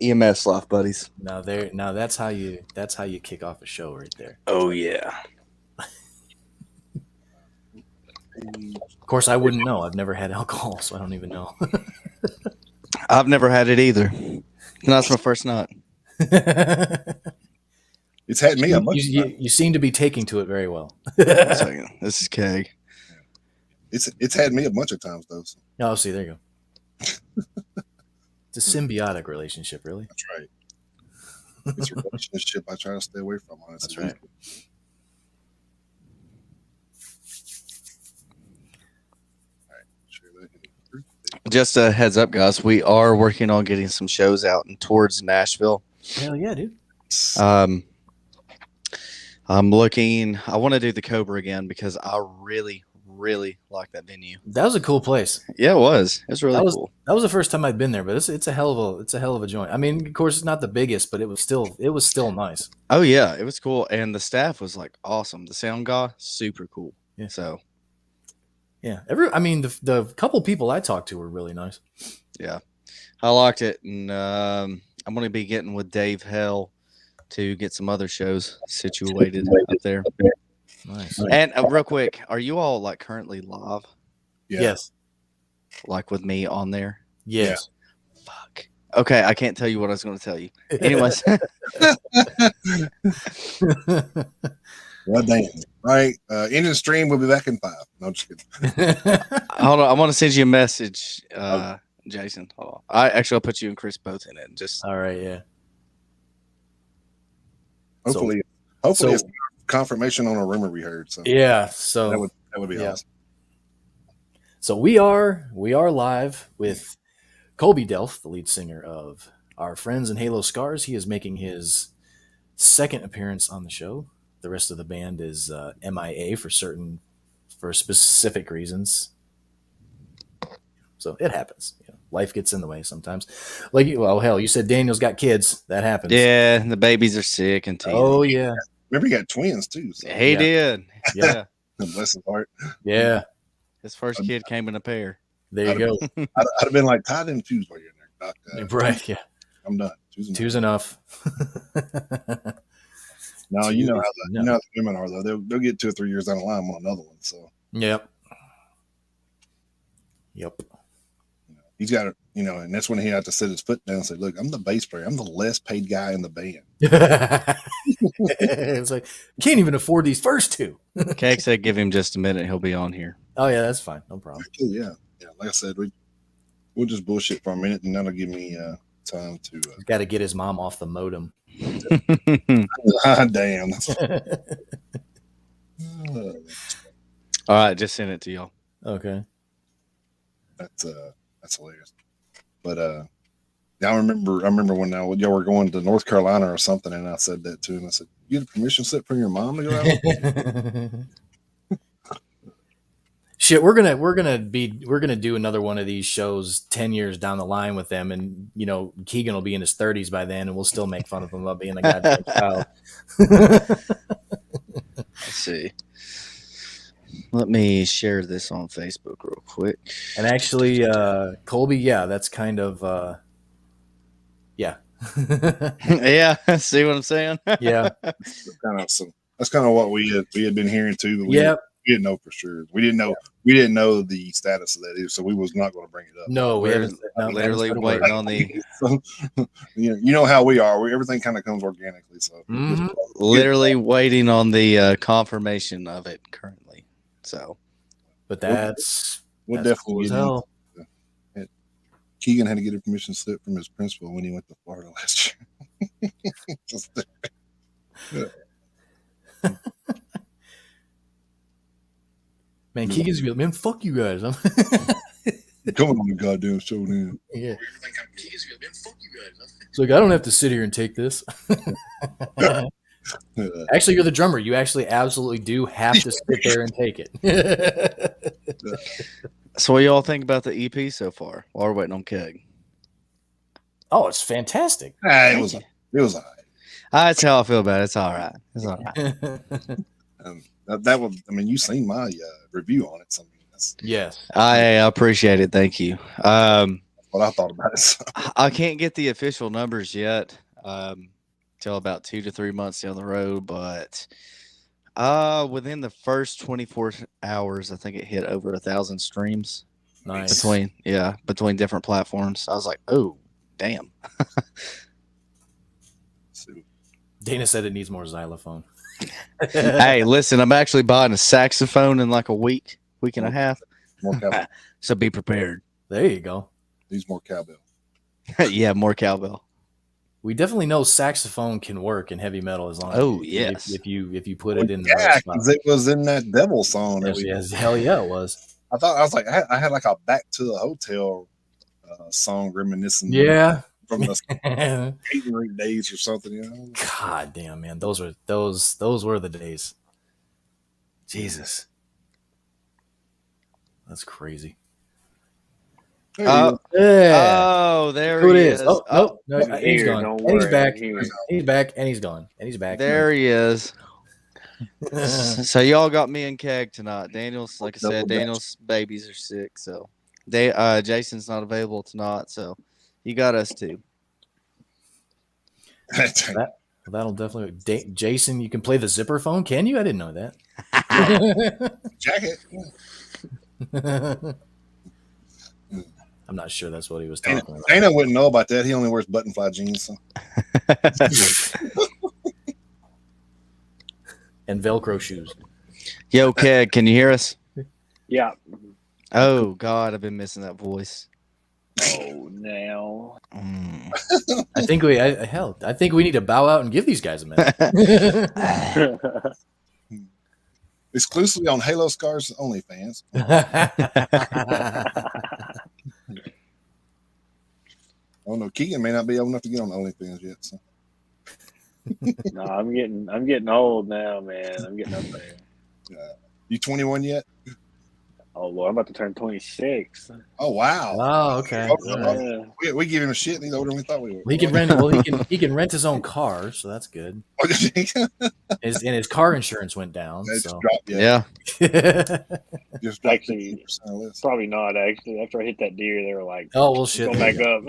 EMS life, buddies. Now that's how you kick off a show right there. Oh yeah. Of course, I wouldn't know. I've never had alcohol, so I don't even know. I've never had it either. That's my first night. It's had me a bunch. You seem to be taking to it very well. This is keg. It's had me a bunch of times though. So. Oh, see, there you go. It's a symbiotic relationship, really. That's right. It's a relationship I try to stay away from. Honestly. That's right. Just a heads up, guys. We are working on getting some shows out and towards Nashville. Hell yeah, dude. I'm looking. I want to do the Cobra again because I really like that venue. That was a cool place. Yeah, it was. It was really cool. That was the first time I'd been there, but it's a hell of a joint. I mean, of course, it's not the biggest, but it was still nice. Oh yeah, it was cool, and the staff was like awesome. The sound guy, super cool. Yeah. So. Yeah, I mean, the couple people I talked to were really nice. Yeah, I liked it, and I'm going to be getting with Dave Hell to get some other shows situated up there. Nice. And real quick, are you all like currently live? Yeah. Yes. Like with me on there? Yes. Yeah. Fuck. Okay, I can't tell you what I was going to tell you. Anyways. Well, damn. All right. End of the stream. We'll be back in 5. No, I'm just kidding. Hold on. I want to send you a message, Jason. Hold on. I'll put you and Chris both in it. Just all right. Yeah. Hopefully it's confirmation on a rumor we heard. So yeah. So that would be awesome. So we are live with Colby Delph, the lead singer of our friends in Halo Scars. He is making his second appearance on the show. The rest of the band is MIA for specific reasons. So it happens. You know, life gets in the way sometimes. Hell, you said Daniel's got kids. That happens. Yeah, the babies are sick and teething. Oh yeah. Remember, he got twins too. So. He did. Yeah. Bless his heart. Yeah. His first kid came in a pair. There you go. I'd have been like, tie them twos while you're in there, Doc. Right. Yeah. I'm done. Two's enough. No, you know how the women are though. They'll get 2 or 3 years down the line on another one. So. Yep. He's got and that's when he had to set his foot down and say, "Look, I'm the bass player. I'm the less paid guy in the band." It's like can't even afford these first two. Cake said, "Give him just a minute. He'll be on here." Oh yeah, that's fine. No problem. Yeah. Like I said, we'll just bullshit for a minute, and that'll give me time to. He's got to get his mom off the modem. Damn. All right, just send it to y'all. Okay. That's hilarious. But I remember when y'all were going to North Carolina or something, and I said that to him. I said, "You get a permission slip from your mom to go out?" Shit, we're gonna do another one of these shows 10 years down the line with them, and Keegan will be in his 30s by then, and we'll still make fun of him about being a goddamn child. Let's see. Let me share this on Facebook real quick. And actually, Colby, yeah, that's kind of yeah. Yeah, see what I'm saying? Yeah. That's kind of what we had been hearing too. But we didn't know for sure. We didn't know the status of that either, so we was not going to bring it up. No, we haven't. Literally waiting on the. You know how we are. Everything kind of comes organically. So literally waiting on the confirmation of it currently. So, but that's definitely cool as hell. Keegan had to get a permission slip from his principal when he went to Florida last year. Man, Keegan's gonna be like, man, fuck you guys. Coming on the goddamn show now. Yeah. It's like, I don't have to sit here and take this. Actually, you're the drummer. You actually absolutely do have to sit there and take it. So what y'all think about the EP so far while we're waiting on Keg? Oh, it's fantastic. It was all right. That's how I feel about it. It's all right. It's all right. You've seen my review on it. So yes. I appreciate it. Thank you. what I thought about it. So, I can't get the official numbers yet, till about 2 to 3 months down the road, but within the first 24 hours, I think it hit over 1,000 streams Nice. between different platforms. I was like, oh, damn. so, Dana said it needs more xylophone. Hey, listen, I'm actually buying a saxophone in like a week and a half. more cowbell. So be prepared. There you go. Needs more cowbell. Yeah, more cowbell. We definitely know saxophone can work in heavy metal as long as if you put it in the right spot. 'cause it was in that devil song. Yes, hell yeah, it was. I was like, I had like a Back to the Hotel song reminiscing. Yeah. From the skating rink days or something. You know? God damn, man, those were the days. Jesus, that's crazy. Yeah. Oh, there Who he it is? is. Oh, no, I'm he's here, gone. don't And he's worry, back. I'm here. He's back, and he's gone. And he's back. There he is. So y'all got me and Keg tonight. Daniel's, like I said, Daniel's babies are sick, so Jason's not available tonight, so you got us too. That'll definitely. Jason, you can play the zipper phone. Can you? I didn't know that. Jacket. I'm not sure that's what he was talking about. Dana wouldn't know about that. He only wears button fly jeans. So. And Velcro shoes. Yo, Keg, can you hear us? Yeah. Oh God, I've been missing that voice. Oh, now. I think we need to bow out and give these guys a minute. Exclusively on Halo Scars OnlyFans. Oh no, Keegan may not be old enough to get on OnlyFans yet. So. No, I'm getting old now, man. I'm getting up there. You 21 yet? Oh Lord, I'm about to turn 26. Oh wow! Oh, okay. Yeah. We give him a shit. And he's older than we thought we were. He can rent. Well, he can rent his own car, so that's good. His car insurance went down. So. Yeah. Just Actually, probably not. Actually, after I hit that deer, they were like, "Oh well, shit." Go back up.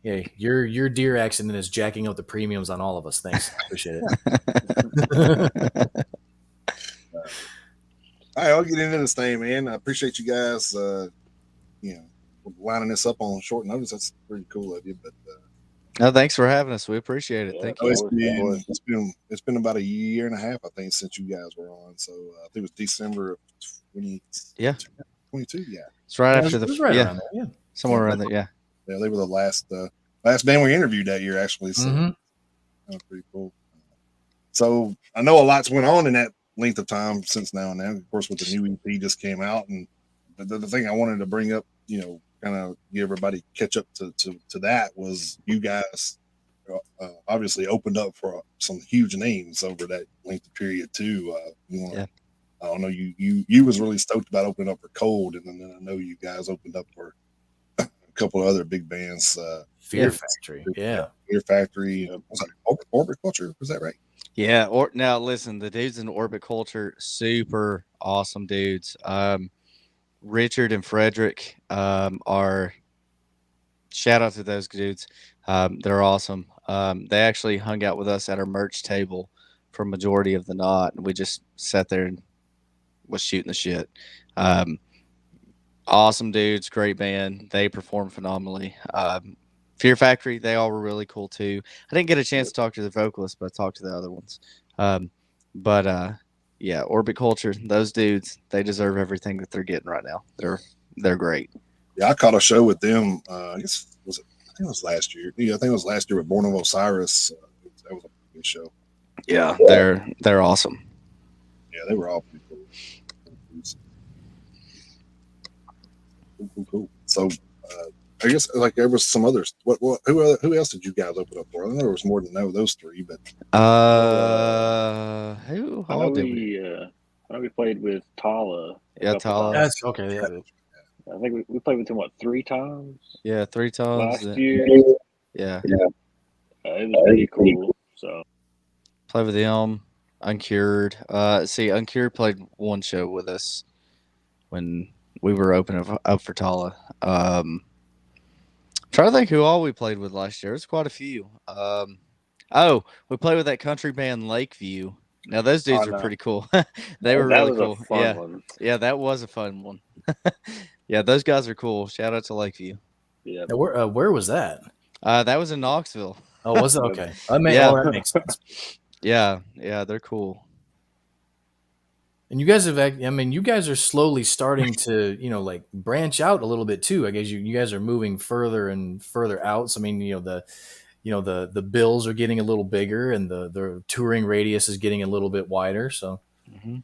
Yeah, your deer accident is jacking up the premiums on all of us. Thanks, appreciate it. All right, I'll get into this thing, man. I appreciate you guys, lining this up on short notice. That's pretty cool of you. But no, thanks for having us. We appreciate it. Yeah, Thank you. you. It's been about a year and a half, I think, since you guys were on. So I think it was December of 22. Yeah, it's right after the around there, somewhere around there. Yeah, yeah, they were the last band we interviewed that year, actually. So that was pretty cool. So I know a lot's went on in that length of time since now and then. Of course, with the new EP just came out, and the thing I wanted to bring up, kind of get everybody catch up to that was you guys obviously opened up for some huge names over that length of period too. I don't know, you was really stoked about opening up for Cold, and then I know you guys opened up for a couple of other big bands. Fear Factory, Fear Factory. Was that Orbit Culture? Was that right? Yeah. Now listen, the dudes in Orbit Culture, super awesome dudes. Richard and Frederick are, shout out to those dudes. They're awesome. They actually hung out with us at our merch table for a majority of the night, and we just sat there and was shooting the shit. Awesome dudes, great band. They performed phenomenally. Fear Factory, they all were really cool too. I didn't get a chance to talk to the vocalist, but I talked to the other ones. Yeah, Orbit Culture, those dudes, they deserve everything that they're getting right now. They're great. Yeah, I caught a show with them. I think it was last year. Yeah, I think it was last year with Born of Osiris. That was a good show. Yeah, they're awesome. Yeah, they were all pretty cool. Cool. So, I guess like there was some others. Who else did you guys open up for? I know there was more than those three, but who I know we played with Tala. Yeah, Tala. That's okay. Yeah. I think we played with him 3 times. Yeah, 3 times last year. Yeah. It was pretty cool. So play with them. Uncured. Uncured played one show with us when we were opening up for Tala. Trying to think who all we played with last year. It's quite a few. Oh, we played with that country band Lakeview. Now those Oh dudes are no, pretty cool. They were that really was a cool. fun Yeah, one. yeah, that was a fun one. Yeah, those guys are cool. Shout out to Lakeview. Yeah, Now, where was that? That was in Knoxville. Oh, was it okay? I mean, Yeah, oh, that makes sense. yeah, they're cool. And you guys have, I mean, you guys are slowly starting to, like branch out a little bit too. I guess you guys are moving further and further out. So, I mean, the bills are getting a little bigger, and the touring radius is getting a little bit wider. So, Hmm.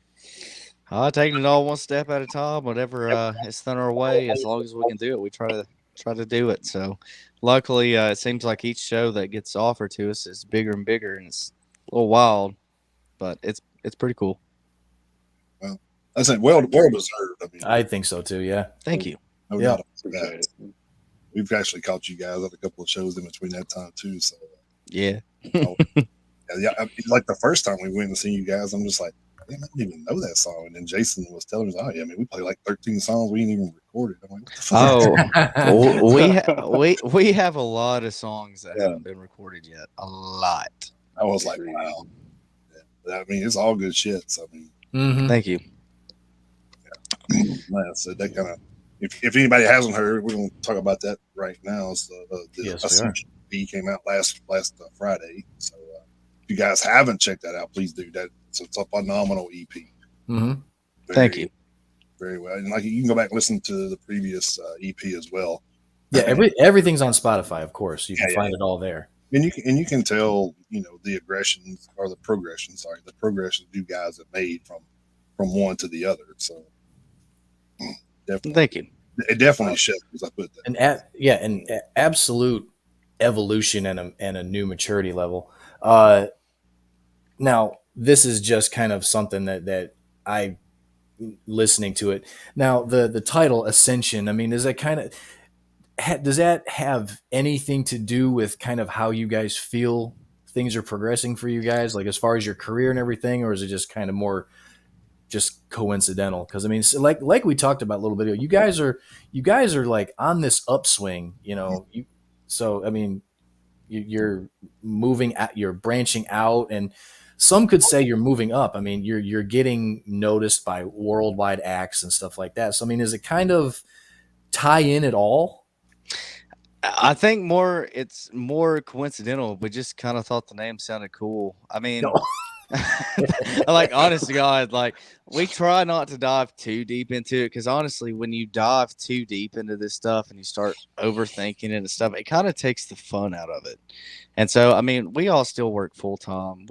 Taking it all one step at a time. Whatever is thrown our way, as long as we can do it, we try to do it. So, luckily, it seems like each show that gets offered to us is bigger and bigger, and it's a little wild, but it's pretty cool. Well, I said, well deserved. I mean, I think so too. Yeah. Thank you. no Yeah. doubt about appreciate that. it. We've actually caught you guys at a couple of shows in between that time too. So, Yeah. yeah, like the first time we went and seen you guys, I'm just like, damn, I didn't even know that song. And then Jason was telling us, oh yeah, I mean, we play like 13 songs we ain't even recorded. I'm like, what the fuck? Oh, we have a lot of songs that Yeah. haven't been recorded yet. A lot. I was like, wow. Yeah. I mean, it's all good shit. So, I mean, Mhm. Thank you. like I said, that kind of, if anybody hasn't heard, we're going to talk about that right now. So, the Yes, we are. Ascension EP came out last Friday. So, if you guys haven't checked that out, please do that. So it's a phenomenal EP. Mhm. Thank you. Very well. And like you can go back and listen to the previous EP as well. Yeah. Everything's on Spotify, of course. You can Yeah, find it all there. And you can tell, the aggressions or the progression, the progressions you guys have made from one to the other. So definitely, Thank you. it definitely shows. I put that. An absolute evolution and a new maturity level. Now, this is just kind of something that I listening to it. Now, the title Ascension. I mean, is that kind of does that have anything to do with kind of how you guys feel things are progressing for you guys, like as far as your career and everything, or is it just kind of more just coincidental? Because I mean, so like we talked about a little bit ago, you guys are like on this upswing, so I mean, you're moving at, you're branching out, and some could say you're moving up. I mean, you're getting noticed by worldwide acts and stuff like that. So I mean, is it kind of tie in at all? I think it's more coincidental. We just kind of thought the name sounded cool. I mean, No. like honest to God, like we try not to dive too deep into it because honestly, when you dive too deep into this stuff and you start overthinking it and stuff, it kind of takes the fun out of it. And so, I mean, we all still work full time.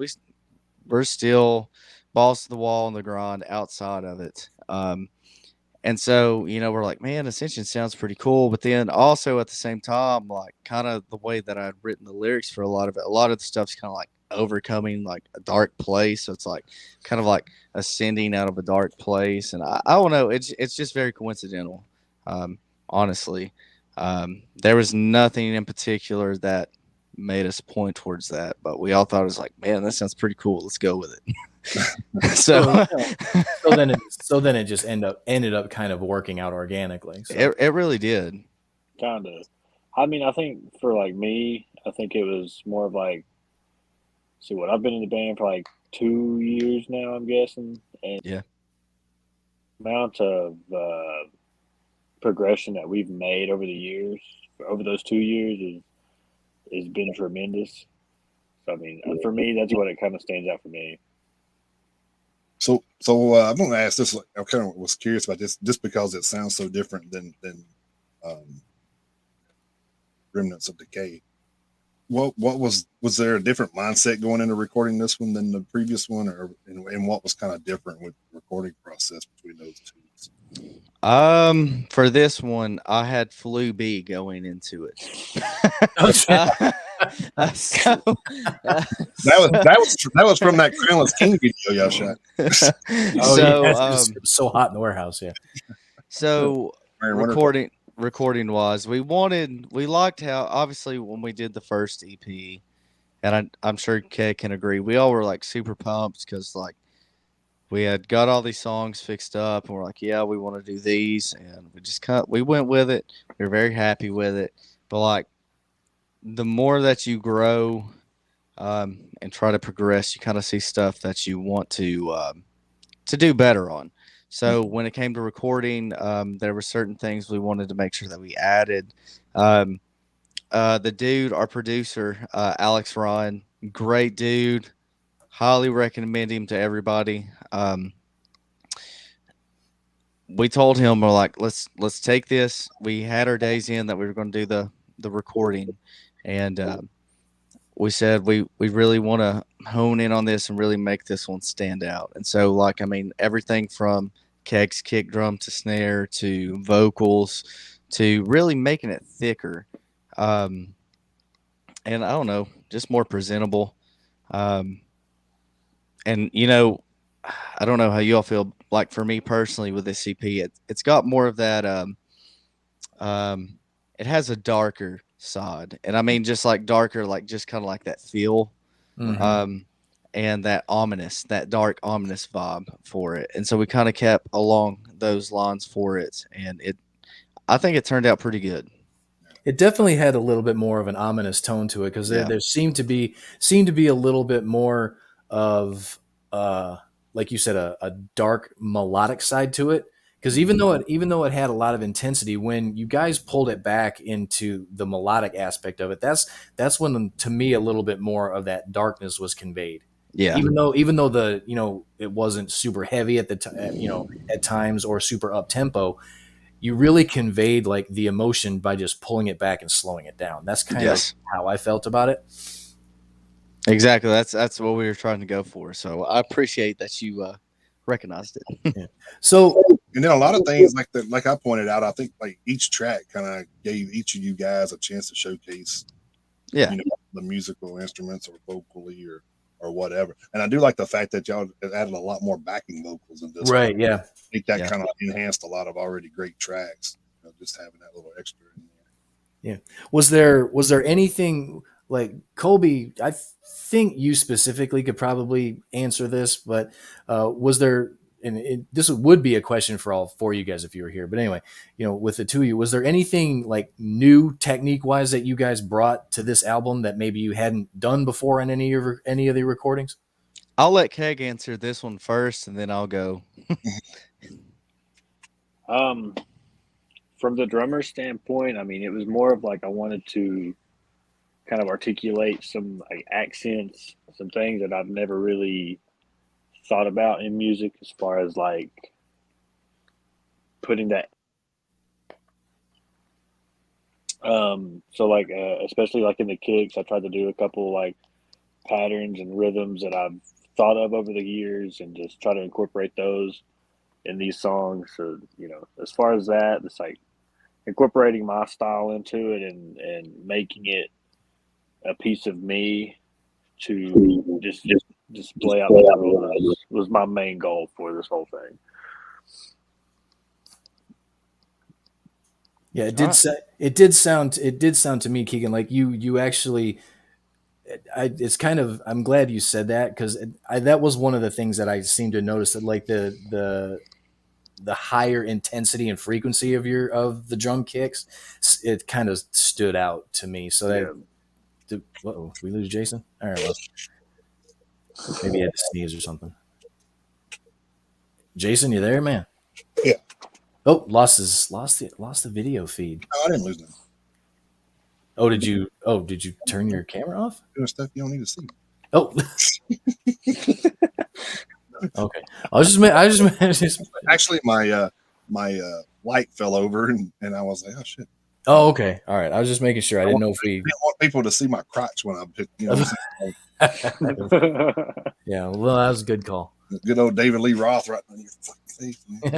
We're still balls to the wall on the grind outside of it. And so, we're like, man, Ascension sounds pretty cool. But then also at the same time, like kind of the way that I'd written the lyrics for a lot of it, a lot of the stuff's kind of like overcoming like a dark place. So it's like kind of like ascending out of a dark place. And I don't know, it's just very coincidental. Honestly. There was nothing in particular that made us point towards that, but we all thought it was like, man, that sounds pretty cool. Let's go with it. So So then it just ended up kind of working out organically. So. it really did. Kind of. I mean, I think for like me, I think it was more of like, see what I've been in the band for like 2 years now, I'm guessing, and Yeah. the amount of progression that we've made over the years, over those 2 years, is been tremendous. So I mean, for me, that's what it kind of stands out for me. So I'm going to ask this. Like, I kind of was curious about this, just because it sounds so different than um, Remnants of Decay. What was there a different mindset going into recording this one than the previous one, and what was kind of different with the recording process between those two? For this one, I had flu B going into it. So, That was from that Crownless King video y'all shot. So, it was so hot in the warehouse. Yeah. So Very wonderful. recording wise, we liked how obviously when we did the first EP, and I'm sure Kay can agree, we all were like super pumped because like we had got all these songs fixed up, and we're like, yeah, we want to do these, and we went with it. We were very happy with it, but like the more that you grow and try to progress, you kind of see stuff that you want to do better on. So when it came to recording, there were certain things we wanted to make sure that we added. Um, the dude, our producer, Alex Ron, great dude. Highly recommend him to everybody. We told him, we're like, let's take this. We had our days in that we were going to do the recording, and we said we really want to hone in on this and really make this one stand out. And so, like, I mean, everything from Keg's kick drum to snare to vocals to really making it thicker, um, and I don't know, just more presentable. Um, and I don't know how you all feel. Like for me personally, with this CP, it's got more of that. Um, it has a darker side, and I mean just like darker, like just kind of like that feel, Mm-hmm. um, and that ominous, that dark ominous vibe for it. And so we kind of kept along those lines for it, and I think it turned out pretty good. It definitely had a little bit more of an ominous tone to it because Yeah. there seemed to be a little bit more of uh, like you said, a dark melodic side to it. Because even though it had a lot of intensity, when you guys pulled it back into the melodic aspect of it, that's when to me a little bit more of that darkness was conveyed. Yeah. Even though the it wasn't super heavy at the at times or super up tempo, you really conveyed like the emotion by just pulling it back and slowing it down. That's kind of Yes. how I felt about it. Exactly. That's what we were trying to go for. So I appreciate that you recognized it. Yeah. So And then a lot of things like that, like I pointed out, I think like each track kind of gave each of you guys a chance to showcase, Yeah. the musical instruments or vocally or whatever. And I do like the fact that y'all added a lot more backing vocals in this one. right, yeah. I think that Yeah. kind of enhanced a lot of already great tracks. Just having that little extra in there. Was there anything like Colby? I think you specifically could probably answer this, but was there? And this would be a question for all four of you guys if you were here. But anyway, with the two of you, was there anything like new technique wise that you guys brought to this album that maybe you hadn't done before in any of the recordings? I'll let Keg answer this one first, and then I'll go. Um, from the drummer standpoint, I mean, it was more of like I wanted to kind of articulate some like accents, some things that I've never really thought about in music as far as like putting that. So like especially like in the kicks, I tried to do a couple like patterns and rhythms that I've thought of over the years and just try to incorporate those in these songs. So, as far as that, it's like incorporating my style into it and making it a piece of me to just display out the world was my main goal for this whole thing. Yeah, All right. it did sound to me, Keegan, like you actually. It's kind of. I'm glad you said that because that was one of the things that I seemed to notice that like the higher intensity and frequency of the drum kicks, it kind of stood out to me. So that. Yeah. Did we lose Jason? All right, well, maybe he had to sneeze or something. Jason, you there, man? Yeah. Oh, lost the video feed. No, I didn't lose them. Oh, did you turn your camera off? Doing stuff you don't need to see. Oh. Okay. I was just Actually, my light fell over and I was like, oh shit. Oh, okay. All right. I was just making sure. I didn't know if I we. didn't want people to see my crotch when I picked, Yeah. Well, that was a good call. good old David Lee Roth right on your fucking face. And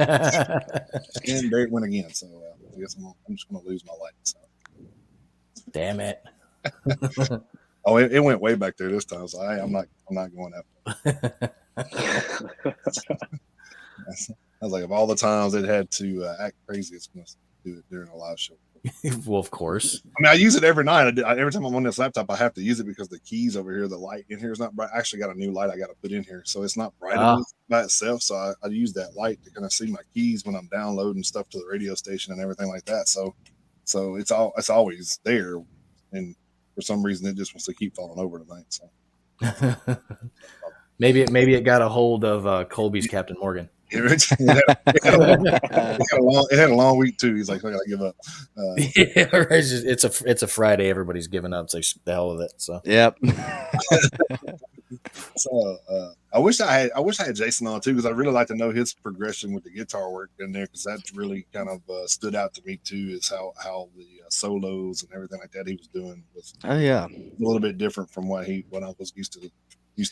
there it went again. So I guess I'm just going to lose my light. So. Damn it. Oh, it went way back there this time. So I'm not going that far. I was like, of all the times it had to act crazy, it's going to do it during a live show. Well, of course. I mean, I use it every night. Every time I'm on this laptop, I have to use it because the keys over here, the light in here is not bright. I actually got a new light I got to put in here, so it's not bright enough by itself. So I use that light to kind of see my keys when I'm downloading stuff to the radio station and everything like that. So it's always there, and for some reason it just wants to keep falling over tonight. So maybe it got a hold of Colby's Captain Morgan. it had a long week too. He's like, I gotta give up. It's a Friday. Everybody's giving up. So the hell with it. So Yep. So I wish I had Jason on too, because I really like to know his progression with the guitar work in there, because that really kind of stood out to me too, is how the solos and everything like that he was doing was Oh yeah. a little bit different from what I was used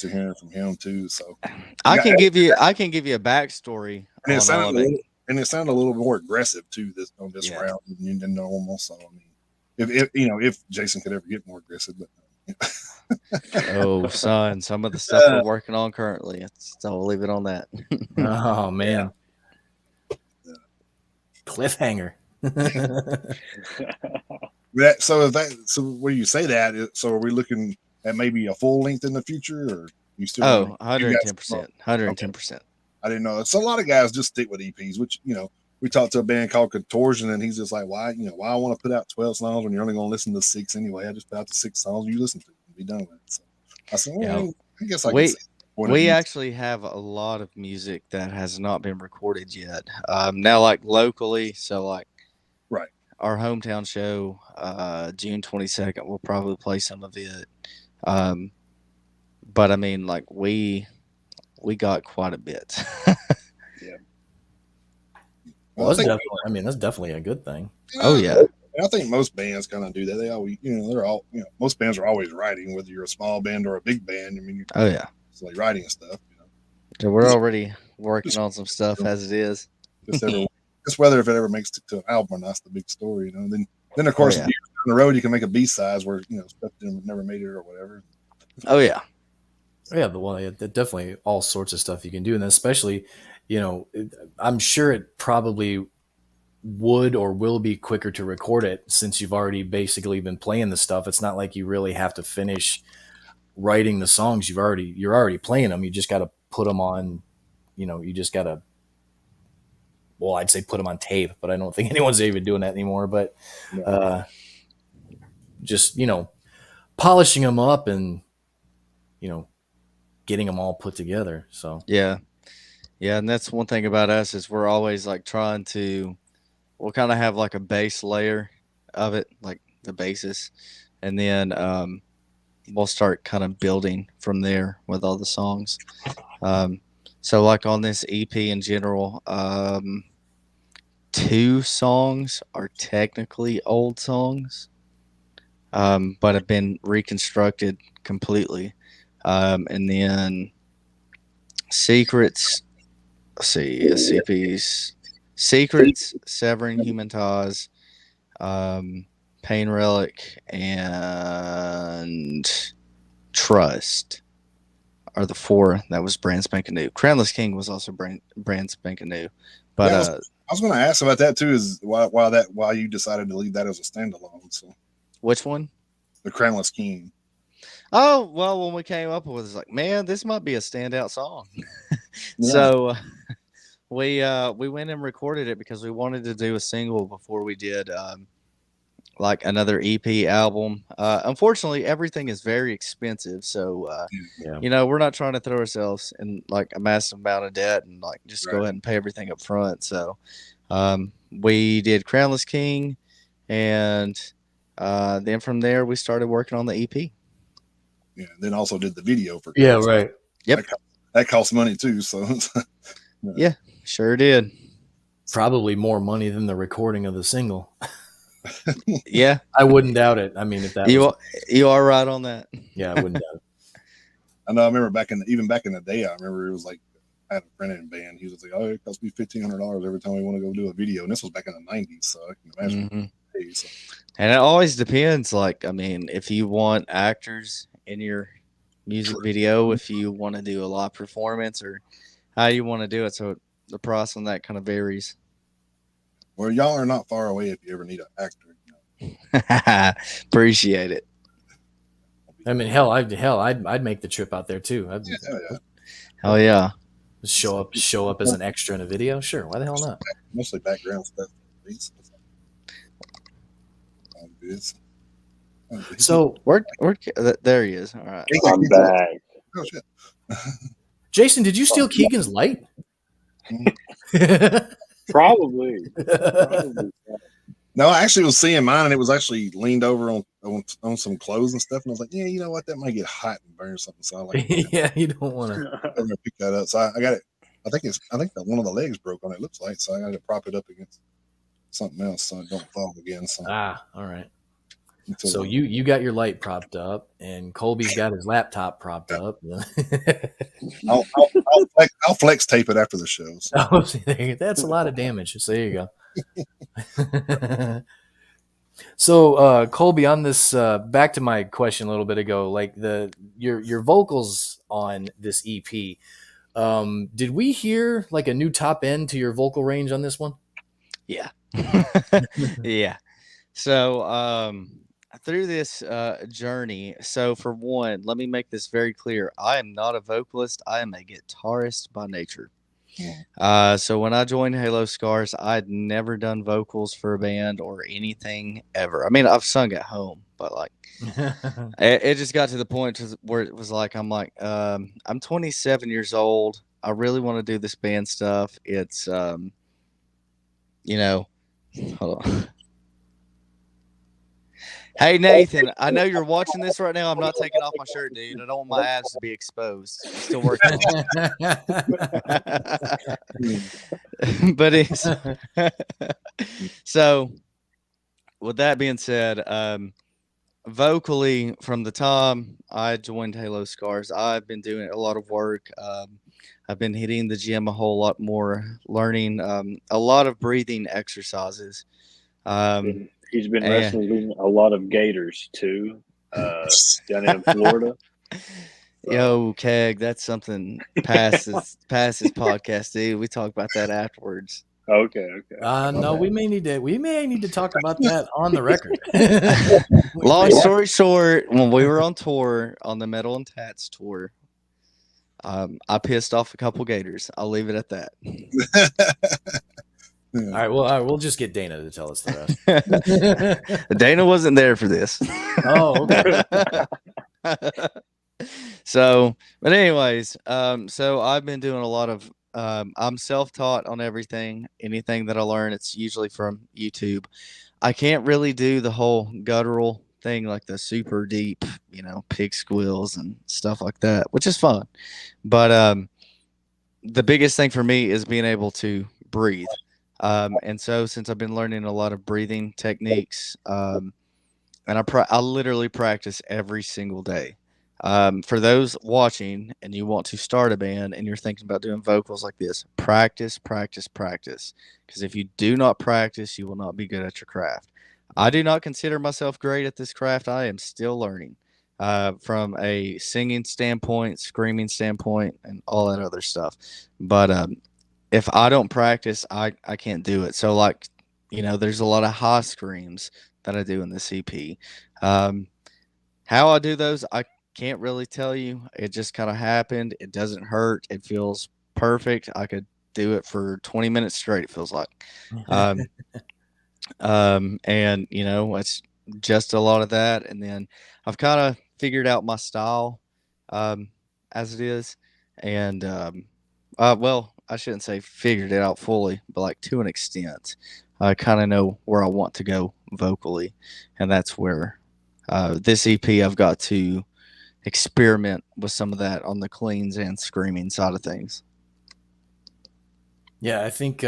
to hearing from him too. So I can give you a backstory and on all of it. it sounded a little more aggressive too on this round than normal. So I mean, if Jason could ever get more aggressive, but. Oh, son, some of the stuff we're working on currently. So we'll leave it on that. Oh man, cliffhanger. So when you say that, so are we looking at maybe a full length in the future, or you still? 110%, 110%. I didn't know. So a lot of guys just stick with EPs, which we talked to a band called Contortion, and he's just like, why I want to put out 12 songs when you're only going to listen to 6 anyway? I just put out the 6 songs you listen to and be done with it. So I said, well, I guess we actually have a lot of music that has not been recorded yet. Now, like locally, so like right, our hometown show, June 22nd, we'll probably play some of it. But I mean, like we got quite a bit. Yeah. Well, that's definitely a good thing. Oh yeah. I think most bands kind of do that. They always, they're all, most bands are always writing, whether you're a small band or a big band. I mean, you're like writing stuff. So we're already working on some stuff as it is. Just whether if it ever makes it to an album or not, that's the big story. Then of course, down the road you can make a B-sides where stuff never made it or whatever. Oh yeah. Yeah, definitely all sorts of stuff you can do, and especially, I'm sure it probably would or will be quicker to record it since you've already basically been playing the stuff. It's not like you really have to finish writing the songs. You're already playing them. You just got to put them on. You just got to. Well, I'd say put them on tape, but I don't think anyone's even doing that anymore. But just polishing them up and getting them all put together. So yeah, and that's one thing about us is we're always like trying to. We'll kind of have like a base layer of it, like the basis, and then we'll start kind of building from there with all the songs. So like on this EP in general, 2 songs are technically old songs, but have been reconstructed completely. And then Secrets, let's see, SCPs, Secrets, Severing Human Ties, Pain Relic, and Trust are the 4 that was brand spanking new. Crownless King was also brand spanking new. But I was going to ask about that too. Is why you decided to leave that as a standalone? So which one? The Crownless King. Oh well, when we came up with it, was like, man, this might be a standout song. So we went and recorded it because we wanted to do a single before we did like another EP album. Unfortunately, everything is very expensive, so we're not trying to throw ourselves in like a massive amount of debt and like just go ahead and pay everything up front. So we did Crownless King, and then from there we started working on the EP. Yeah, then also did the video for right. Yep, that costs money too. So yeah, sure did. Probably more money than the recording of the single. Yeah, I wouldn't doubt it. I mean, if that you are right on that. Yeah, I wouldn't doubt it. I know. I remember back in the day. I remember it was like I had a friend in a band. He was like, "Oh, it costs me $1,500 every time we want to go do a video," and this was back in the '90s. So I can imagine. Mm-hmm. And it always depends. Like, I mean, if you want actors in your music video, if you want to do a live performance, or how you want to do it, so the price on that kind of varies. Well, y'all are not far away if you ever need an actor. Appreciate it. I mean, I'd make the trip out there too. I'd Yeah, hell yeah. Hell yeah. show up as an extra in a video. Sure, why the hell not? Mostly background stuff. So, There he is. All right. I'm back. Oh shit. Jason, did you steal Keegan's light? Probably. Probably. No, I actually was seeing mine, and it was actually leaned over on some clothes and stuff. And I was like, yeah, you know what? That might get hot and burn something. So I like, Yeah, you don't want to. I'm gonna pick that up. So I got it. I think that one of the legs broke on it. Looks like, so I got to prop it up against something else so it don't fall again. So All right. So you got your light propped up, and Colby's got his laptop propped up. I'll flex tape it after the show. So. Oh, see, that's a lot of damage. So there you go. So Colby, on this, back to my question a little bit ago, like your vocals on this EP. Did we hear like a new top end to your vocal range on this one? Yeah. Yeah. So through this journey, so for one, let me make this very clear. I am not a vocalist. I am a guitarist by nature. So when I joined Halo Scars, I'd never done vocals for a band or anything ever. I mean, I've sung at home, but like it just got to the point where it was like I'm 27 years old. I really want to do this band stuff. It's hold on. Hey Nathan, I know you're watching this right now. I'm not taking off my shirt, dude. I don't want my abs to be exposed. I'm still working on it. But it's so with that being said, vocally from the time I joined Halo Scars, I've been doing a lot of work. I've been hitting the gym a whole lot more, learning a lot of breathing exercises. He's been wrestling a lot of gators too, down in Florida. Yo, Keg, that's something past this podcast, dude. We talk about that afterwards. Okay. No, we may need to talk about that on the record. Long story short, when we were on tour on the Metal and Tats tour, I pissed off a couple gators. I'll leave it at that. All right, we'll just get Dana to tell us the rest. Dana wasn't there for this. Oh, okay. So, but anyways, so I've been doing a lot of. I'm self-taught on everything. Anything that I learn, it's usually from YouTube. I can't really do the whole guttural thing, like the super deep, pig squeals and stuff like that, which is fun. But the biggest thing for me is being able to breathe. And so since I've been learning a lot of breathing techniques, and I literally practice every single day. For those watching and you want to start a band and you're thinking about doing vocals like this, practice. Because if you do not practice, you will not be good at your craft. I do not consider myself great at this craft. I am still learning from a singing standpoint, screaming standpoint, and all that other stuff. But if I don't practice, I can't do it. So there's a lot of high screams that I do in this EP. How I do those, I can't really tell you. It just kind of happened. It doesn't hurt. It feels perfect. I could do it for 20 minutes straight, it feels like. And it's just a lot of that. And then I've kind of figured out my style as it is. And well, I shouldn't say figured it out fully, but like to an extent, I kind of know where I want to go vocally. And that's where this EP, I've got to experiment with some of that on the cleans and screaming side of things. Yeah, I think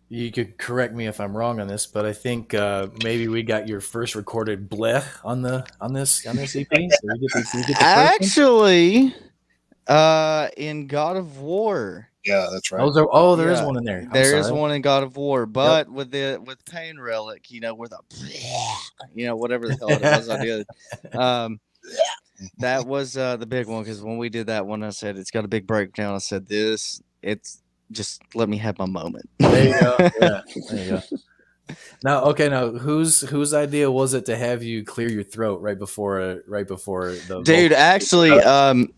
you could correct me if I'm wrong on this, but I think maybe we got your first recorded blech on this EP. So we get the actually in God of War. Yeah, that's right. There is one in there. There is one in God of War, but with Pain Relic, with a whatever the hell it was I did. That was the big one, because when we did that one, I said it's got a big breakdown. I said it's just let me have my moment. There you go. Yeah, there you go. Now, okay, now whose idea was it to have you clear your throat right before the Dude, vocal? actually,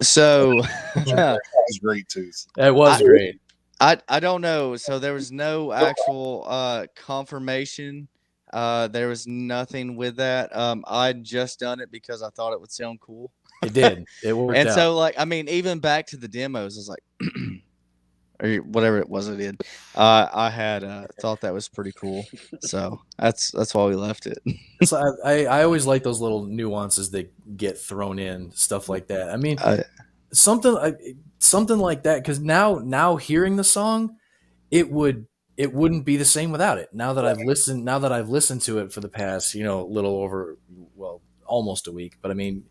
so That was great too. That was I great. I don't know. So there was no actual confirmation. There was nothing with that. I'd just done it because I thought it would sound cool. It did. It worked And out. so, like, I mean, even back to the demos, I was like, or whatever it was I did. I had thought that was pretty cool. So that's why we left it. So I always like those little nuances that get thrown in, stuff like that. I mean, I, something like that, because now hearing the song, it wouldn't be the same without it. Now that I've listened to it for the past, little over, well, almost a week, but I mean,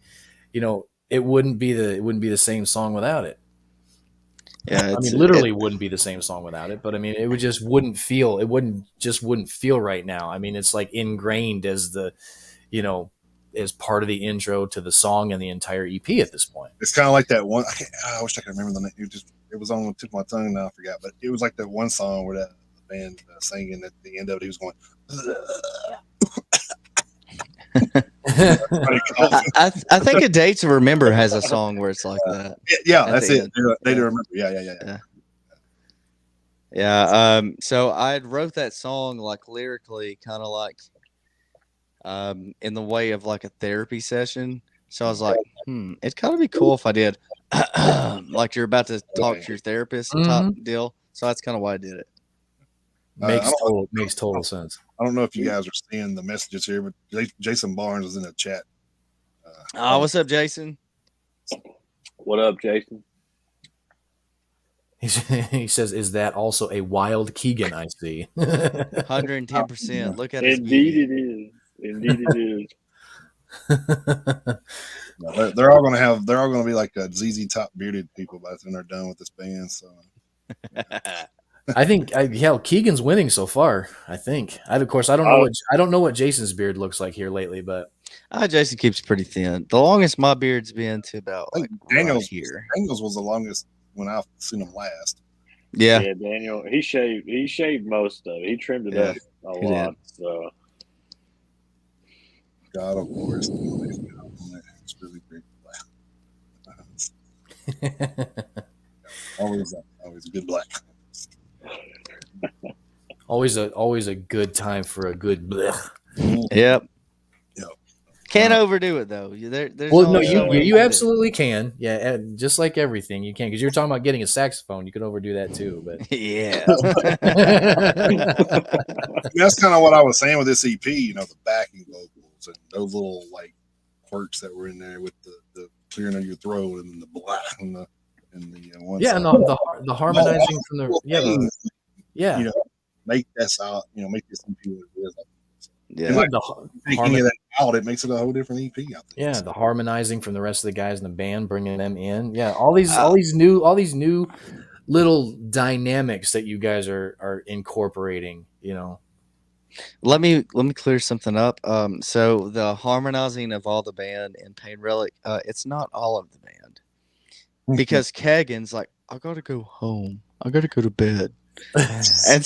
it wouldn't be the same song without it. yeah, I it's mean, literally wouldn't be the same song without it, but I mean, it wouldn't feel right now. I mean, it's like ingrained as you know, as part of the intro to the song and the entire EP at this point. It's kind of like that one. I wish I could remember the name. It was on the tip of my tongue. Now I forgot. But it was like that one song where that band singing at the end of it. He was going. I think A Day to Remember has a song where it's like that. Yeah, At that's the it. end. They do Yeah. remember. Yeah. Yeah. So I wrote that song like lyrically, kind of like in the way of like a therapy session. So I was like, it'd kind of be cool if I did like you're about to talk to your therapist type Mhm. deal. So that's kind of why I did it. Makes total sense. I don't know if you guys are seeing the messages here, but Jason Barnes is in the chat. What's up, Jason? What up, Jason? He says, "Is that also a wild Keegan I see?" 110%. Look at his Indeed, beauty. it is. Indeed, it is. They're all gonna be like ZZ Top bearded people by the time they're done with this band. So I think, hell, Keegan's winning so far. I think. Of course, I don't know what Jason's beard looks like here lately, but Jason keeps pretty thin. The longest my beard's been to about I like think right here. Daniels was the longest when I've seen him last. Yeah. Yeah, Daniel. He shaved most of it. He trimmed it Yeah, up a he lot. did. So God, of course, it's really great. Always a good black. always a good time for a good. Blech. Yep. Yeah. Can't overdo it though. There's Well, no, always somewhere you can you do it. absolutely can. Yeah, and just like everything, you can, because you're talking about getting a saxophone. You can overdo that too, but Yeah. That's kind of what I was saying with this EP. The backing vocals and those little like quirks that were in there with the clearing of your throat and the black and the one. yeah, side. and the harmonizing from the Make that sound. Make this EP what it is. Yeah. And like the take any of that out, it makes it a whole different EP. I think. Yeah, the harmonizing from the rest of the guys in the band, bringing them in. Yeah, all Uh, these new little dynamics that you guys are incorporating. let me clear something up. So the harmonizing of all the band in Pain Relic, it's not all of the band. Because Kagan's like, I gotta go home. I gotta go to bed. And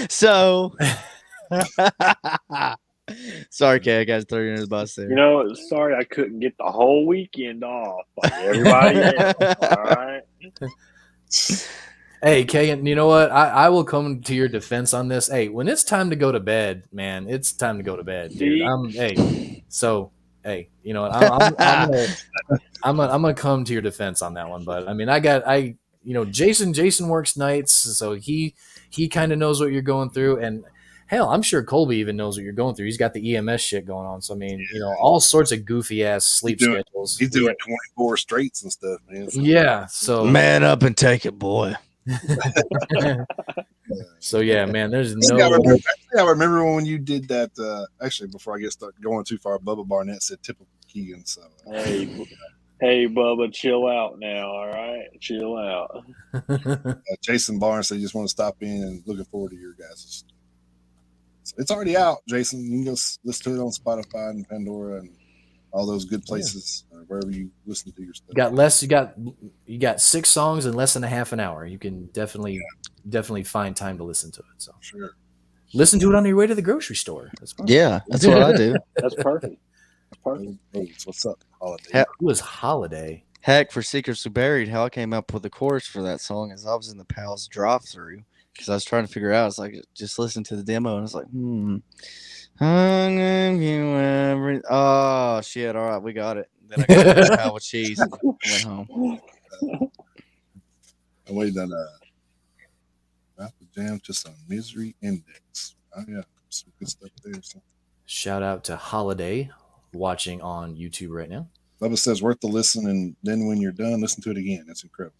so sorry, Kay, I guys throw you under the bus there. sorry I couldn't get the whole weekend off like everybody else. All right. Hey, Kagan, you know what? I will come to your defense on this. Hey, when it's time to go to bed, man, it's time to go to bed, dude. You know what? I'm gonna come to your defense on that one. But I mean, Jason works nights, so he kind of knows what you're going through, and hell, I'm sure Colby even knows what you're going through. He's got the EMS shit going on, so I mean, all sorts of goofy ass sleep schedules. He's doing 24 straights and stuff, man. Yeah, so man up and take it, boy. So yeah, man, there's I remember when you did that. Actually, before I get started going too far, Bubba Barnett said typical Keegan. So Hey, Bubba, chill out now. All right, chill out. Jason Barnes said, "Just want to stop in and looking forward to your guys." So it's already out, Jason. You can go listen to it on Spotify and Pandora and all those good places wherever you listen to your stuff. You got 6 songs in less than a half an hour. You can definitely definitely find time to listen to it. So Sure. listen to it on your way to the grocery store. That's fine. Yeah, that's what I do. That's perfect. That's perfect. Rose, what's up, Holiday? Ha- Who was Holiday? Heck, for Secrets We Buried, how I came up with the chorus for that song is I was in the Pals drive-through because I was trying to figure out. I was like, just listen to the demo, and I was like, Oh shit! All right, we got it. Then I got the pal with cheese and went home. And we done not the jam, just a misery index. Oh yeah, some good stuff there. So. Shout out to Holiday watching on YouTube right now. Bubba says worth the listen, and then when you're done, listen to it again. That's incredible.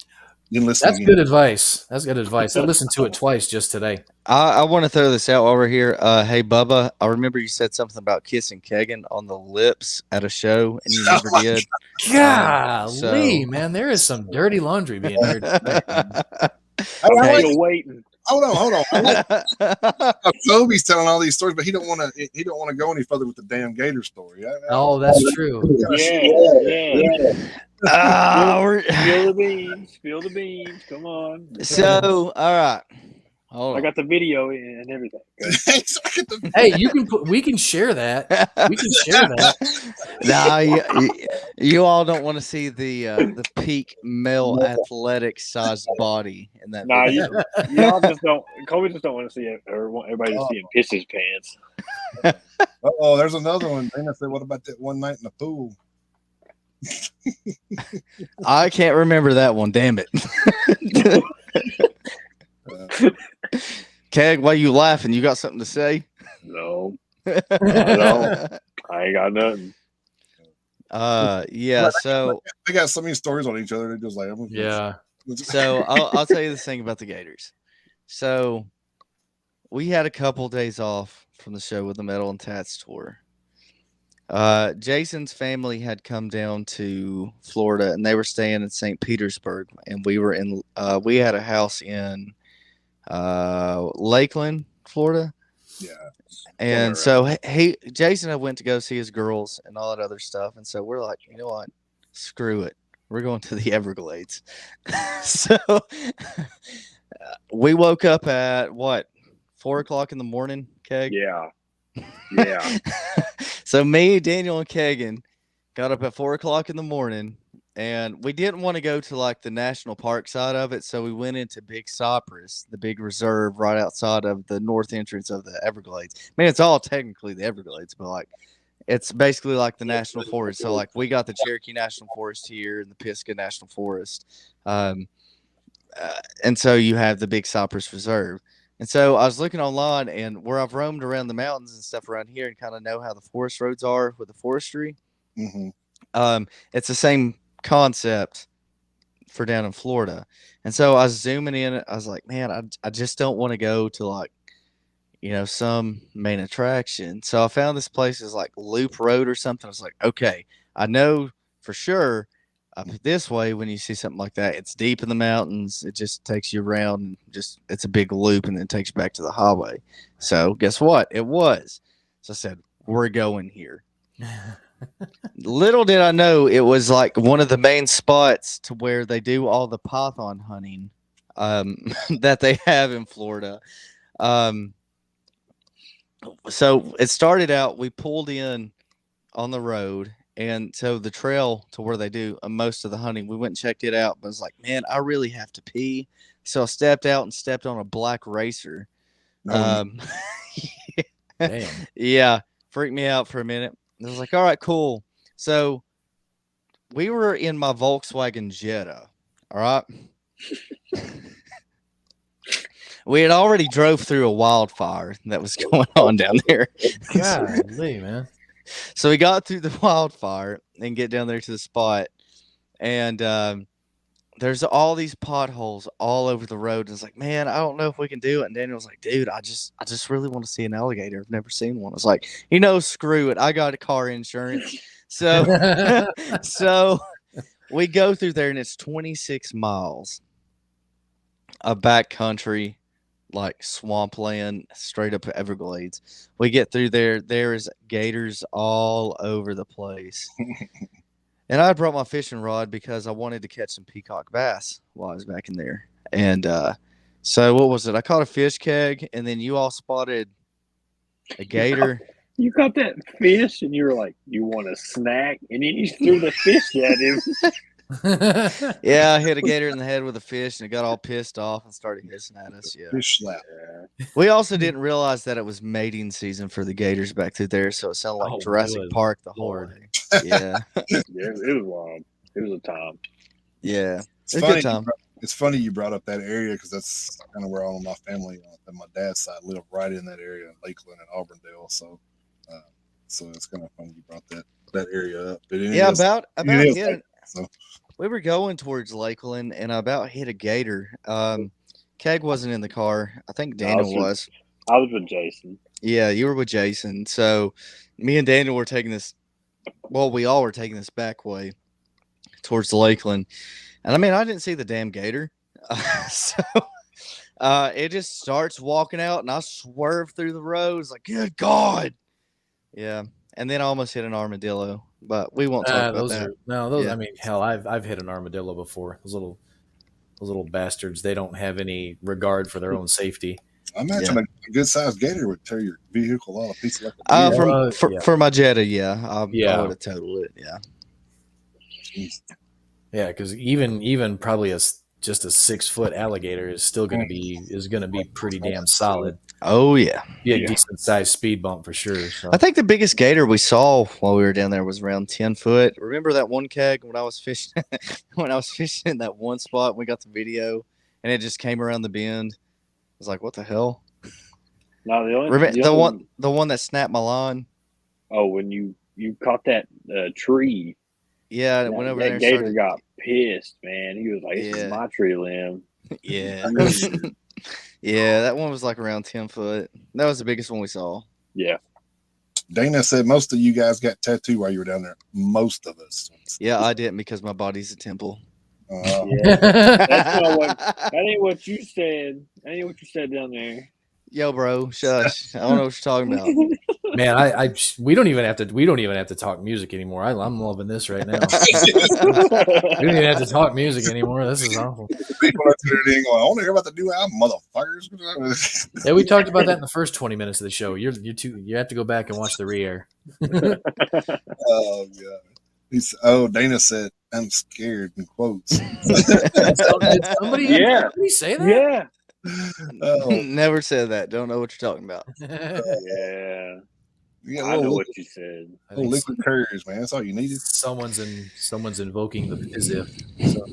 You can listen That's again. good advice. That's good advice. I listened to it twice just today. I want to throw this out over here. Hey, Bubba, I remember you said something about kissing Kegan on the lips at a show, and you never did. Golly, man, there is some dirty laundry being aired tonight. I'm still waiting. Hold on. Kobe's telling all these stories, but he don't want to. He don't want to go any further with the damn Gator story. Oh, that's true. Yeah. Spill the beans. Spill the beans. Come on. So, all right. Hold I on. got the video and everything. Hey, we can share that. We can share that. No, you all don't want to see the peak male athletic sized body in that Nah, video. y'all just don't. Kobe just don't want to see it, or want everybody to see him piss his pants. Oh, there's another one. Dana said, "What about that one night in the pool?" I can't remember that one. Damn it. Keg, why you laughing? You got something to say? No, I ain't got nothing. Yeah. So they got so many stories on each other. They're just like, yeah. So I'll tell you this thing about the Gators. So we had a couple days off from the show with the Metal and Tats tour. Jason's family had come down to Florida, and they were staying in St. Petersburg, and we were in. We had a house in Lakeland, Florida. Yeah. And so Jason and I went to go see his girls and all that other stuff, and so we're like, you know what? Screw it. We're going to the Everglades. So we woke up at what, 4:00 in the morning, Keg? Yeah. So me, Daniel, and Kegan got up at 4:00 in the morning, and we didn't want to go to like the national park side of it, so we went into Big Cypress, the big reserve right outside of the north entrance of the Everglades. I mean, it's all technically the Everglades, but like it's basically like the national forest. So like we got the Cherokee National Forest here and the Pisgah National Forest, and so you have the Big Cypress Reserve. And so I was looking online, and where I've roamed around the mountains and stuff around here and kind of know how the forest roads are with the forestry. Mm-hmm. It's the same concept for down in Florida. And so I was zooming in. I was like, man, I just don't want to go to like, some main attraction. So I found this place is like Loop Road or something. I was like, okay, I know for sure up this way when you see something like that, it's deep in the mountains. It just takes you around and it's a big loop and then takes you back to the highway. So guess what? It was. So I said, we're going here. Little did I know it was like one of the main spots to where they do all the python hunting that they have in Florida. So it started out, we pulled in on the road, and so the trail to where they do most of the hunting, we went and checked it out, but I was like, man, I really have to pee. So I stepped out and stepped on a black racer. Damn. Yeah, freaked me out for a minute. I was like, all right, cool. So we were in my Volkswagen Jetta. All right. We had already drove through a wildfire that was going on down there. Golly, man. So we got through the wildfire and get down there to the spot. And there's all these potholes all over the road. And it's like, man, I don't know if we can do it. And Daniel was like, dude, I just really want to see an alligator. I've never seen one. I was like, screw it. I got a car insurance. So, so we go through there, and it's 26 miles of backcountry, like swampland, straight up Everglades. We get through there. There's gators all over the place. And I brought my fishing rod because I wanted to catch some peacock bass while I was back in there. And So what was it? I caught a fish keg, and then you all spotted a gator. You caught that fish, and you were like, "You want a snack?" And then you threw the fish at him. Yeah, I hit a gator in the head with a fish, and it got all pissed off and started hissing at us. Yeah. Fish slap. We also didn't realize that it was mating season for the gators back through there, so it sounded like Oh, Jurassic good Park the whole Lord. way. Yeah. Yeah, it was wild. It was a time. Yeah. It's It's a funny. good time. It's funny you brought up that area because that's kind of where all of my family on my dad's side live, right in that area in Lakeland and Auburndale. So it's kind of funny you brought that area up. But Yeah, about is hit. like, so We were going towards Lakeland, and I about hit a gator. Keg wasn't in the car. I think Daniel was. I was with Jason. Yeah, you were with Jason. So me and Daniel were taking this. Well, we all were taking this back way towards Lakeland, and I mean, I didn't see the damn gator, so it just starts walking out, and I swerve through the roads like, good God, yeah. And then I almost hit an armadillo, but we won't talk about that. I mean, hell, I've hit an armadillo before. Those little bastards. They don't have any regard for their own safety. I imagine a good sized gator would tear your vehicle all to pieces like a For my Jetta, yeah, I would have totaled it, yeah. Jeez. Yeah, because even probably just a 6-foot alligator is still going to be pretty damn solid. Oh yeah, Be a decent sized speed bump for sure. So. I think the biggest gator we saw while we were down there was around 10 foot. Remember that one keg when I was fishing? When I was fishing in that one spot, we got the video, and it just came around the bend. I was like, "What the hell?" No, the one that snapped my line. Oh, when you caught that tree. Yeah, it went over there. That gator got pissed, man. He was like, "This is my tree limb." Yeah. Yeah, that one was like around 10 foot. That was the biggest one we saw. Yeah. Dana said most of you guys got tattooed while you were down there. Most of us. Yeah, I didn't because my body's a temple. Yeah. That ain't what you said. That ain't what you said down there. Yo, bro, shush. I don't know what you're talking about. Man, we don't even have to talk music anymore. I'm loving this right now. We don't even have to talk music anymore. This is awful. People are tuning in going, I want to hear about the new album, motherfuckers. Yeah, we talked about that in the first 20 minutes of the show. You have to go back and watch the re-air. Oh god. Dana said, I'm scared in quotes. Did somebody say that? Yeah. Never said that. Don't know what you're talking about. Yeah. I know what you said. Liquid courage, man. That's all you needed. Someone's invoking the as if. So.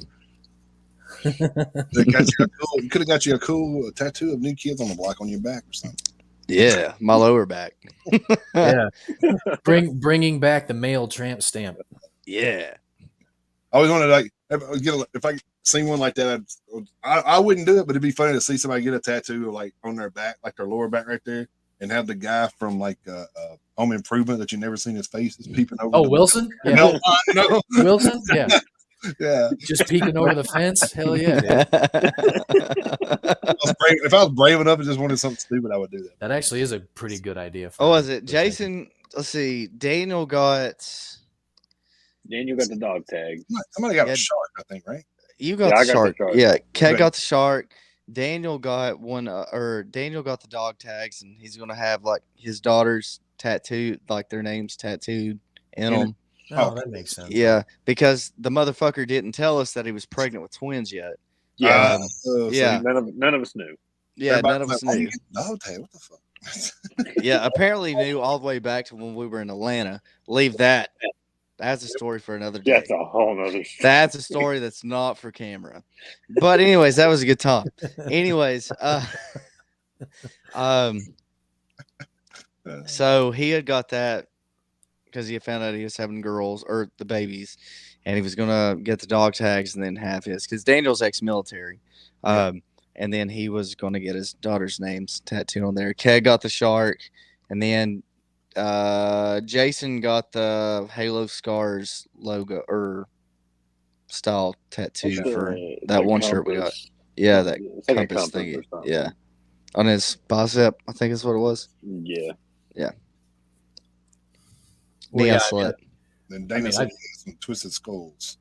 You could have got you a cool tattoo of New Kids on the Block on your back or something. Yeah, my lower back. Yeah, bringing back the male tramp stamp. Yeah, I always wanted like if I seen one like that, I wouldn't do it, but it'd be funny to see somebody get a tattoo like on their back, like their lower back right there, and have the guy from like Home Improvement that you never seen his face is peeping over. Oh, Wilson? Yeah. No. Wilson? Yeah. Yeah. Just peeking over the fence? Hell yeah. If I was brave enough and just wanted something stupid, I would do that. That actually is a pretty good idea. Was it Jason? Let's see. Daniel got the dog tag. Somebody got a shark, I think, right? You got the shark. Yeah, Keg got the shark. Daniel got Daniel got the dog tags, and he's gonna have like his daughter's tattooed, like their names tattooed in them. Oh, that makes sense. Yeah, because the motherfucker didn't tell us that he was pregnant with twins yet. Yeah, yeah. None of us knew. Yeah, none of us knew. Dog tag, what the fuck? Yeah, apparently knew all the way back to when we were in Atlanta. Leave that. That's a story for another day. That's a whole nother story. That's a story that's not for camera. But anyways, that was a good time. Anyways, so he had got that because he had found out he was having girls or the babies, and he was gonna get the dog tags and then have his because Daniel's ex-military, and then he was gonna get his daughter's names tattooed on there. Keg got the shark, and then Jason got the Halo Scars logo or style tattoo for that one shirt we got. Yeah, that compass thing. Yeah, on his bicep, I think is what it was. Yeah. Neon slut. Then Dana said he had some twisted skulls.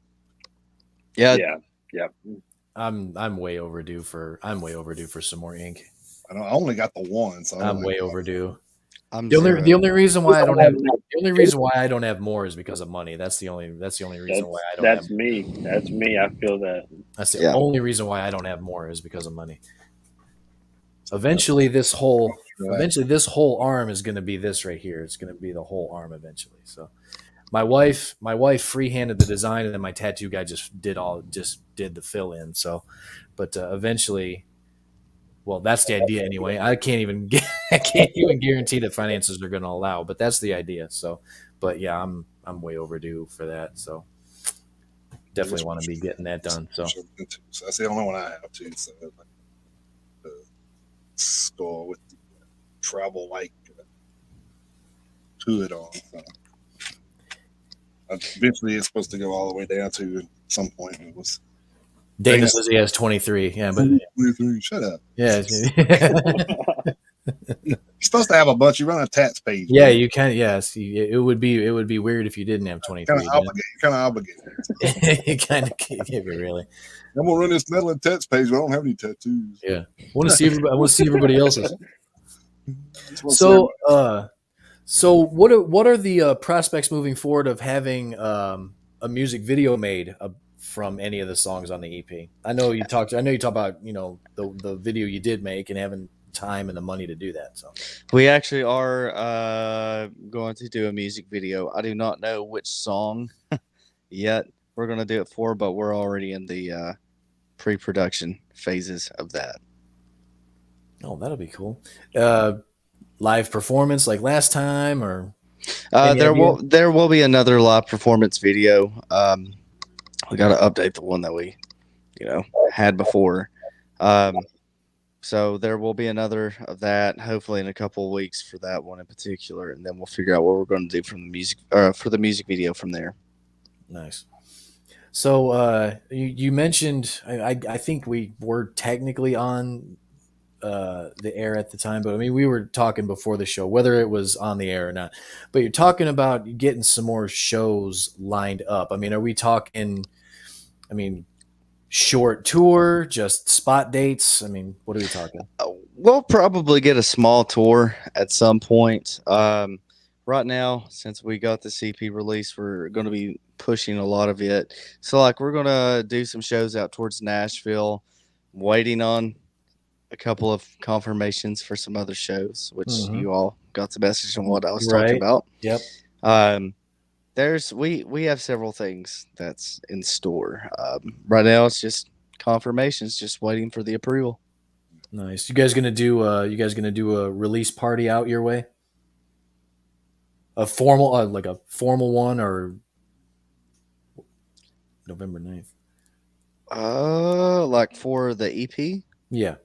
Yeah. Yeah. I'm way overdue for some more ink. I only got the one, so I I'm don't way overdue. I'm The zero. only reason why I don't have the only reason why I don't have more is because of money. That's the only reason why I don't have. That's me. That's me. I feel that. That's the Yeah. only reason why I don't have more is because of money. That's Eventually this whole arm is going to be this right here. It's going to be the whole arm eventually. So my wife freehanded the design, and then my tattoo guy just did the fill in. So, but eventually, well, that's the idea anyway. I can't even guarantee that finances are going to allow, but that's the idea. So, but yeah, I'm way overdue for that. So definitely want to be getting that done. So so that's the only one I have too. So like, the skull with the travel like hood on. So eventually, it's supposed to go all the way down to at some point. It was Dana says he has 23. Yeah, but 23. Shut up. yeah, You're supposed to have a bunch. You run a tats page. yeah, Man. you can. Yes, it would be weird if you didn't have Kind 23. of obligated. Kind of obligated. You kind of can't really. I'm gonna run this metal and tats page, but I don't have any tattoos. Yeah, I want to see everybody. I want to see everybody else's. So, So what are the prospects moving forward of having a music video made from any of the songs on the EP? I know you talked about the video you did make and having time and the money to do that. So We actually are going to do a music video. I do not know which song yet we're going to do it for, but we're already in the pre-production phases of that. oh, that'll be cool. Live performance like last time, or any There idea? will be another live performance video. We got to update the one that we had before. So there will be another of that, hopefully in a couple of weeks for that one in particular, and then we'll figure out what we're going to do from the music for the music video from there. Nice. So you mentioned I think we were technically on the air at the time, but I mean we were talking before the show whether it was on the air or not. But you're talking about getting some more shows lined up. I mean, are we talking? I mean, short tour, just spot dates. I mean, what are we talking? We'll probably get a small tour at some point. Right now, since we got the CP release, we're going to be pushing a lot of it. So, like, we're going to do some shows out towards Nashville, waiting on a couple of confirmations for some other shows, which you all got the message on what I was talking about. Yep. We have several things that's in store. Right now, it's just confirmations, just waiting for the approval. Nice. You guys gonna do a release party out your way? A formal like a formal one, or November 9th? Like for the EP, Yeah.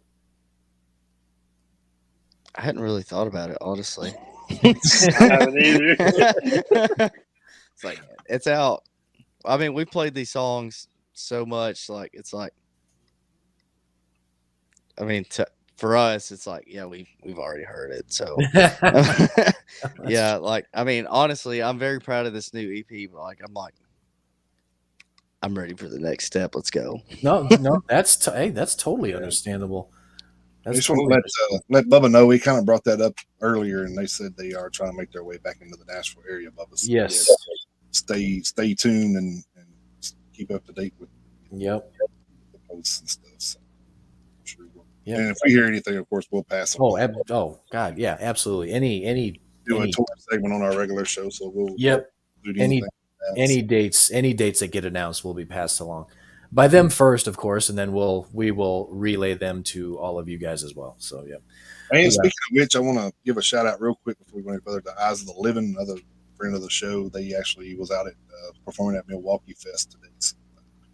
I hadn't really thought about it, honestly. I haven't either. It's like it's out. I mean, we played these songs so much, like it's like. I mean, for us, it's like, yeah, we've already heard it. So, yeah, like I mean, honestly, I'm very proud of this new EP. But I'm ready for the next step. Let's go. No, that's that's totally understandable. I That's just want to let Bubba know we kind of brought that up earlier, and they said they are trying to make their way back into the Nashville area. Bubba, so yes. Stay tuned and keep up to date with Yep. the posts and stuff. So I'm sure we'll, Yep. and if we hear anything, of course, we'll pass on. Oh God, yeah, absolutely. Any do a tour segment on our regular show, so we'll do any dates that get announced will be passed along by them first, of course, and then we will relay them to all of you guys as well. So yeah. And speaking of which, I want to give a shout out real quick before we go any further to Eyes of the Living, another friend of the show. They actually was out at performing at Milwaukee Fest today. So,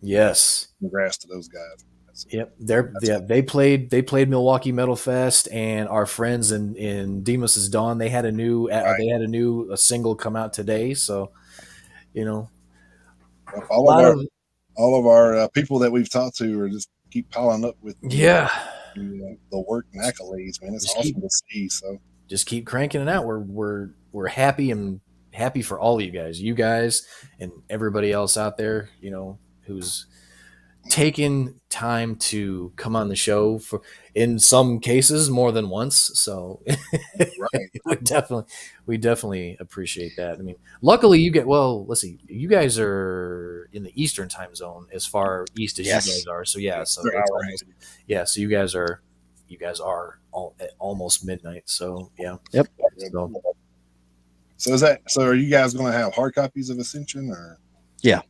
yes. Congrats to those guys. Yep, they played Milwaukee Metal Fest, and our friends in Demos's Dawn, they had a new single come out today. So, all of our people that we've talked to are just keep piling up with the work and accolades, man. It's awesome to see. So just keep cranking it out. We're happy for all of you guys and everybody else out there, who's taken time to come on the show for, in some cases, more than once. So Right. we definitely appreciate that. I mean, luckily you get, well, let's see, you guys are in the Eastern time zone as far east as you Yes. guys are. So yeah, so They're it's hour almost, yeah. So you guys are at almost midnight. So yeah. Yep. So So is that so? Are you guys going to have hard copies of Ascension or Yeah.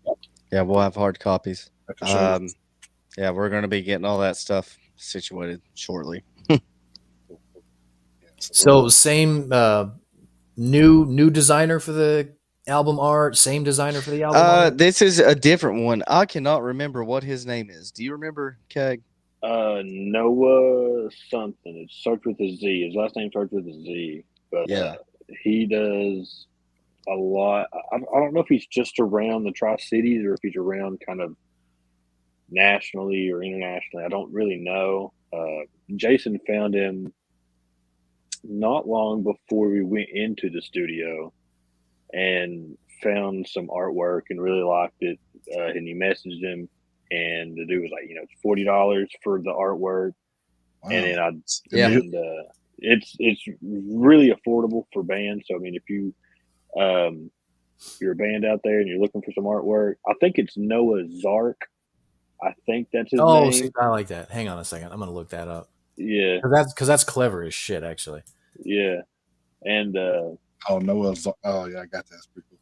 Yeah, we'll have hard copies. at the show? Yeah, we're going to be getting all that stuff situated shortly. Yeah, so same new designer for the album art, same designer for the album art. This is a different one. I cannot remember what his name is. Do you remember, Keg? Noah something. It starts with a Z. His last name starts with a Z. But Yeah. he does a lot. I don't know if he's just around the Tri Cities or if he's around kind of nationally or internationally. I don't really know. Jason found him not long before we went into the studio and found some artwork and really liked it. And he messaged him, and the dude was like, it's $40 for the artwork, Wow. and then Yeah. it's really affordable for bands. So I mean, if you're a band out there and you're looking for some artwork, I think it's Noah Zark. I think that's his Oh, name. see, I like that. Hang on a second, I'm gonna look that up. Yeah, Because that's clever as shit, actually. yeah, and Oh, Noah's. Oh, yeah, I got that. That's pretty cool.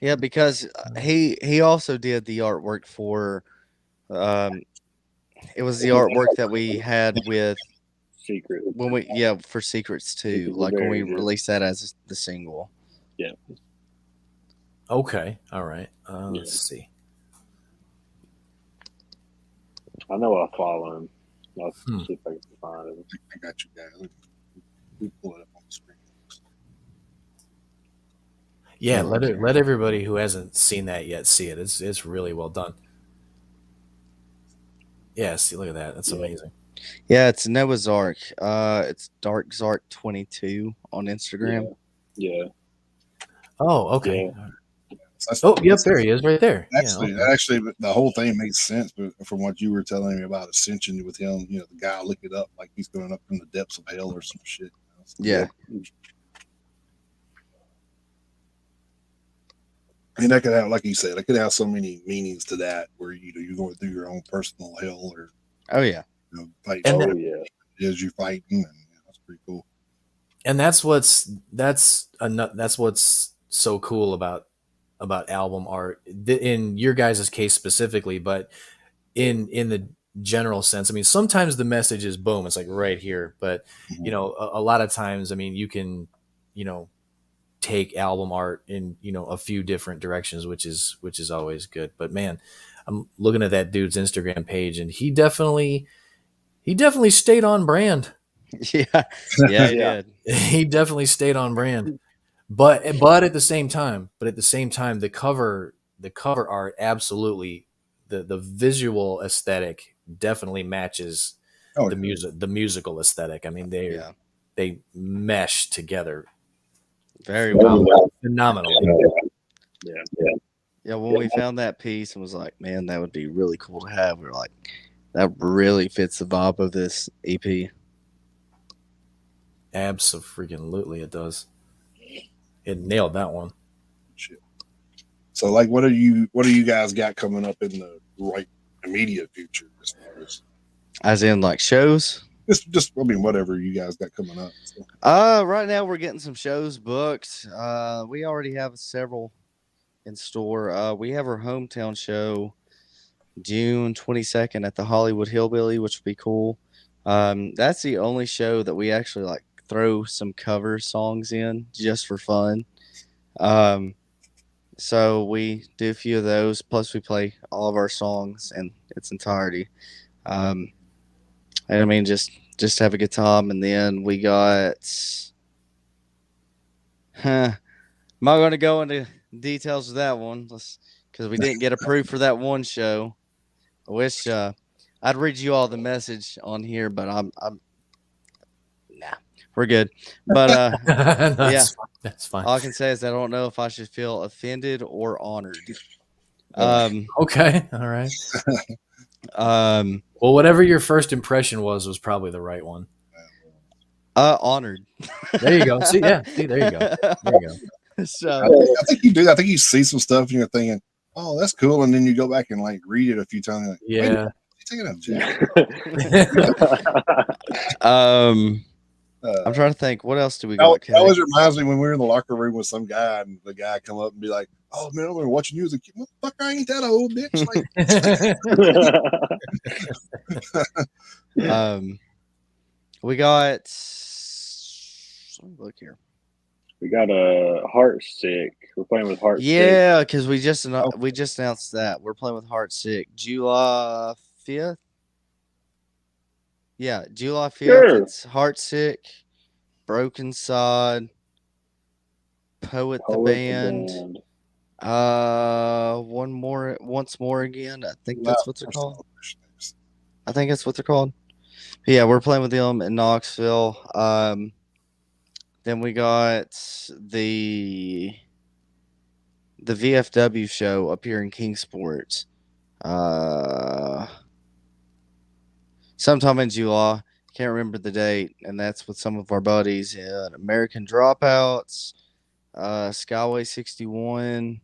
Yeah, because he also did the artwork for it was the artwork that we had with Secret. when we for Secrets too, Secrets like when we Buried, yeah. released that as the single. Yeah, Okay, all right. Yeah. Let's see. I know I'll follow him. I'll Hmm. see if I can find him. I got you guys. We pull it up on the screen. Yeah, Oh, let everybody who hasn't seen that yet see it. It's really well done. Yeah, see, look at that. That's Yeah. amazing. Yeah, it's Noah's Ark. It's Dark Zark 22 on Instagram. Yeah, Oh, okay. Yeah. That's- Oh, yep, there he is, right there. Actually, yeah, okay. actually, the whole thing makes sense. But from what you were telling me about Ascension with him, the guy look it up like he's going up from the depths of hell or some shit. Yeah. And that could have, like you said, it could have so many meanings to that, where you're going through your own personal hell, or Oh yeah. fight And oh yeah, as you're fighting, and that's pretty cool. And that's what's so cool about album art in your guys' case specifically, but in the general sense. I mean, sometimes the message is boom, it's like right here, but Mhm. a lot of times, I mean, you can take album art in a few different directions, which is always good. But man, I'm looking at that dude's Instagram page, and he definitely stayed on brand. Yeah. Yeah, he Yeah. did. He definitely stayed on brand. But at the same time, the cover art absolutely, the visual aesthetic definitely matches Oh, the yeah. musical aesthetic. I mean, Yeah. they mesh together Very well. phenomenally. yeah. Yeah, when we found that piece and was like, man, that would be really cool to have, we were like, that really fits the vibe of this E EP. Absolutely, it does. It nailed that one. Shit. So, like, what do you guys got coming up in the immediate future as far As in like shows? just I mean, whatever you guys got coming up. So. Right now we're getting some shows booked. We already have several in store. We have our hometown show June 22nd at the Hollywood Hillbilly, which would be cool. That's the only show that we actually like throw some cover songs in just for fun. So we do a few of those, plus we play all of our songs in its entirety. And I mean, just have a good time. And then we got, I'm not going to go into details of that one, because we didn't get approved for that one show. I wish I'd read you all the message on here, but I'm nah, we're good. But That's yeah, fine. That's fine. all I can say is I don't know if I should feel offended or honored. Okay, all right. Um, Well, whatever your first impression was probably the right one. honored. There you go. See, yeah, see, there you go. There you go. So I think you do. I think you see some stuff and you're thinking, "Oh, that's cool," and then you go back and like read it a few times. Like, wait, Yeah. you taking a jacket? I'm trying to think. What else do we That, got? that always reminds me when we were in the locker room with some guy, and the guy come up and be like, "Oh man, I've been watching you as a kid. Motherfucker, I ain't that old, bitch." Like, We got. Let me look here. We got a Heart Sick. We're playing with Heart Sick. Yeah, because we just announced that we're playing with Heart Sick July 5th. Yeah, July 5th. Sure. It's Heart Sick, Broken Sod, Poet the Band. Once more again. I think that's what they're called. I think that's what they're called. Yeah, we're playing with them in Knoxville. Then we got the VFW show up here in Kingsport. Sometime in July. Can't remember the date, and that's with some of our buddies in American Dropouts, Skyway 61.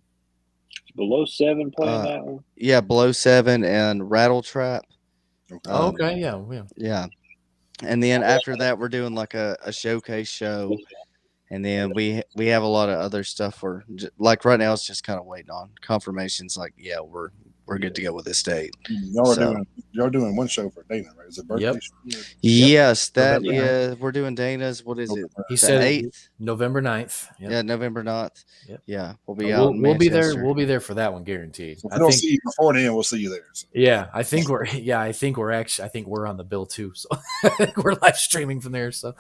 Below 7 playing that one. Yeah, Below 7 and Rattle Trap. Okay, yeah. Yeah. And then after that, we're doing like a showcase show. And then we have a lot of other stuff. Like right now, it's just kind of waiting on confirmations. Like, yeah, we're good to go with this date. Y'all doing one show for Dana, right? Is it birthday? Yep. Show? Yes, November is. We're doing Dana's. What is it? He The said 8th? November 9th. Yep. Yeah, November 9th. Yep. Yeah, we'll be out. We'll be there. We'll be there for that one, guaranteed. So if we don't see you before then, we'll see you there. So. Yeah, I think we're on the bill too. So we're live streaming from there. So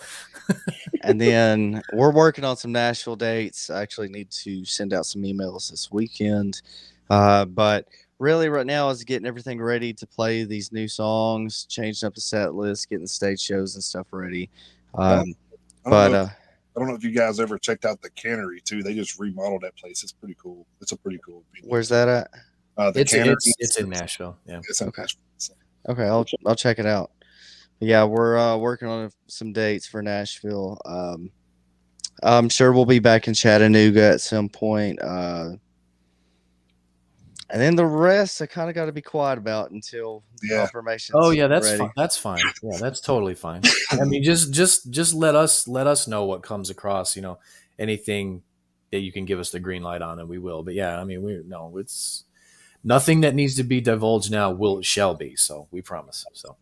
And then we're working on some Nashville dates. I actually need to send out some emails this weekend. But really right now is getting everything ready to play these new songs, changing up the set list, getting the stage shows and stuff ready. I don't know if you guys ever checked out the Cannery too. They just remodeled that place. It's pretty cool. It's a pretty cool venue. Where's that at? It's in Nashville. Yeah. It's in Nashville. So. Okay, I'll check it out. Yeah, we're working on some dates for Nashville. I'm sure we'll be back in Chattanooga at some point. And then the rest I kind of got to be quiet about until confirmation. Oh yeah, that's fine. That's fine. Yeah, that's totally fine. I mean, just let us know what comes across. Anything that you can give us the green light on, and we will. But yeah, I mean, it's nothing that needs to be divulged now. Shall be. So we promise. So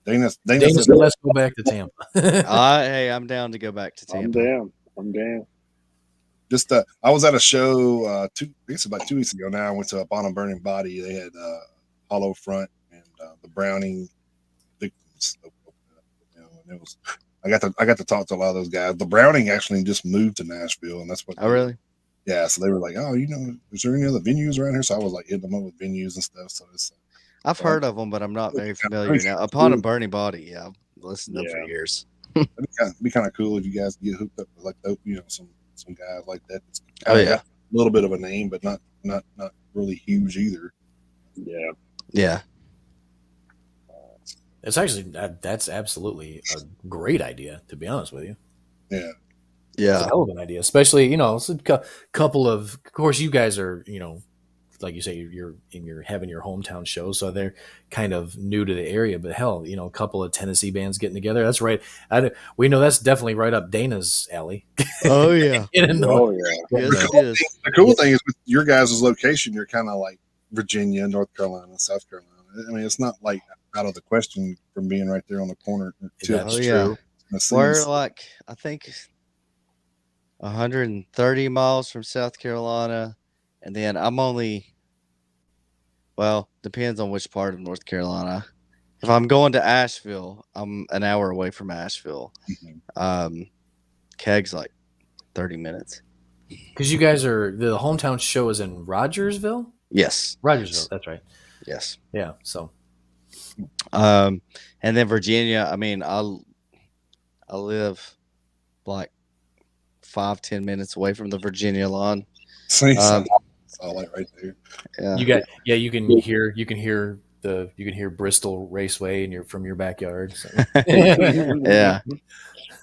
Dana said, let's go back to Tampa. Hey, I'm down to go back to Tampa. I'm down. Just I was at a show I guess about 2 weeks ago now. I went to Up on a Burning Body. They had Hollow Front and the Browning victims. And it was I got to talk to a lot of those guys. The Browning actually just moved to Nashville, and that's what. Oh, really? Yeah. So they were like, "Oh, is there any other venues around here?" So I was like hitting them up with venues and stuff. So it's. I've heard of them, but I'm not very familiar now. Upon a Burning Body, yeah, I've listened to them for years. It'd be kind of cool if you guys get hooked up with like some guys like that. It's a little bit of a name, but not really huge either. Yeah. It's actually that's absolutely a great idea. To be honest with you, yeah, it's a hell of an idea. Especially it's a couple of course you guys are like you say you're having your hometown show, so they're kind of new to the area. But hell, a couple of Tennessee bands getting together, that's right. We know that's definitely right up Dana's alley. Oh yeah. Yeah. The cool thing is with your guys' location, you're kind of like Virginia, North Carolina, South Carolina. I mean, it's not like out of the question from being right there on the corner. That's true. We're like I think 130 miles from South Carolina. And then I'm depends on which part of North Carolina. If I'm going to Asheville, I'm an hour away from Asheville. Mm-hmm. Keg's like 30 minutes. Because you guys the hometown show is in Rogersville? Yes. Rogersville, that's right. Yes. Yeah, so. And then Virginia, I mean, I live like 5-10 minutes away from the Virginia line. all like right there. Yeah. You can hear Bristol Raceway from your backyard. So. Yeah.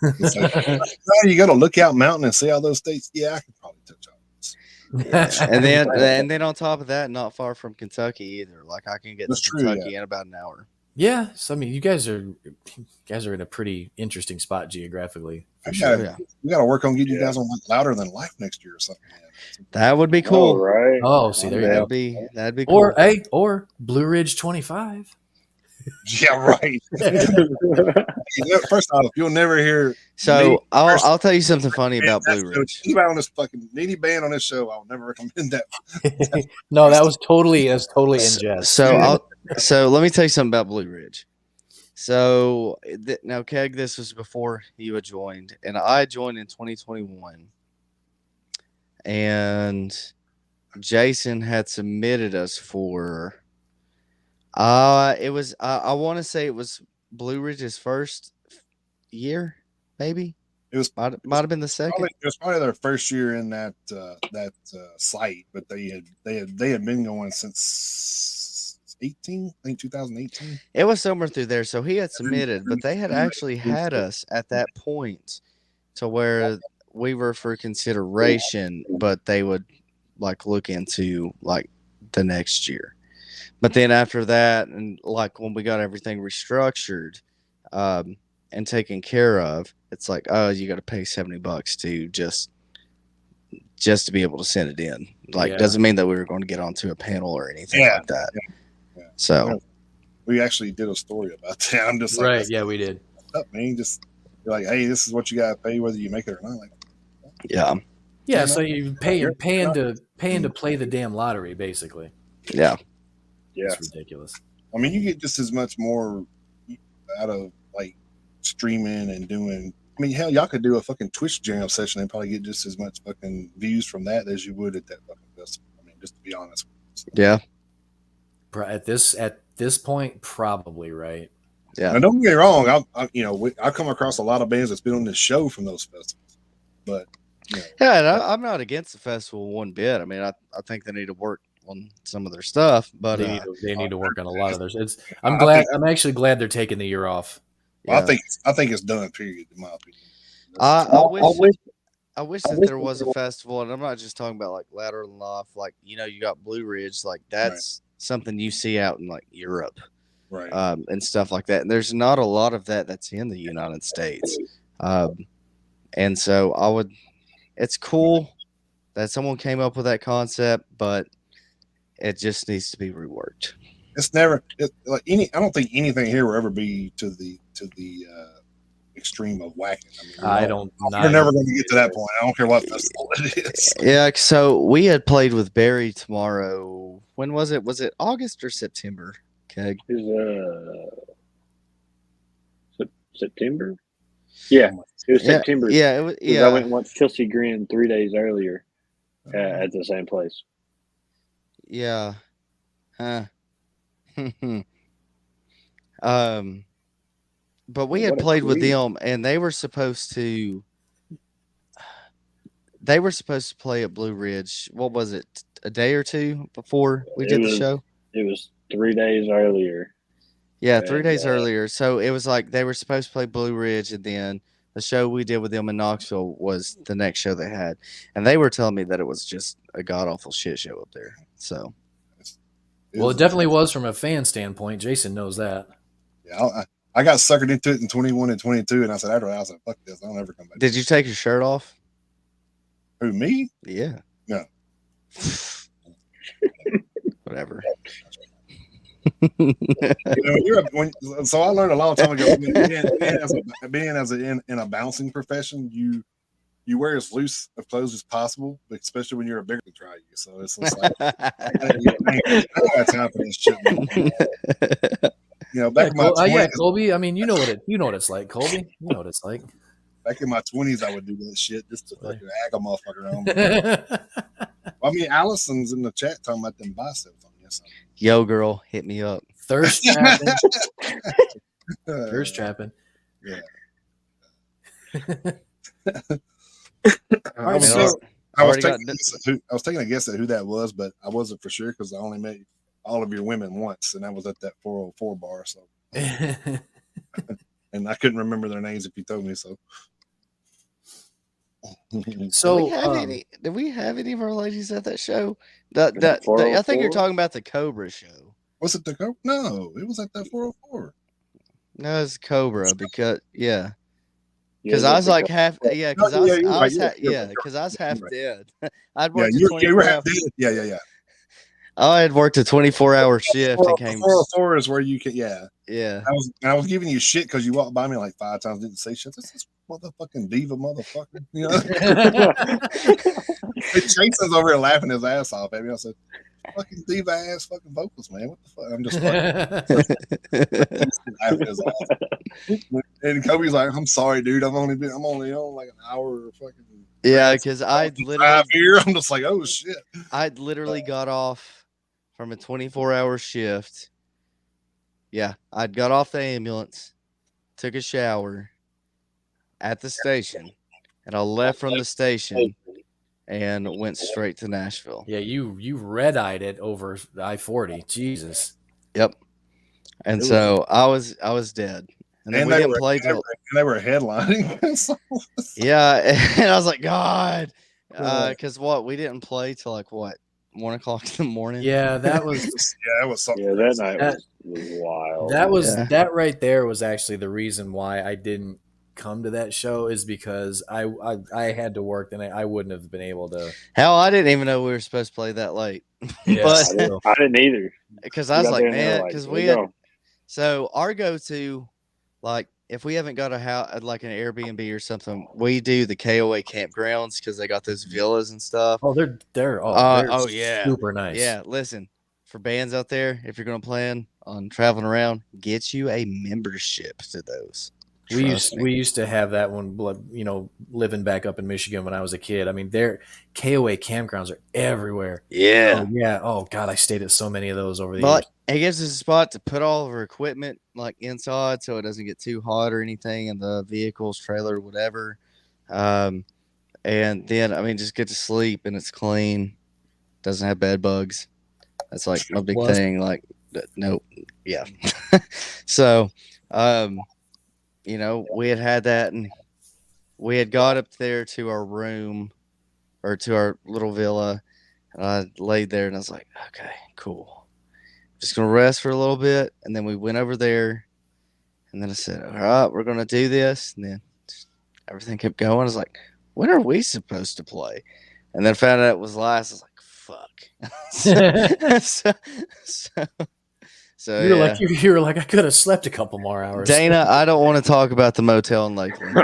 It's like, oh, you got to Lookout Mountain and see all those states. Yeah, I could probably touch all this. Yeah. And then on top of that, not far from Kentucky either. Like I can get That's to true, Kentucky in about an hour. Yeah, so I mean, you guys are in a pretty interesting spot geographically. For sure. Yeah. We got to work on getting you guys on like Louder Than Life next year or something. That would be Oh, cool. right. Oh, see, there you go. That'd be cool. Or Blue Ridge 25. Yeah, right. First off, you'll never hear. So I'll tell you something funny about Blue Ridge. Anybody on this fucking any band on this show, I'll never recommend that. No, that's totally in jest. So let me tell you something about Blue Ridge. So now, Keg, this was before you had joined, and I joined in 2021, and Jason had submitted us for. It was I want to say it was Blue Ridge's first year, maybe. It was might have been the second. It was probably their first year in that site, but they had been going since 18, I think 2018. It was somewhere through there. So he had submitted, but they had actually had us at that point to where we were for consideration, but they would like look into like the next year. But then after that, and like when we got everything restructured and taken care of, it's like, oh, you got to pay $70 to just to be able to send it in. Like, doesn't mean that we were going to get onto a panel or anything like that. Yeah. So we actually did a story about that. I'm just like, right, yeah, we did. Up, man. Just you're like, hey, this is what you got to pay whether you make it or not. Like, yeah. So you're paying to play the damn lottery, basically. Yeah. It's ridiculous. I mean, you get just as much more out of like streaming and doing. I mean, hell, y'all could do a fucking Twitch jam session and probably get just as much fucking views from that as you would at that fucking festival. I mean, just to be honest. Yeah. At this point, probably right. Yeah. Now, don't get me wrong. I come across a lot of bands that's been on this show from those festivals, but yeah, and I'm not against the festival one bit. I mean, I think they need to work on some of their stuff, but they need to work on a lot of theirs. I'm actually glad they're taking the year off. Well, yeah. I think it's done. Period. In my opinion. I wish that there was a festival, and I'm not just talking about like Louder Than Life. Like you got Blue Ridge, like that's something you see out in like Europe, right? And stuff like that. And there's not a lot of that's in the United States, and so it's cool that someone came up with that concept, but it just needs to be reworked. It's never I don't think anything here will ever be to the extreme of whacking. I mean, you're never going to get to that point. I don't care what festival it is. Yeah. So we had played with Barry tomorrow. When was it? Was it August or September? Keg? September. Yeah, it was September. Yeah, it was. Yeah, I went and watched Chelsea Grin 3 days earlier at the same place. Yeah. Huh. But we had played with them, and they were supposed to play at Blue Ridge. What was it? A day or two before we did the show? It was 3 days earlier. Yeah, 3 days earlier. So it was like they were supposed to play Blue Ridge, and then the show we did with them in Knoxville was the next show they had. And they were telling me that it was just a god-awful shit show up there. So, well, it definitely was from a fan standpoint. Jason knows that. Yeah, I got suckered into it in 21 and 22, and I said, after that, I was like, fuck this. I'll never come back. Did you take your shirt off? Who, me? Yeah. No. Whatever. So I learned a long time ago, being in a bouncing profession, you wear as loose of clothes as possible, especially when you're a bigger to try you. So it's just like I don't have time for this shit. Back in my 20s, Colby. I mean, you know what it's like, Colby. You know what it's like. Back in my 20s, I would do that shit just to fucking ag a motherfucker on. I mean, Allison's in the chat talking about them biceps on this. Yo, girl, hit me up. Thirst trapping. Thirst trapping. Yeah. All right, I was already taking got. a guess at I was taking a guess at who that was, but I wasn't for sure because I only met all of your women once, and that was at that 404 bar. So, and I couldn't remember their names if you told me so. So, Did we have any of our ladies at that show? I think you're 404? talking about the Cobra show. Was it the Cobra? No, it was at that 404. No, it's Cobra because Yeah, because it I was was at like the half No, because yeah, you're I right. was You're right. because I was half You're right. dead. I'd Yeah, worked a you were 24 half hour. dead. Yeah. I had worked a 24-hour shift and came. 404 is where you can. Yeah, Yeah. I was giving you shit because you walked by me like 5 times, didn't say shit. This motherfucking diva, motherfucker. You know, Jason's over here laughing his ass off at me. I said, "Fucking diva ass, fucking vocals, man. What the fuck?" I'm just fucking laughing his ass. And Kobe's like, "I'm sorry, dude. I'm only on like an hour or fucking." Yeah, because I'd literally drive here. I'm just like, oh shit. I'd literally got off from a 24-hour shift. Yeah, I'd got off the ambulance, took a shower at the station, and I left from the station and went straight to Nashville. yeah, you red-eyed it over I-40. Jesus. Yep. And so I was dead. And then we didn't play till they were headlining. So, yeah, and I was like, God, because we didn't play till like what 1 o'clock in the morning. Yeah, that was yeah, that was something. Yeah, that crazy. night was wild. that was Yeah. that right there was actually the reason why I didn't come to that show, is because I had to work and I wouldn't have been able to. Hell, I didn't even know we were supposed to play that late. Yes, But I didn't either. because We I was got like, there and they were man, like, because "Here we we had go." so our go-to, like if we haven't got a house like an Airbnb or something, we do the KOA campgrounds because they got those villas and stuff. Oh, they're Yeah, super nice. yeah. Listen, for bands out there, if you're gonna plan on traveling around, get you a membership to those. Trust me. We used to have that when, you know, living back up in Michigan when I was a kid. I mean, their KOA campgrounds are everywhere. Yeah. Oh, yeah. Oh God, I stayed at so many of those over the But years. it gives us a spot to put all of our equipment like inside so it doesn't get too hot or anything in the vehicles, trailer, whatever. And then I mean just get to sleep and it's clean. Doesn't have bed bugs. That's like my big Plus- thing. Like nope. Yeah. So you know, we had that and we had got up there to our room or to our little villa and I laid there and I was like, okay, cool. Just gonna rest for a little bit, and then we went over there, and then I said, "All right, we're gonna do this." And then everything kept going. I was like, "When are we supposed to play?" And then found out it was last. I was like, "Fuck." so you were yeah. like you were like I could have slept a couple more hours. Dana, I don't want to talk about the motel in Lakeland.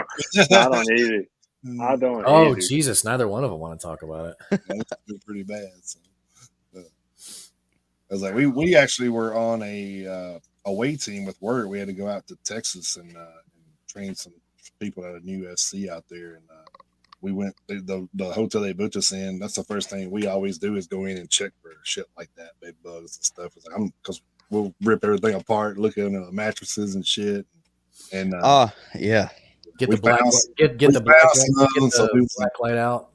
I don't either. I don't Oh either. Jesus! Neither one of them want to talk about it. It's pretty bad. So. I was like, we actually were on a away team with work. We had to go out to Texas and train some people out of USC out there, and we went the hotel they booked us in. That's the first thing we always do is go in and check for shit like that, bed bugs and stuff. It's like, because we'll rip everything apart, look at mattresses and shit, and yeah. Get We the black found- get we the black found light, some, get so the we- black light out.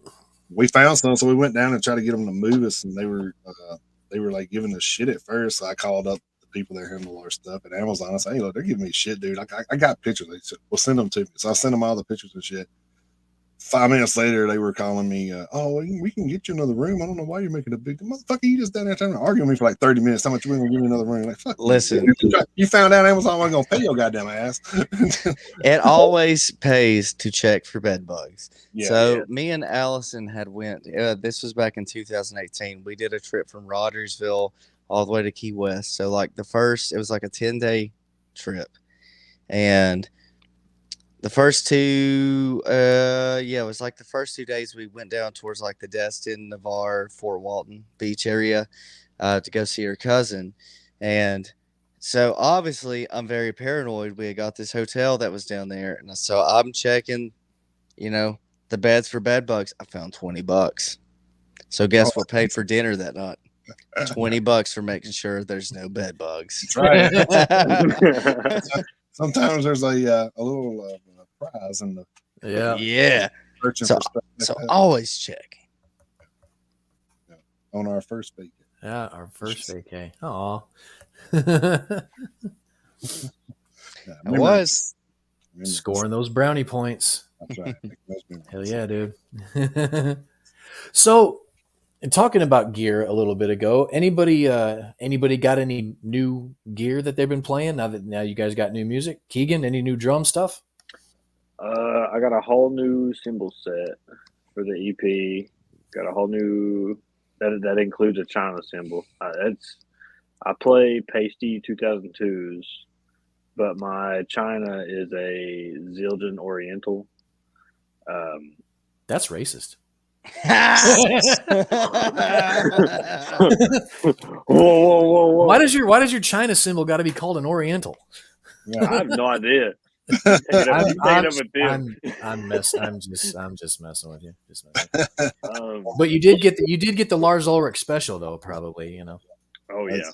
we found some, so we went down and tried to get them to move us, and they were like giving us shit at first. So I called up the people that handle our stuff at Amazon. I said, "Hey, look, they're giving me shit, dude. I got pictures. They said, well, send them to me." So I sent them all the pictures and shit. 5 minutes later, they were calling me, "Oh, we can get you another room. I don't know why you're making a big motherfucker. You just down there trying to argue with me for like 30 minutes. How much you gonna give me another room?" Like, fuck. Listen. You found out Amazon wasn't gonna pay your goddamn ass. It always pays to check for bed bugs. Yeah, So me and Allison had went. This was back in 2018. We did a trip from Rogersville all the way to Key West. So like it was like a 10-day trip, and the first two, it was like the first 2 days we went down towards like the Destin, Navarre, Fort Walton Beach area to go see her cousin, and so obviously I'm very paranoid. We had got this hotel that was down there, and so I'm checking, the beds for bed bugs. I found $20. So guess what paid for dinner that night? $20 for making sure there's no bed bugs. That's right. Sometimes there's a little prize in the Yeah. Yeah. searching So- for stuff. Like So that. always check. on our first vacation. Yeah, our first vacay. Aw. Yeah, It was. Scoring those brownie points. That's right. Those memories. Hell yeah, dude. So, and talking about gear a little bit ago, anybody got any new gear that they've been playing now you guys got new music? Keegan, any new drum stuff? I got a whole new cymbal set for the EP. Got a whole new that includes a China cymbal. I play pasty 2002s, but my China is a Zildjian Oriental. That's racist. Whoa! Why does your China symbol got to be called an Oriental? Yeah. I have no idea. You take it up with them. I'm just messing with you. Just messing with you. Um, But you did get the Lars Ulrich special though, probably, you know. oh yeah.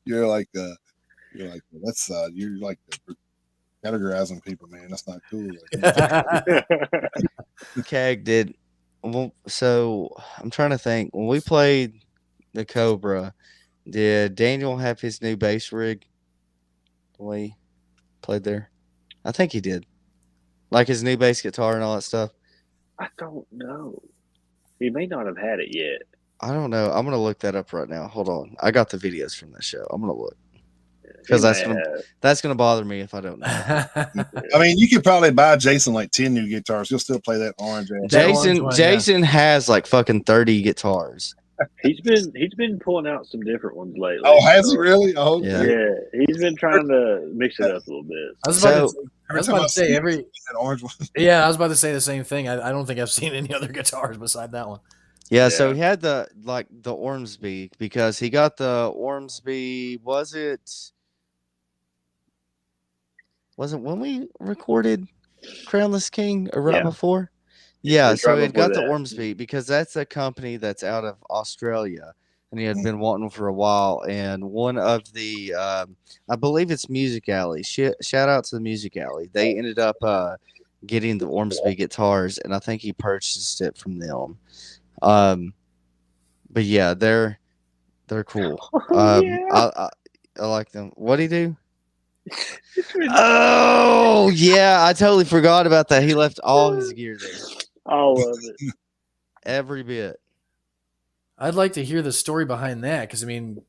you're like that's you're like categorizing people, man. That's not cool. Keg did. Well, so I'm trying to think. When we played the Cobra, did Daniel have his new bass rig when we played there? I think he did. Like his new bass guitar and all that stuff. I don't know. He may not have had it yet. I don't know. I'm gonna look that up right now. Hold on. I got the videos from that show. I'm gonna look He because may that's gonna bother me if I don't know. I mean, you could probably buy Jason like 10 new guitars. He'll still play that orange ass. Jason has like fucking 30 guitars. He's been pulling out some different ones lately. Oh, has he really? Oh, Yeah. Yeah, he's been trying to mix it up a little bit. I was So- about to say that orange one. Yeah, I was about to say the same thing. I don't think I've seen any other guitars beside that one. Yeah, so Yeah. he had the Ormsby because he got the Ormsby. Was it when we recorded Crownless King or right Yeah. before? Yeah, It's so right he had got before the that. Ormsby because that's a company that's out of Australia, and he had been wanting for a while. And one of the, I believe it's Music Alley. Shout out to the Music Alley. They ended up getting the Ormsby guitars, and I think he purchased it from them. But yeah, they're cool. I like them. What'd he do? Oh yeah, I totally forgot about that. He left all his gear there, All of it. every bit. I'd like to hear the story behind that because I mean,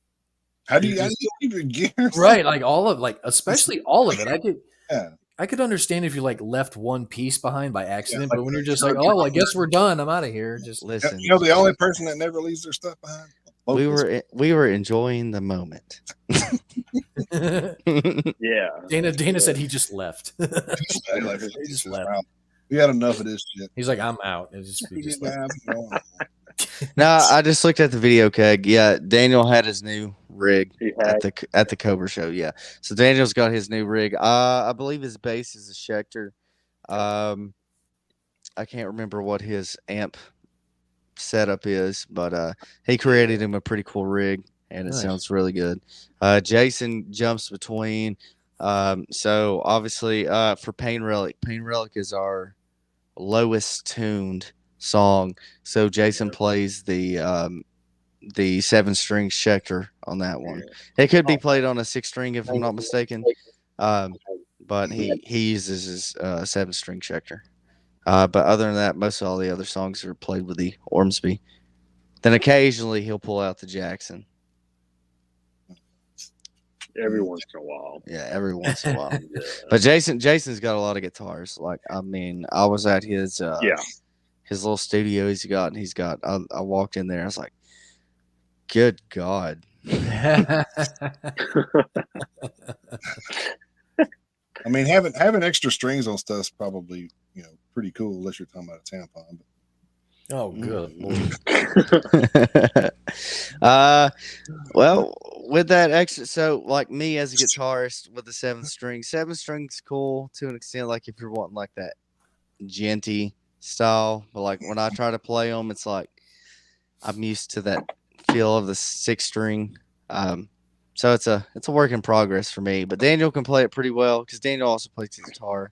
How do you leave your gears? right? Like all of especially all of it. Yeah. I could understand if you like left one piece behind by accident, like but when the you're just shirt like, oh, I guess we're done. I'm out of here. Just Listen, You know the only person that never leaves their stuff behind? we were enjoying the moment. Yeah. Dana said he just left. He just left. We had enough of this shit. He's like, I'm out. He just left. No, I just looked at the video, Keg. Yeah, Daniel had his new rig He at had the Cobra show. Yeah, so Daniel's got his new rig. I believe his bass is a Schecter. I can't remember what his amp setup is, but he created him a pretty cool rig, and it Nice. sounds really good. Jason jumps between. So obviously, for Pain Relic is our lowest tuned song. So Jason plays the 7-string Schecter on that one. It could be played on a 6-string if I'm not mistaken. But he uses his 7-string Schecter. But other than that, most of all the other songs are played with the Ormsby. Then occasionally he'll pull out the Jackson. every once in a while. Yeah, every once in a while. Yeah. But Jason's got a lot of guitars. Like, I mean, I was at his his little studio he's got, and he's got. I walked in there, I was like, "Good God!" I mean, having extra strings on stuff's probably pretty cool unless you're talking about a tampon. Oh, good Lord. Well, with that extra, so like me as a guitarist with the 7-string's cool to an extent. Like if you're wanting like that genty style, but like when I try to play them, it's like I'm used to that feel of the 6-string. So it's a work in progress for me. But Daniel can play it pretty well because Daniel also plays the guitar.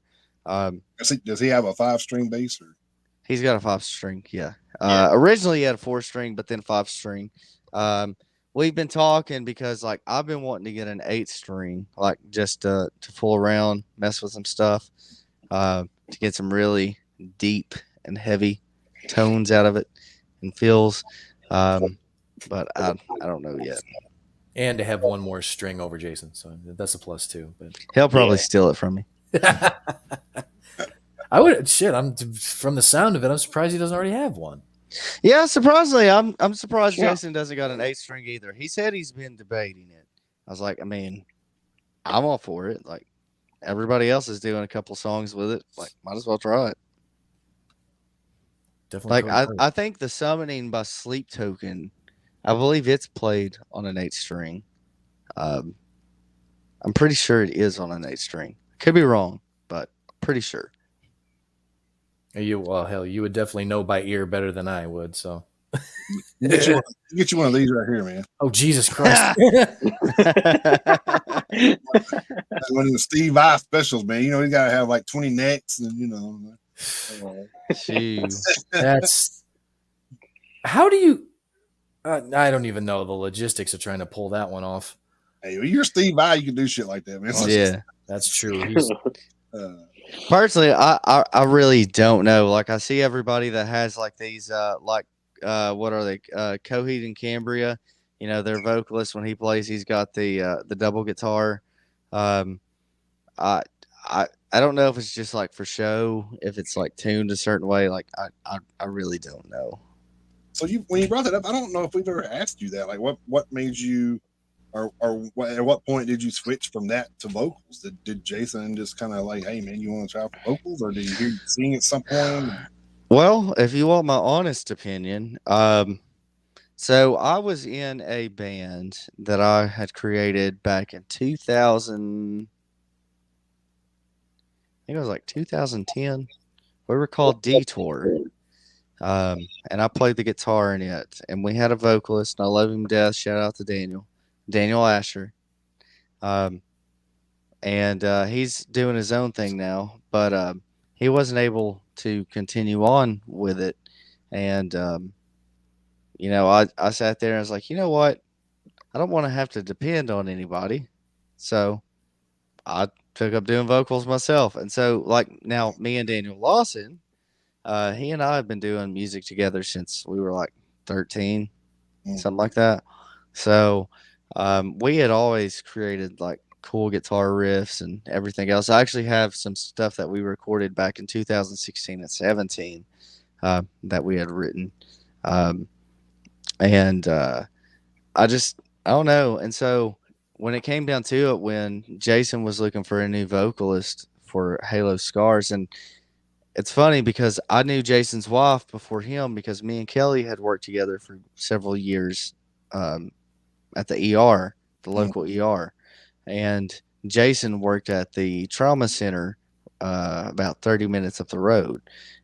Does he have a 5-string bass? Or? He's got a 5 string. Yeah. Yeah. Originally he had a 4 string, but then 5 string. Um, we've been talking because like I've been wanting to get an 8 string, like just to fool around, mess with some stuff, to get some really deep and heavy tones out of it and feels. But I don't know yet. And to have one more string over Jason, so that's a plus too. He'll probably Yeah. steal it from me. But I would shit. I'm from the sound of it. I'm surprised he doesn't already have one. Yeah, surprisingly, I'm surprised Yeah. Jason doesn't got an 8 string either. He said he's been debating it. I was like, I mean, I'm all for it. Like everybody else is doing a couple songs with it. Like, might as well try it. Definitely. Like Cody. I think the Summoning by Sleep Token, I believe it's played on an 8 string. Um, I'm pretty sure it is on an 8 string. Could be wrong, but pretty sure. You well, hell, you would definitely know by ear better than I would. So, Get you one of these right here, man. oh Jesus Christ! That's one of the Steve Vai specials, man. You know, you gotta have like 20 necks, and you know. Shoot. That's how do you? I don't even know the logistics of trying to pull that one off. Hey, when you're Steve Vai, you can do shit like that, man. So Yeah. That's true. He's, Personally, I really don't know. Like I see everybody that has like these what are they? Coheed and Cambria. You know, their vocalist when he plays, he's got the double guitar. Um, I I don't know if it's just like for show, if it's like tuned a certain way. Like I really don't know. So when you brought that up, I don't know if we've ever asked you that. Like, what made you, or at what point did you switch from that to vocals? Did Jason just kind of like, hey man, you want to try for vocals, or did you hear you sing at some point? Well, if you want my honest opinion, so I was in a band that I had created back in 2000. I think it was like 2010. We were called Detour. And I played the guitar in it. And we had a vocalist, and I love him to death. Shout out to Daniel Asher. Um, and he's doing his own thing now, but he wasn't able to continue on with it. And, I sat there and I was like, you know what? I don't want to have to depend on anybody. So I took up doing vocals myself. And so, like, now me and Daniel Lawson, he and I have been doing music together since we were like 13, something like that. So we had always created like cool guitar riffs and everything else. I actually have some stuff that we recorded back in 2016 and 17 that we had written. And I don't know. And so when it came down to it, when Jason was looking for a new vocalist for Halo Scars, and it's funny because I knew Jason's wife before him because me and Kelly had worked together for several years at the ER, the local ER. And Jason worked at the trauma center about 30 minutes up the road.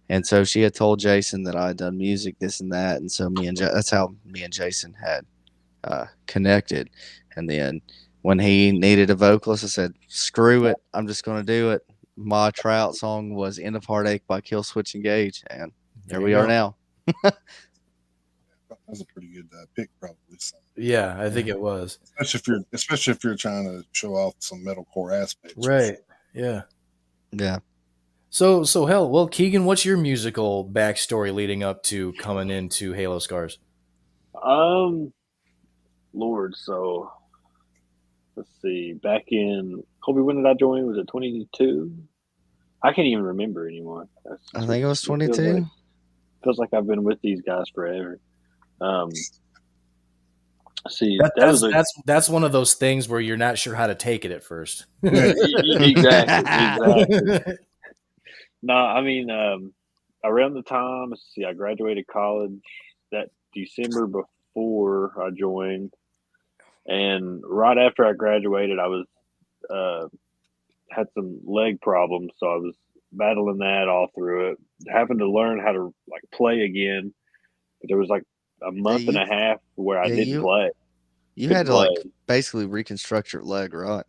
And so she had told Jason that I had done music, this and that. And so that's how me and Jason had connected. And then when he needed a vocalist, I said, screw it. I'm just going to do it. My tryout song was End of Heartache by Killswitch Engage. And there we are now. That's a pretty good pick, probably. So. Yeah, I think it was. Especially if you're trying to show off some metalcore aspects. Right. Yeah. Yeah. So hell, well, Keegan, what's your musical backstory leading up to coming into Halo Scars? Lord, so let's see. Back in Colby, when did I join? Was it 22? I can't even remember anymore. I think it was 22. Feels like I've been with these guys forever. See, that's one of those things where you're not sure how to take it at first. Exactly. No, I mean, around the time, let's see, I graduated college that December before I joined, and right after I graduated, I was had some leg problems, so I was battling that all through it, having to learn how to like play again. But there was like a month and a half where I didn't play. You had to like basically reconstruct your leg, right?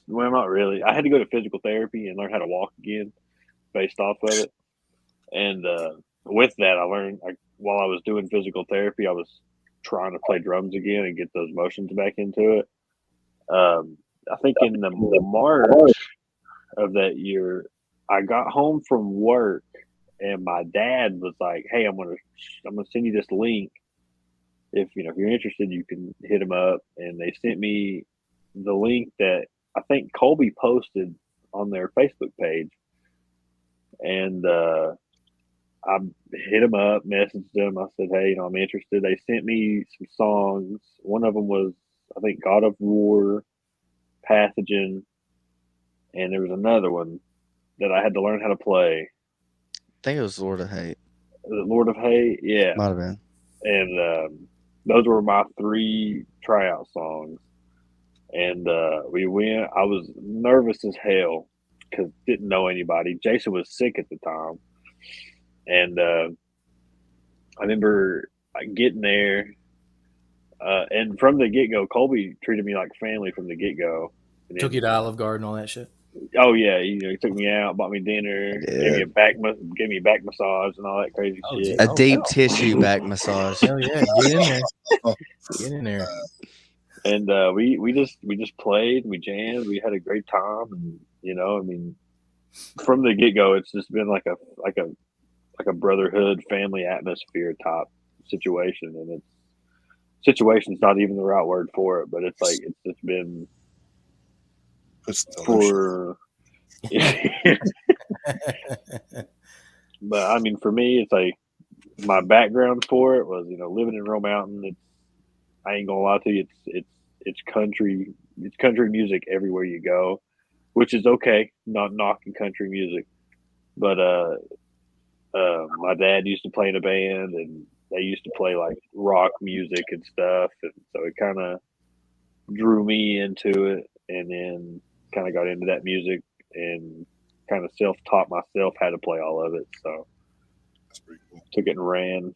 Well, not really. I had to go to physical therapy and learn how to walk again based off of it. And with that, I learned while I was doing physical therapy, I was trying to play drums again and get those motions back into it. I think in the March of that year, I got home from work and my dad was like, "Hey, I'm gonna send you this link. If if you're interested, you can hit him up." And they sent me the link that I think Colby posted on their Facebook page, and I hit him up, messaged them. I said, "Hey, I'm interested." They sent me some songs. One of them was, I think, "God of War," "Pathogen," and there was another one that I had to learn how to play. I think it was Lord of Hate. The Lord of Hate, yeah. Might have been. And those were my 3 tryout songs. And we went. I was nervous as hell because didn't know anybody. Jason was sick at the time, and I remember getting there. And from the get go, Colby treated me like family from the get go. Took you to Olive Garden, all that shit. Oh yeah, he took me out, bought me dinner, gave me a back massage and all that crazy shit. A deep tissue back massage. Hell yeah, get in there. Get in there. And we just played, we jammed, we had a great time, and I mean, from the get go, it's just been like a brotherhood, family atmosphere type situation, and situation's not even the right word for it, but it's like it's just been for. But I mean, for me, it's like my background for it was living in Roe Mountain. I ain't gonna lie to you, it's country music everywhere you go, which is okay. Not knocking country music, but my dad used to play in a band, and they used to play like rock music and stuff, and so it kind of drew me into it, and then kind of got into that music and kind of self-taught myself how to play all of it. So That's pretty cool. took it and ran.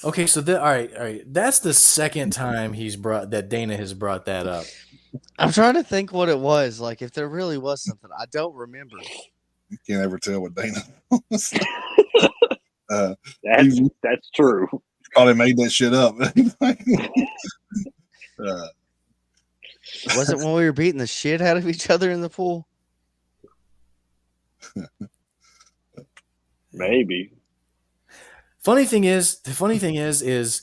Okay, so all right. That's the second time Dana has brought that up. I'm trying to think what it was. Like, if there really was something, I don't remember. You can't ever tell what Dana was. That's true. Probably made that shit up. Was it when we were beating the shit out of each other in the pool? Maybe. The funny thing is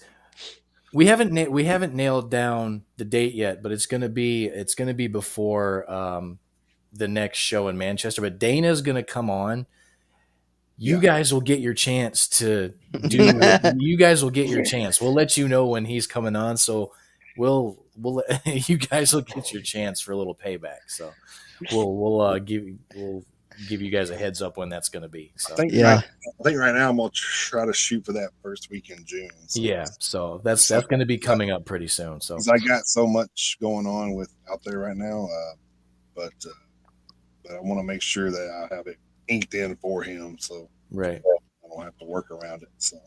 we haven't nailed down the date yet, but it's gonna be before the next show in Manchester. But Dana's gonna come on. You guys will get your chance to do. You guys will get your chance. We'll let you know when he's coming on. So we'll you guys will get your chance for a little payback. So we'll give you guys a heads up when that's going to be. So I think right now I'm gonna try to shoot for that first week in June. So so that's going to be coming up pretty soon. So I got so much going on out there right now, but I want to make sure that I have it inked in for him, so right. I don't have to work around it. So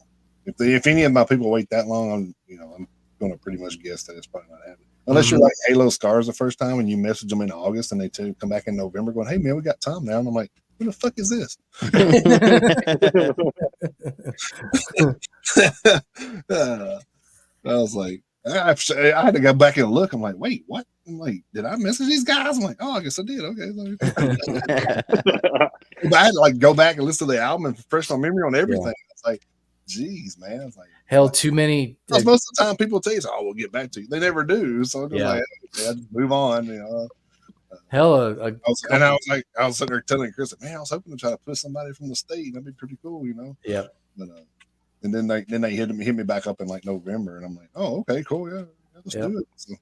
if any of my people wait that long, I'm going to pretty much guess that it's probably not happening. Unless you're like Halo Scars the first time and you message them in August and they come back in November going, "Hey man, we got time now," and I'm like, "Who the fuck is this?" I was like, I had to go back and look. I'm like, wait, what? I'm like, did I message these guys? I'm like, oh, I guess I did. Okay. But I had to go back and listen to the album and refresh my memory on everything. Yeah. It's like, geez, man. It's like, hell, too many. Most of the time, people tell you, "Oh, we'll get back to you." They never do. So I'm just like, okay, I just move on. Hell, I was sitting there telling Chris, "Man, I was hoping to try to put somebody from the state. That'd be pretty cool, Yeah. But and then they hit me back up in November, and I'm like, "Oh, okay, cool, yeah." Let's do it. So.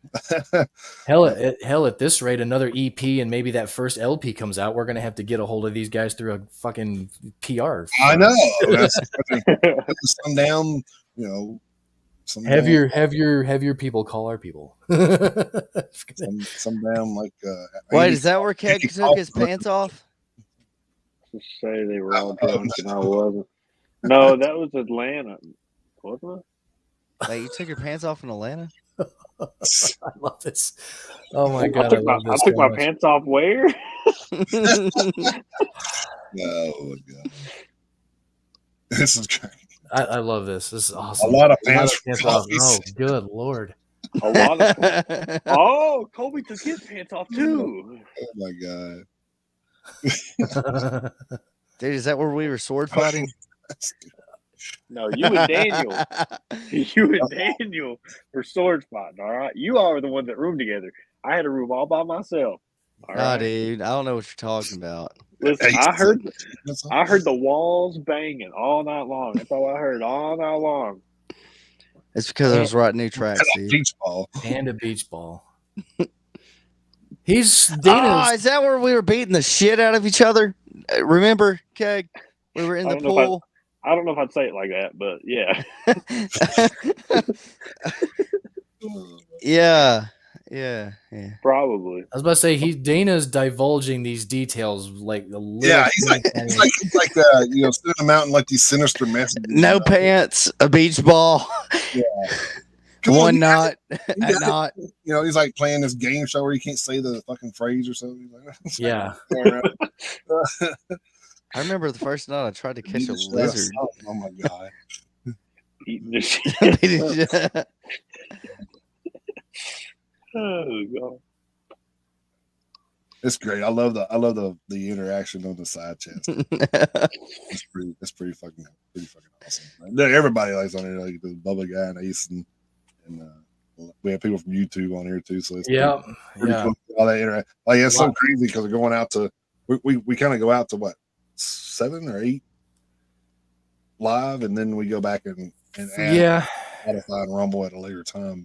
hell, at this rate, another EP and maybe that first LP comes out. We're gonna have to get a hold of these guys through a fucking PR. I know. Some damn, have your people call our people. some damn Wait, is that where Keg took his pants off? To say they were all drunk and I wasn't. No, that was Atlanta, wasn't it? Wait, you took your pants off in Atlanta? I love this. Oh my god! I took my pants off where? Oh God, this is great. I love this. This is A awesome. lot of A lot pants of pants off. off. Oh, good lord. A lot of oh, Colby took his pants off too. Oh my God. Dude, is that where we were sword fighting? No, you and Daniel. You and Daniel were sword fighting, all right? You are the one that roomed together. I had a room all by myself. All Nah, right. dude, I don't know what you're talking about. Listen, Hey, I heard the walls banging all night long. That's all I heard all night long. It's because I was writing new tracks, dude. beach ball. And a beach ball. He's Oh, Dana's. is that where we were beating the shit out of each other? Remember, Keg? We were in I the don't know if pool. I don't know if I'd say it like that, but yeah. Yeah. Probably. I was about to say Dana's divulging these details like a little. Yeah, he's like sending them out in like these sinister messages. No pants, a beach ball, Come on, one knot, you a got it. knot. He's like playing this game show where he can't say the fucking phrase or something. He's like, Yeah. I remember the first night I tried to catch a lizard. Oh my God. Eating the shit. Yeah. Oh god. It's great. I love the interaction on the side chats. It's pretty fucking awesome. Everybody likes on here, like the Bubba guy and Ace and we have people from YouTube on here too. So it's pretty cool. All that interact. Like it's so crazy because we're going out to we kind of go out to what 7 or 8 live, and then we go back and add Spotify and Rumble at a later time.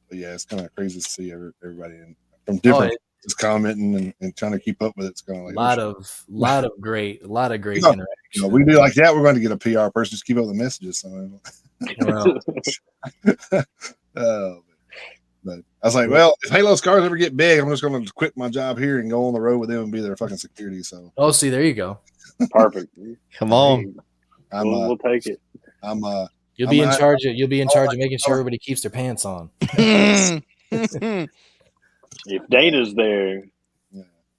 But yeah, it's kind of crazy to see everybody from different just commenting and trying to keep up with it. It's kind of like a lot of great interaction. We do like that. We're going to get a PR person. Just keep up the messages. So, but I was like, well, if Halo Scars ever get big, I'm just going to quit my job here and go on the road with them and be their fucking security. So, see, there you go. Perfect. Come on, we'll take it. You'll be in charge of making sure everybody keeps their pants on. If Dana's there,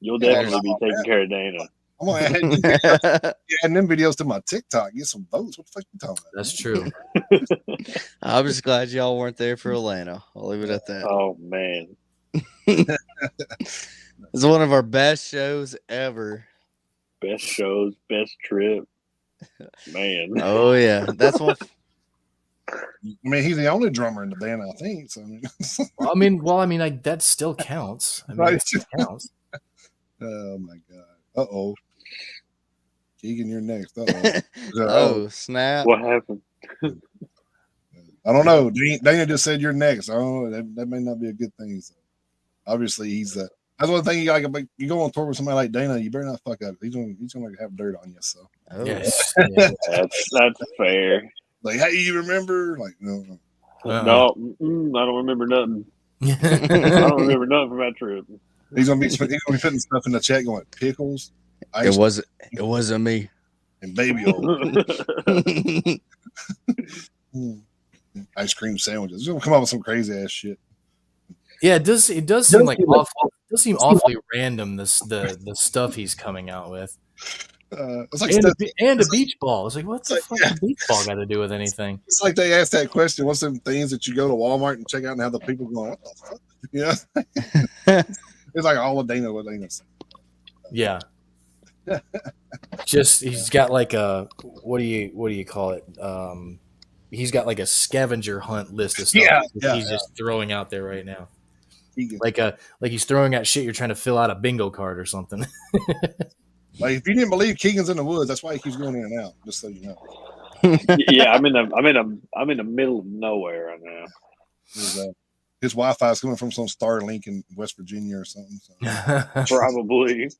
you'll definitely be taking care of Dana. I'm gonna add them videos to my TikTok. Get some votes. What the fuck you talking about? That's true. I'm just glad y'all weren't there for Atlanta. I'll leave it at that. Oh man, it's one of our best shows ever. Best shows, best trip, man. Oh yeah, that's one. I mean, he's the only drummer in the band, I think. So, that still counts. Right. It counts. Oh my god. Oh, Keegan, you're next. Oh snap! What happened? I don't know. Dana just said you're next. Oh, that may not be a good thing. So, obviously, he's that's one thing you go on tour with somebody like Dana. You better not fuck up. He's gonna have dirt on you. So, Yes. That's fair. Like, hey, you remember? Like, no. I don't remember nothing. I don't remember nothing from that trip. He's gonna be putting stuff in the chat going pickles. It wasn't me. And baby oil. Ice cream sandwiches. He's gonna come up with some crazy ass shit. Yeah, it does seem like awfully random. The stuff he's coming out with. It's like and a beach ball. It's like, what's the fucking beach ball got to do with anything? It's like they asked that question. What's some things that you go to Walmart and check out and have the people going, what the fuck? Yeah. It's like all of Dana with Dana. Yeah. Just he's got like a what do you call it? He's got like a scavenger hunt list of stuff he's just throwing out there right now. Like he's throwing out shit you're trying to fill out a bingo card or something. Like if you didn't believe Keegan's in the woods, that's why he keeps going in and out. Just so you know. Yeah, I'm in the middle of nowhere right now. His Wi-Fi is coming from some Starlink in West Virginia or something. So. Probably.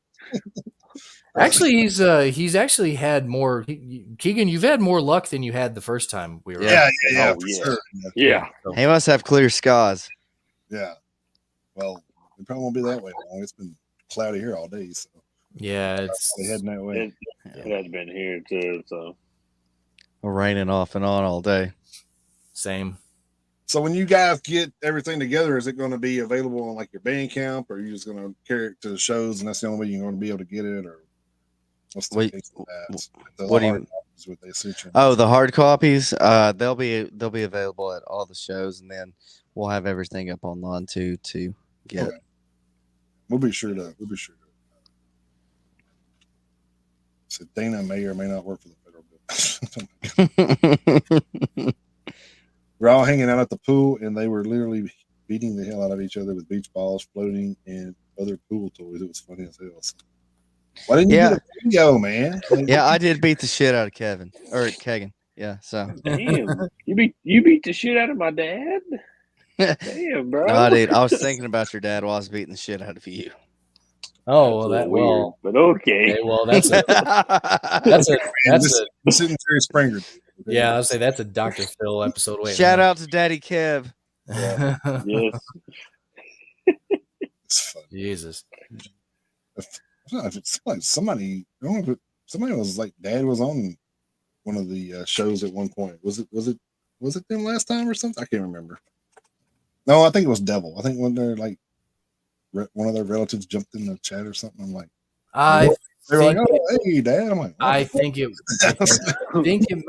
Actually, he's actually had more. Keegan, you've had more luck than you had the first time we were. Yeah, sure. Yeah. He must have clear skies. Yeah. Well, it probably won't be that way long. It's been cloudy here all day, so. Yeah, it's heading that way. It has been here too, so raining off and on all day. Same. So when you guys get everything together, is it going to be available on like your Bandcamp, or are you just going to carry it to the shows and that's the only way you're going to be able to get it? Or What's the Wait, case of that? The what do hard you? copies with the Ascension. Oh, the hard copies. They'll be available at all the shows, and then we'll have everything up online too to get. Okay. We'll be sure to. So Dana may or may not work for the federal government. We're all hanging out at the pool, and they were literally beating the hell out of each other with beach balls, floating, and other pool toys. It was funny as hell. So, why didn't you Yeah. get a video, man? Like, Yeah, I did beat the shit out of Kevin or Kegan. Yeah, so Damn, you beat the shit out of my dad. Damn, bro. no, dude, I was thinking about your dad while I was beating the shit out of you. Oh, well, That's a that little weird, well, but okay. okay, well, that's a man, this isn't Jerry Springer. Dude. Okay? yeah. I'll say that's a Dr. Phil episode. Wait, Shout out to Daddy Kev. Yeah. Yes. It's funny. Jesus. I don't know if it's like somebody. I don't know if somebody was like Dad was on one of the shows at one point. Was it them last time or something? I can't remember. No, I think it was Devil. I think when they're like one of their relatives jumped in the chat or something. I'm like, I they were like, think "Oh, hey, Dad." I'm like, I "What think it.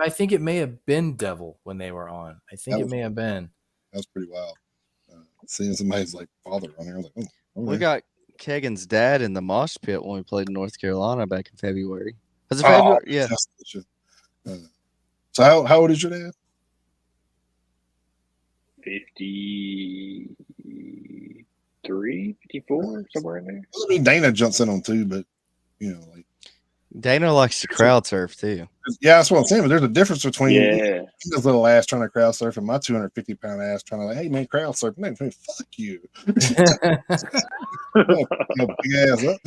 I think it may have been Devil when they were on. I think That it was- may have been. That was pretty wild. Seeing somebody's like father on there, I was like, "Oh, We okay." got Kegan's dad in the mosh pit when we played in North Carolina back in February. Was it Oh, February? Yeah. that's the shit. So how old is your dad? 53, 54, somewhere in there. I mean, Dana jumps in on too, but like Dana likes to crowd surf too. yeah, that's what I'm saying. But there's a difference between Yeah. his little ass trying to crowd surf and my 250-pound ass trying to like, hey man, crowd surf. Man, fuck you. Big ass up.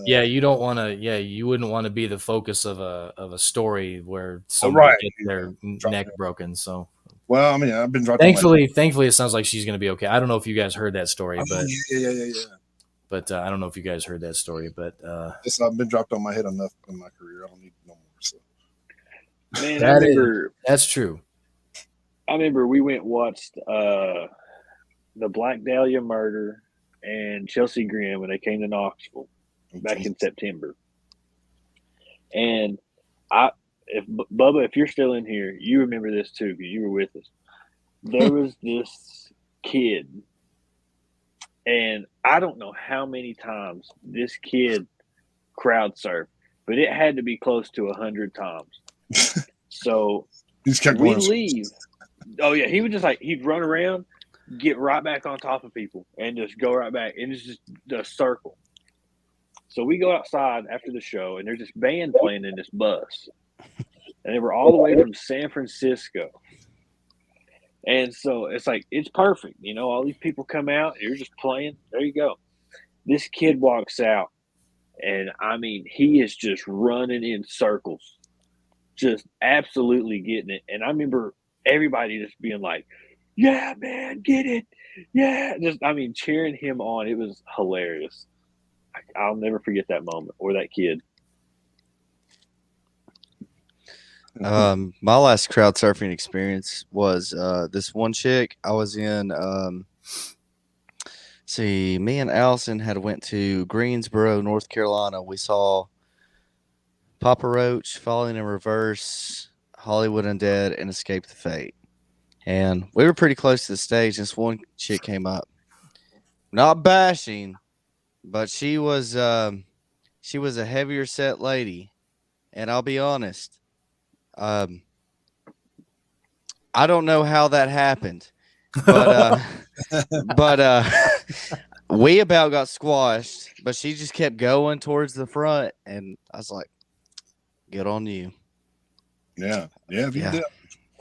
Yeah, you don't want to. Yeah, you wouldn't want to be the focus of a story where somebody right. gets their neck broken. So, Well, I mean, I've been dropped. thankfully, it sounds like she's going to be okay. I don't know if you guys heard that story, but yeah. but I don't know if you guys heard that story, but Yes, I've been dropped on my head enough in my career. I don't need no more. So Man, that's true. I remember we went and watched the Black Dahlia murder and Chelsea Grin when they came to Knoxville back in September. And Bubba, if you're still in here, you remember this too because you were with us. There was this kid, and I don't know how many times this kid crowd surfed, but it had to be close to 100 times. So He's kept we going. leave. Oh yeah, he would just he'd run around, get right back on top of people, and just go right back, and it's just a circle. So we go outside after the show, and there's this band playing in this bus, and they were all the way from San Francisco. And so it's perfect, all these people come out, you're just playing. There you go. This kid walks out, and I mean, he is just running in circles, just absolutely getting it. And I remember everybody just being like, yeah, man, get it. Yeah. Cheering him on. It was hilarious. I'll never forget that moment or that kid. My last crowd surfing experience was this one chick. I was in me and Allison had went to Greensboro, North Carolina. We saw Papa Roach, Falling in Reverse, Hollywood Undead, and Escape the Fate. And we were pretty close to the stage. This one chick came up. Not bashing, but she was a heavier set lady. And I'll be honest, I don't know how that happened, but we about got squashed. But she just kept going towards the front, and I was like, "Good on you." Yeah. If you Yeah. did,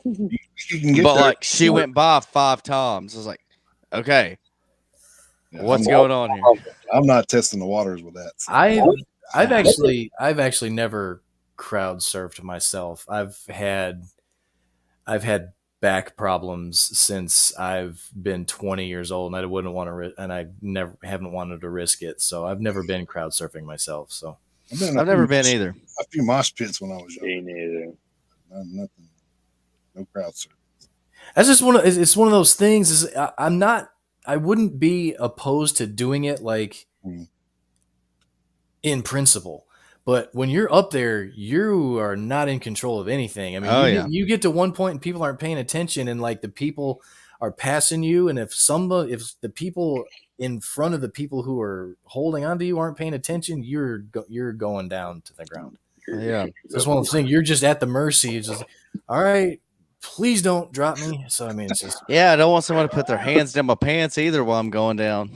you can get But there. she went by 5 times. I was like, "Okay, Yeah, what's going on here?" I'm not testing the waters with that. So. I've actually never crowd surfed myself. I've had back problems since I've been 20 years old, and I wouldn't want to, and I haven't wanted to risk it. So I've never been crowd surfing myself. So I've never been either. A few mosh pits when I was young. Me neither. Nothing. No crowd surf. that's just it's one of those things. I wouldn't be opposed to doing it like in principle. But when you're up there, you are not in control of anything. I mean, Oh yeah. you get to one point and people aren't paying attention, and like the people are passing you, and if the people in front of the people who are holding onto you aren't paying attention, you're going down to the ground. Yeah. So that's one of the things. You're just at the mercy. It's just, all right, please don't drop me. So I mean, it's just Yeah, I don't want someone to put their hands down my pants either while I'm going down.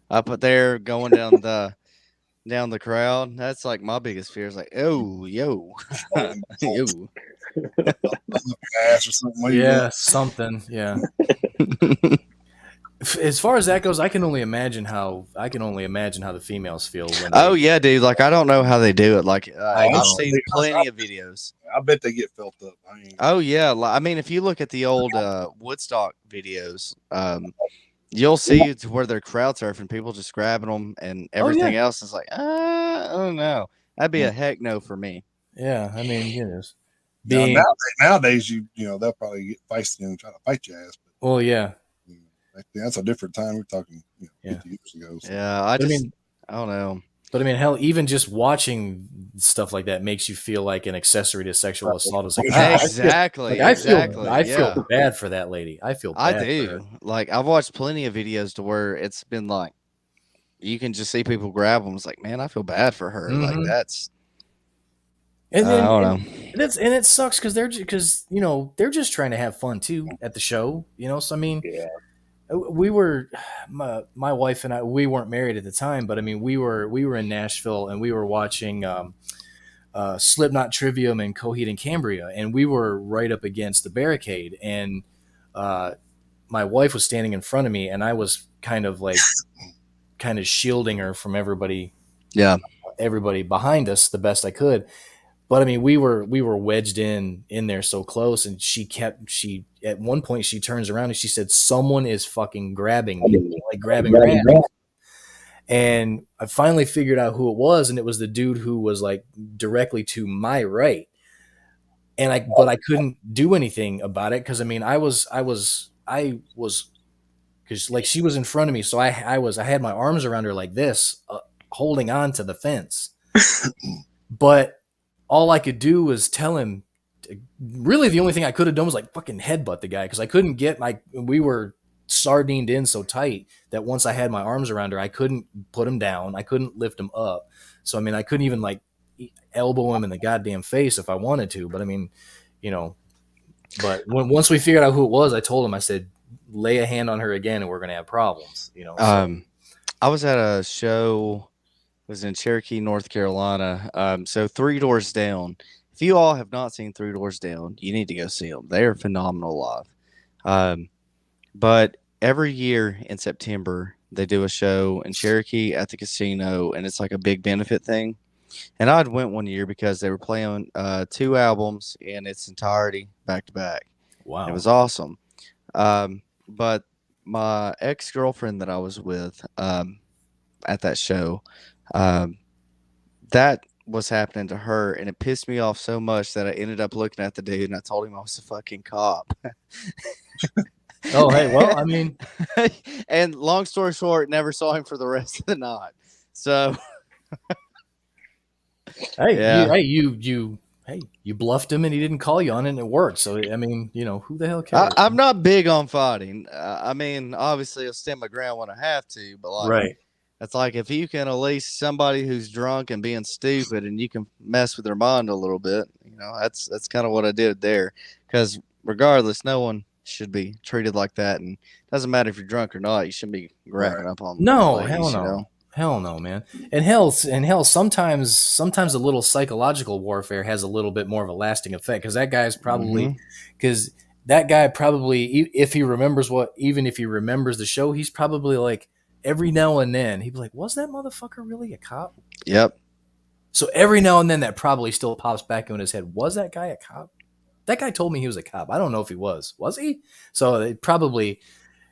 Up there going down the crowd. That's like my biggest fear. Is like, oh, yo, yo. Ass or something. What do you yeah, want? something. Yeah. As far as that goes, I can only imagine how the females feel when Oh they. yeah, dude. Like I don't know how they do it. Like I I've don't. seen plenty of videos. I bet they get felt up. I mean, Oh yeah, I mean, if you look at the old Woodstock videos, you'll see it's where they're crowd surfing, people just grabbing them, and Oh everything yeah, else is like, I don't know. That'd be a heck no for me. yeah. I mean, now, being nowadays, they'll probably get feisty and try to fight your ass. But well, yeah, back then, that's a different time. We're talking, Yeah. 50 years ago. So. Yeah, But I mean, I don't know. but I mean, hell, even just watching stuff like that makes you feel like an accessory to sexual assault. It's like, Exactly, I exactly. feel bad for that lady. I feel I bad for her. do. Like I've watched plenty of videos to where it's been like you can just see people grab them. It's like, man, I feel bad for her. Like Mhm. that's And I then don't know. and it sucks because they're just trying to have fun too at the show. So I mean, Yeah. we were my wife and I, we weren't married at the time, but I mean we were in Nashville and we were watching Slipknot Trivium and Coheed and Cambria, and we were right up against the barricade, and my wife was standing in front of me, and I was kind of shielding her from everybody Yeah. behind us the best I could. But I mean, we were wedged in there so close, and she at one point she turns around and she said, "Someone is fucking grabbing me, like grabbing her ass." And I finally figured out who it was, and it was the dude who was like directly to my right. But I couldn't do anything about it because I mean, I was because like she was in front of me, so I had my arms around her like this, holding on to the fence. But all I could do was tell him. Really, the only thing I could have done was like fucking headbutt the guy because I couldn't get we were sardined in so tight that once I had my arms around her, I couldn't put him down. I couldn't lift him up. So I mean, I couldn't even like elbow him in the goddamn face if I wanted to. But I mean, But once we figured out who it was, I told him. I said, "Lay a hand on her again, and we're gonna have problems." So. I was at a show. It was in Cherokee, North Carolina. So Three Doors Down. If you all have not seen Three Doors Down, you need to go see them. They are phenomenal live. But every year in September, they do a show in Cherokee at the casino, and it's like a big benefit thing. And I went one year because they were playing 2 albums in its entirety back to back. Wow. It was awesome. But my ex-girlfriend that I was with at that show, that was happening to her, and it pissed me off so much that I ended up looking at the dude and I told him I was a fucking cop. Oh, hey, well, I mean, and long story short, never saw him for the rest of the night. So, hey, yeah. you bluffed him and he didn't call you on it and it worked. So, I mean, who the hell cares? I'm not big on fighting. I mean, obviously, I'll stand my ground when I have to, but like, right. It's like if you can at least somebody who's drunk and being stupid and you can mess with their mind a little bit, that's kind of what I did there. Because regardless, no one should be treated like that. And it doesn't matter if you're drunk or not, you shouldn't be grabbing up on No, ladies, hell no. Hell no, man. And hell, sometimes a little psychological warfare has a little bit more of a lasting effect because that guy's probably if he remembers the show, he's probably like every now and then he'd be like, "Was that motherfucker really a cop?" Yep. So every now and then that probably still pops back in his head. Was that guy a cop? That guy told me he was a cop. I don't know if he was. Was he? So it probably,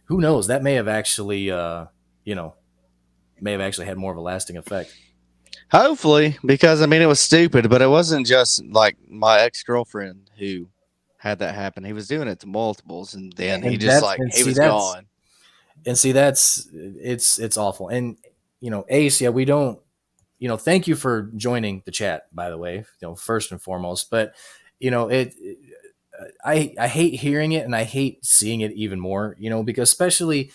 who knows? That may have actually, had more of a lasting effect. Hopefully, because I mean, it was stupid, but it wasn't just like my ex-girlfriend who had that happen. He was doing it to multiples, and then he was gone. And see, it's awful. And Ace, yeah, we don't thank you for joining the chat, by the way, first and foremost. But, I hate hearing it and I hate seeing it even more, because especially,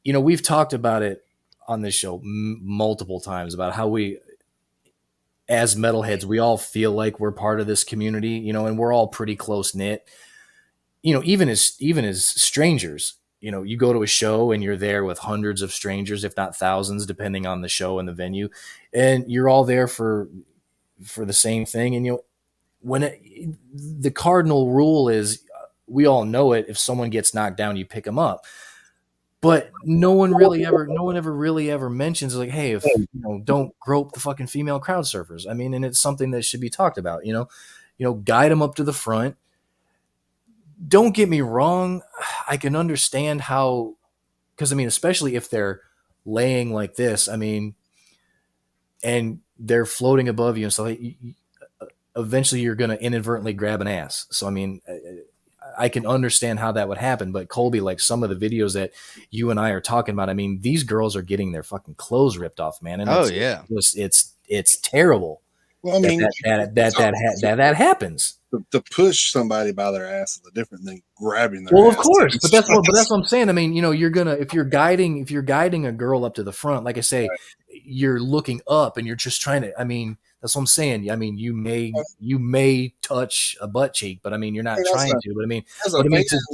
we've talked about it on this show multiple times about how we, as metalheads, we all feel like we're part of this community, and we're all pretty close knit. Even as strangers, you go to a show and you're there with hundreds of strangers, if not thousands, depending on the show and the venue, and you're all there for the same thing. And the cardinal rule is, we all know it: if someone gets knocked down, you pick them up. But no one ever really ever mentions, like, hey, if don't grope the fucking female crowd surfers. I mean, and it's something that should be talked about. Guide them up to the front. Don't get me wrong, I can understand how, because I mean, especially if they're laying like this, I mean, and they're floating above you and stuff, eventually you're going to inadvertently grab an ass. So I mean, I can understand how that would happen. But Colby, like some of the videos that you and I are talking about, I mean, these girls are getting their fucking clothes ripped off, man, and it's terrible. Well, I mean, that happens. To push somebody by their ass is a different thing. Grabbing their well, ass. of course, but that's what I'm saying. I mean, if you're guiding a girl up to the front, like I say, right, you're looking up and you're just trying to. I mean, that's what I'm saying. I mean, you may touch a butt cheek, but I mean, you're not trying to. But I mean,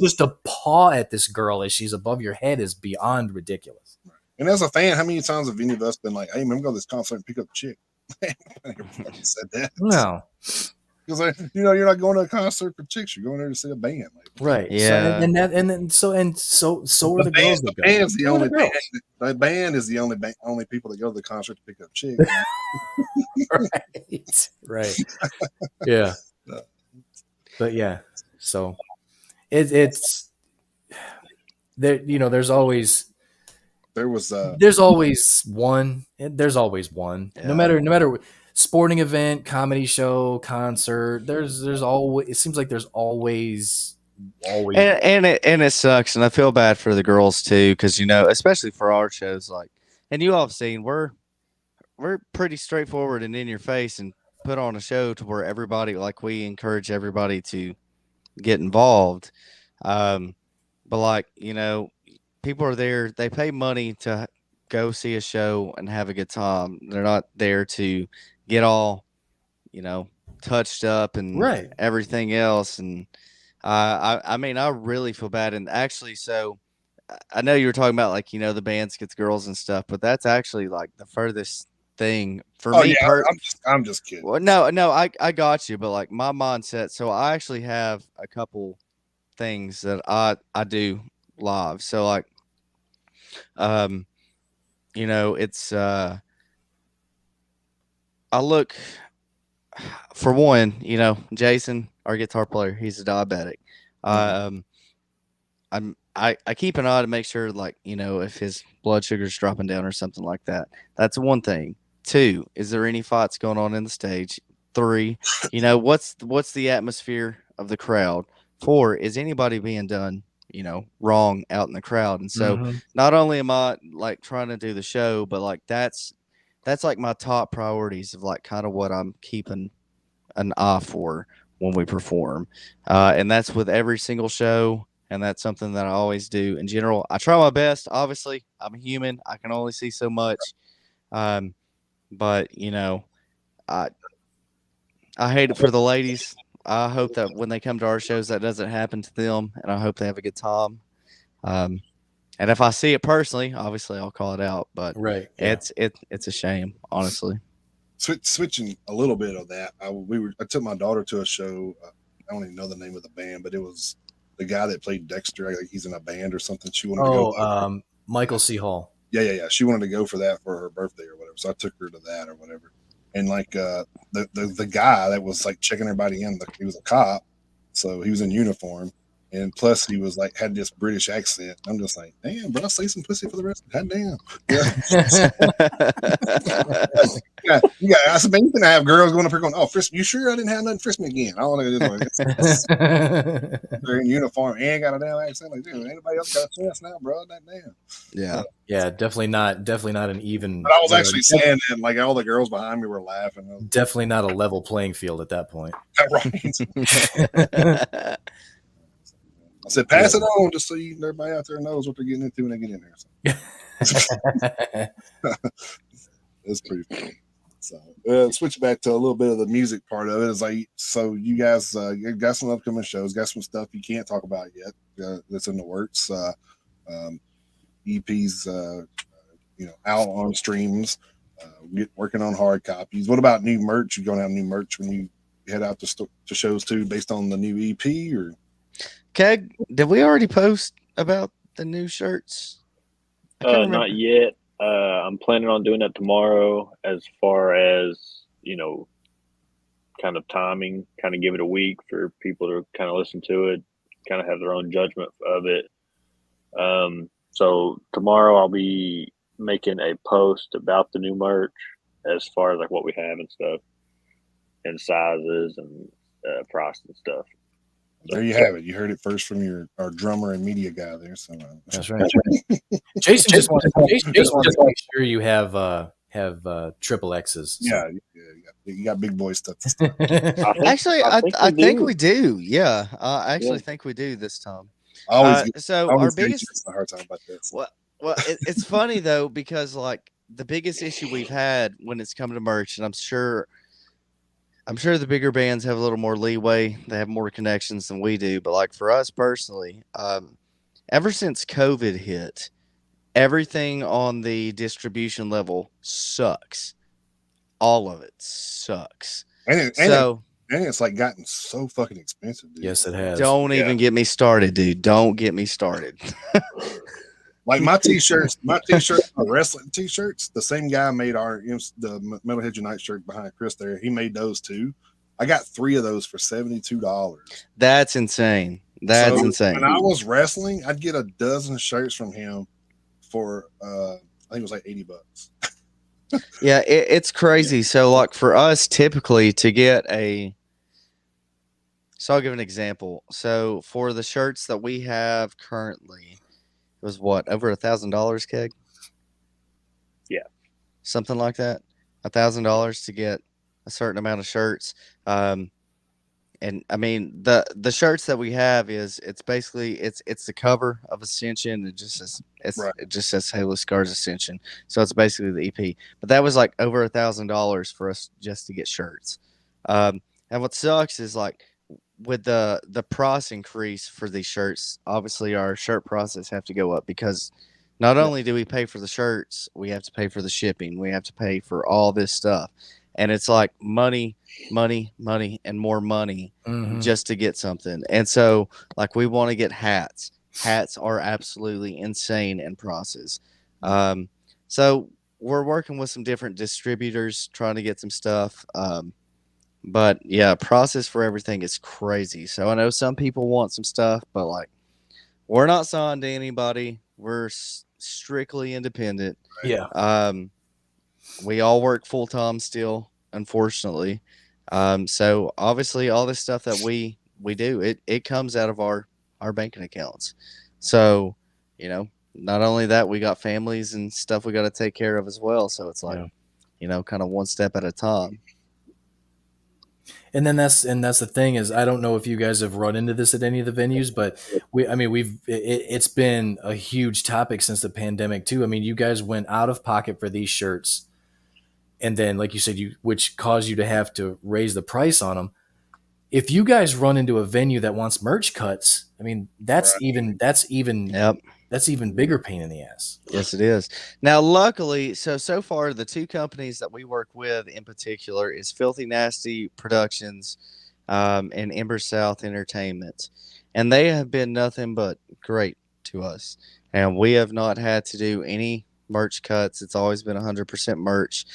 just to paw at this girl as she's above your head is beyond ridiculous. And as a fan, how many times have any of us been like, "Hey, man, I'm going to this concert and pick up a chick"? Said that. No. Because you're not going to a concert for chicks. You're going there to see a band, right? Yeah, so are the girls. The band is the only band. The band is the only people that go to the concert to pick up chicks. right. Yeah, but yeah. So it's there. There's always one. There's always one. Yeah. No matter. Sporting event, comedy show, concert. There's always. It seems like there's always. And it sucks, and I feel bad for the girls too, because especially for our shows, like, and you all have seen, we're pretty straightforward and in your face, and put on a show to where everybody, like, we encourage everybody to get involved. But like, people are there, they pay money to go see a show and have a good time. They're not there to get all, touched up and right. everything else. And I mean, I really feel bad. And actually, so I know you were talking about, like, the bands get the girls and stuff, but that's actually like the furthest thing for me. Yeah, I'm just kidding. Well, no, I got you, but like my mindset. So I actually have a couple things that I do live. So like, it's I look, for one, Jason, our guitar player, he's a diabetic. I keep an eye to make sure, like, if his blood sugar's dropping down or something like that. That's one thing. 2, is there any fights going on in the stage? 3, what's the atmosphere of the crowd? 4, is anybody being done, wrong out in the crowd? And so not only am I like trying to do the show, but like that's like my top priorities of like kind of what I'm keeping an eye for when we perform. And that's with every single show. And that's something that I always do in general. I try my best. Obviously, I'm a human. I can only see so much. But I hate it for the ladies. I hope that when they come to our shows, that doesn't happen to them, and I hope they have a good time. And if I see it personally, obviously I'll call it out. But right, yeah. It's a shame, honestly. Switching a little bit of that, I took my daughter to a show. I don't even know the name of the band, but it was the guy that played Dexter. I think he's in a band or something. She wanted to go. Michael C. Hall. Yeah. She wanted to go for that for her birthday or whatever. So I took her to that or whatever. And like the guy that was like checking everybody in, he was a cop, so he was in uniform, and plus he was like had this British accent. I'm just like, damn, bro, I say some pussy for the rest. God damn. Yeah. Yeah, you got. I said, man, you can have girls going up here going, "Oh, frisk, you sure I didn't have nothing frisk me again?" I don't know. They're in uniform and got a damn accent. Like, dude, anybody else got a chance now, bro? That damn. Yeah. Yeah, definitely not an even. But I was actually saying that, like all the girls behind me were laughing. Definitely not a level playing field at that point. Right. I said, pass it on just so everybody out there knows what they're getting into when they get in there. So. It's pretty funny. So switch back to a little bit of the music part of it. Is like, so you guys got some upcoming shows, got some stuff you can't talk about yet that's in the works. EPs, out on streams. Working on hard copies. What about new merch? You gonna have new merch when you head out to shows too, based on the new EP or? Keg, did we already post about the new shirts? Not yet. I'm planning on doing that tomorrow. As far as kind of timing, kind of give it a week for people to kind of listen to it, kind of have their own judgment of it. So tomorrow I'll be making a post about the new merch as far as like what we have and stuff, and sizes and price and stuff. There you have it. You heard it first from our drummer and media guy there. So that's right. Jason just wants to make sure you have triple X's. So. Yeah, you got big boy stuff. I think we do. Yeah, I actually think we do this time. Our biggest hard time about this. Well, it's funny though, because like the biggest issue we've had when it's come to merch, and I'm sure the bigger bands have a little more leeway. They have more connections than we do. But like for us personally, ever since COVID hit, everything on the distribution level sucks. All of it sucks. And it's like gotten so fucking expensive, dude. Yes, it has. Don't even get me started, dude. Don't get me started. Like my t-shirts, my wrestling t-shirts, the same guy made the Metalheads Unite shirt behind Chris there. He made those too. I got 3 of those for $72. That's insane. That's insane. When I was wrestling, I'd get a dozen shirts from him for I think it was like $80. Yeah, it's crazy. So like for us, typically to get so I'll give an example. So for the shirts that we have currently, it was what, over $1,000, Keg? Yeah, something like that. $1,000 to get a certain amount of shirts. And I mean the shirts that we have it's basically it's the cover of Ascension. It just says it just says Halo Scars Ascension. So it's basically the EP. But that was like over $1,000 for us just to get shirts. And what sucks is like with the price increase for these shirts, obviously our shirt prices have to go up because not only do we pay for the shirts, we have to pay for the shipping. We have to pay for all this stuff. And it's like money, and more money just to get something. And so like we want to get hats. Hats are absolutely insane in prices. So we're working with some different distributors trying to get some stuff. But yeah, process for everything is crazy. So I know some people want some stuff, but like we're not signed to anybody. We're strictly independent. Yeah. We all work full time still, unfortunately. So obviously all this stuff that we do, it comes out of our banking accounts. So, not only that, we got families and stuff we got to take care of as well. So it's like, kind of one step at a time. And then that's the thing is, I don't know if you guys have run into this at any of the venues, but it's been a huge topic since the pandemic too. I mean, you guys went out of pocket for these shirts, and then like you said, which caused you to have to raise the price on them. If you guys run into a venue that wants merch cuts, I mean, that's even bigger pain in the ass. Yes, it is. Now, luckily, so far, the 2 companies that we work with in particular is Filthy Nasty Productions and Ember South Entertainment. And they have been nothing but great to us. And we have not had to do any merch cuts. It's always been 100% merch.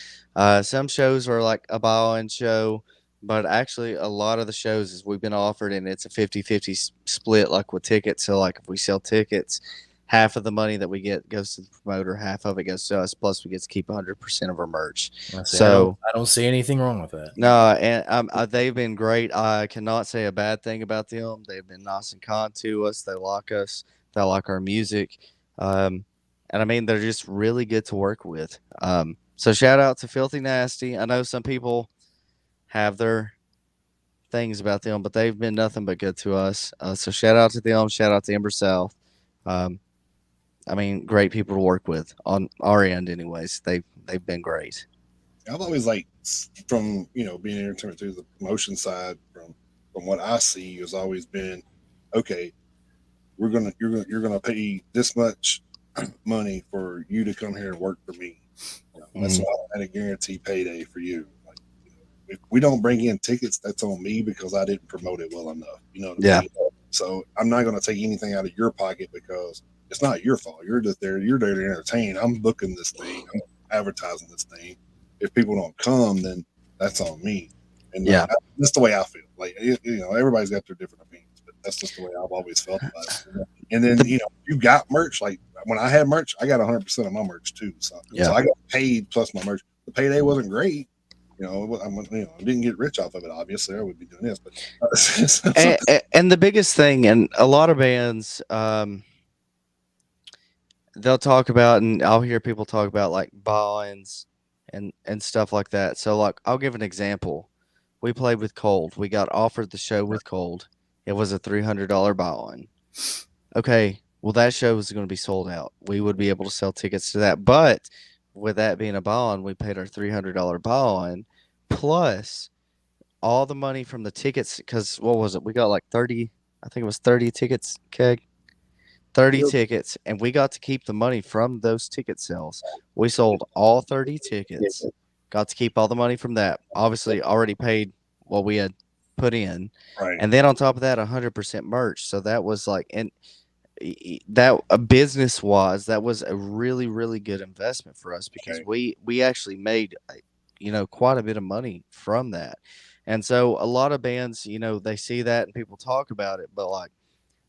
Some shows are like a buy-in show, but actually a lot of the shows is we've been offered, and it's a 50-50 split like with tickets. So like if we sell tickets, half of the money that we get goes to the promoter, half of it goes to us. Plus, we get to keep 100% of our merch. I say So I don't see anything wrong with that. no, and they've been great. I cannot say a bad thing about them. They've been nice and kind to us. They like us. They like our music, and I mean they're just really good to work with. So shout out to Filthy Nasty. I know some people have their things about them, but they've been nothing but good to us. So shout out to them. Shout out to Ember South. Um, I mean, great people to work with on our end, anyways. They've been great. I've always like from being in entertainment to the promotion side from what I see has always been okay. You're gonna pay this much money for you to come here and work for me. That's Mhm. why I had a guaranteed payday for you. Like, if we don't bring in tickets, that's on me because I didn't promote it well enough. You know what I Yeah, mean? So I'm not going to take anything out of your pocket because it's not your fault. You're just there. You're there to entertain. I'm booking this thing. I'm advertising this thing. If people don't come, then that's on me. And yeah. that's the way I feel. Like everybody's got their different opinions, but that's just the way I've always felt about it. And then The, you got merch. Like when I had merch, I got 100% of my merch too. So yeah. I got paid plus my merch. The payday wasn't great. I didn't get rich off of it. Obviously, I would be doing this, but And the biggest thing, and a lot of bands, they'll talk about, and I'll hear people talk about like bonds and stuff like that. So, like, I'll give an example. We played with Cold. We got offered the show with Cold. It was a $300 buy-on. Okay, well, that show was going to be sold out. We would be able to sell tickets to that, but with that being a buy-on, we paid our $300 buy-on plus all the money from the tickets. Because what was it? We got like 30. I think it was 30 tickets. Keg. 30 tickets, and we got to keep the money from those ticket sales. We sold all 30 tickets, got to keep all the money from that. Obviously, already paid what we had put in. right, And then on top of that, 100% merch. So that was like, and that business wise, that was a really, really good investment for us because right, we actually made, quite a bit of money from that. And so a lot of bands, they see that and people talk about it, but like,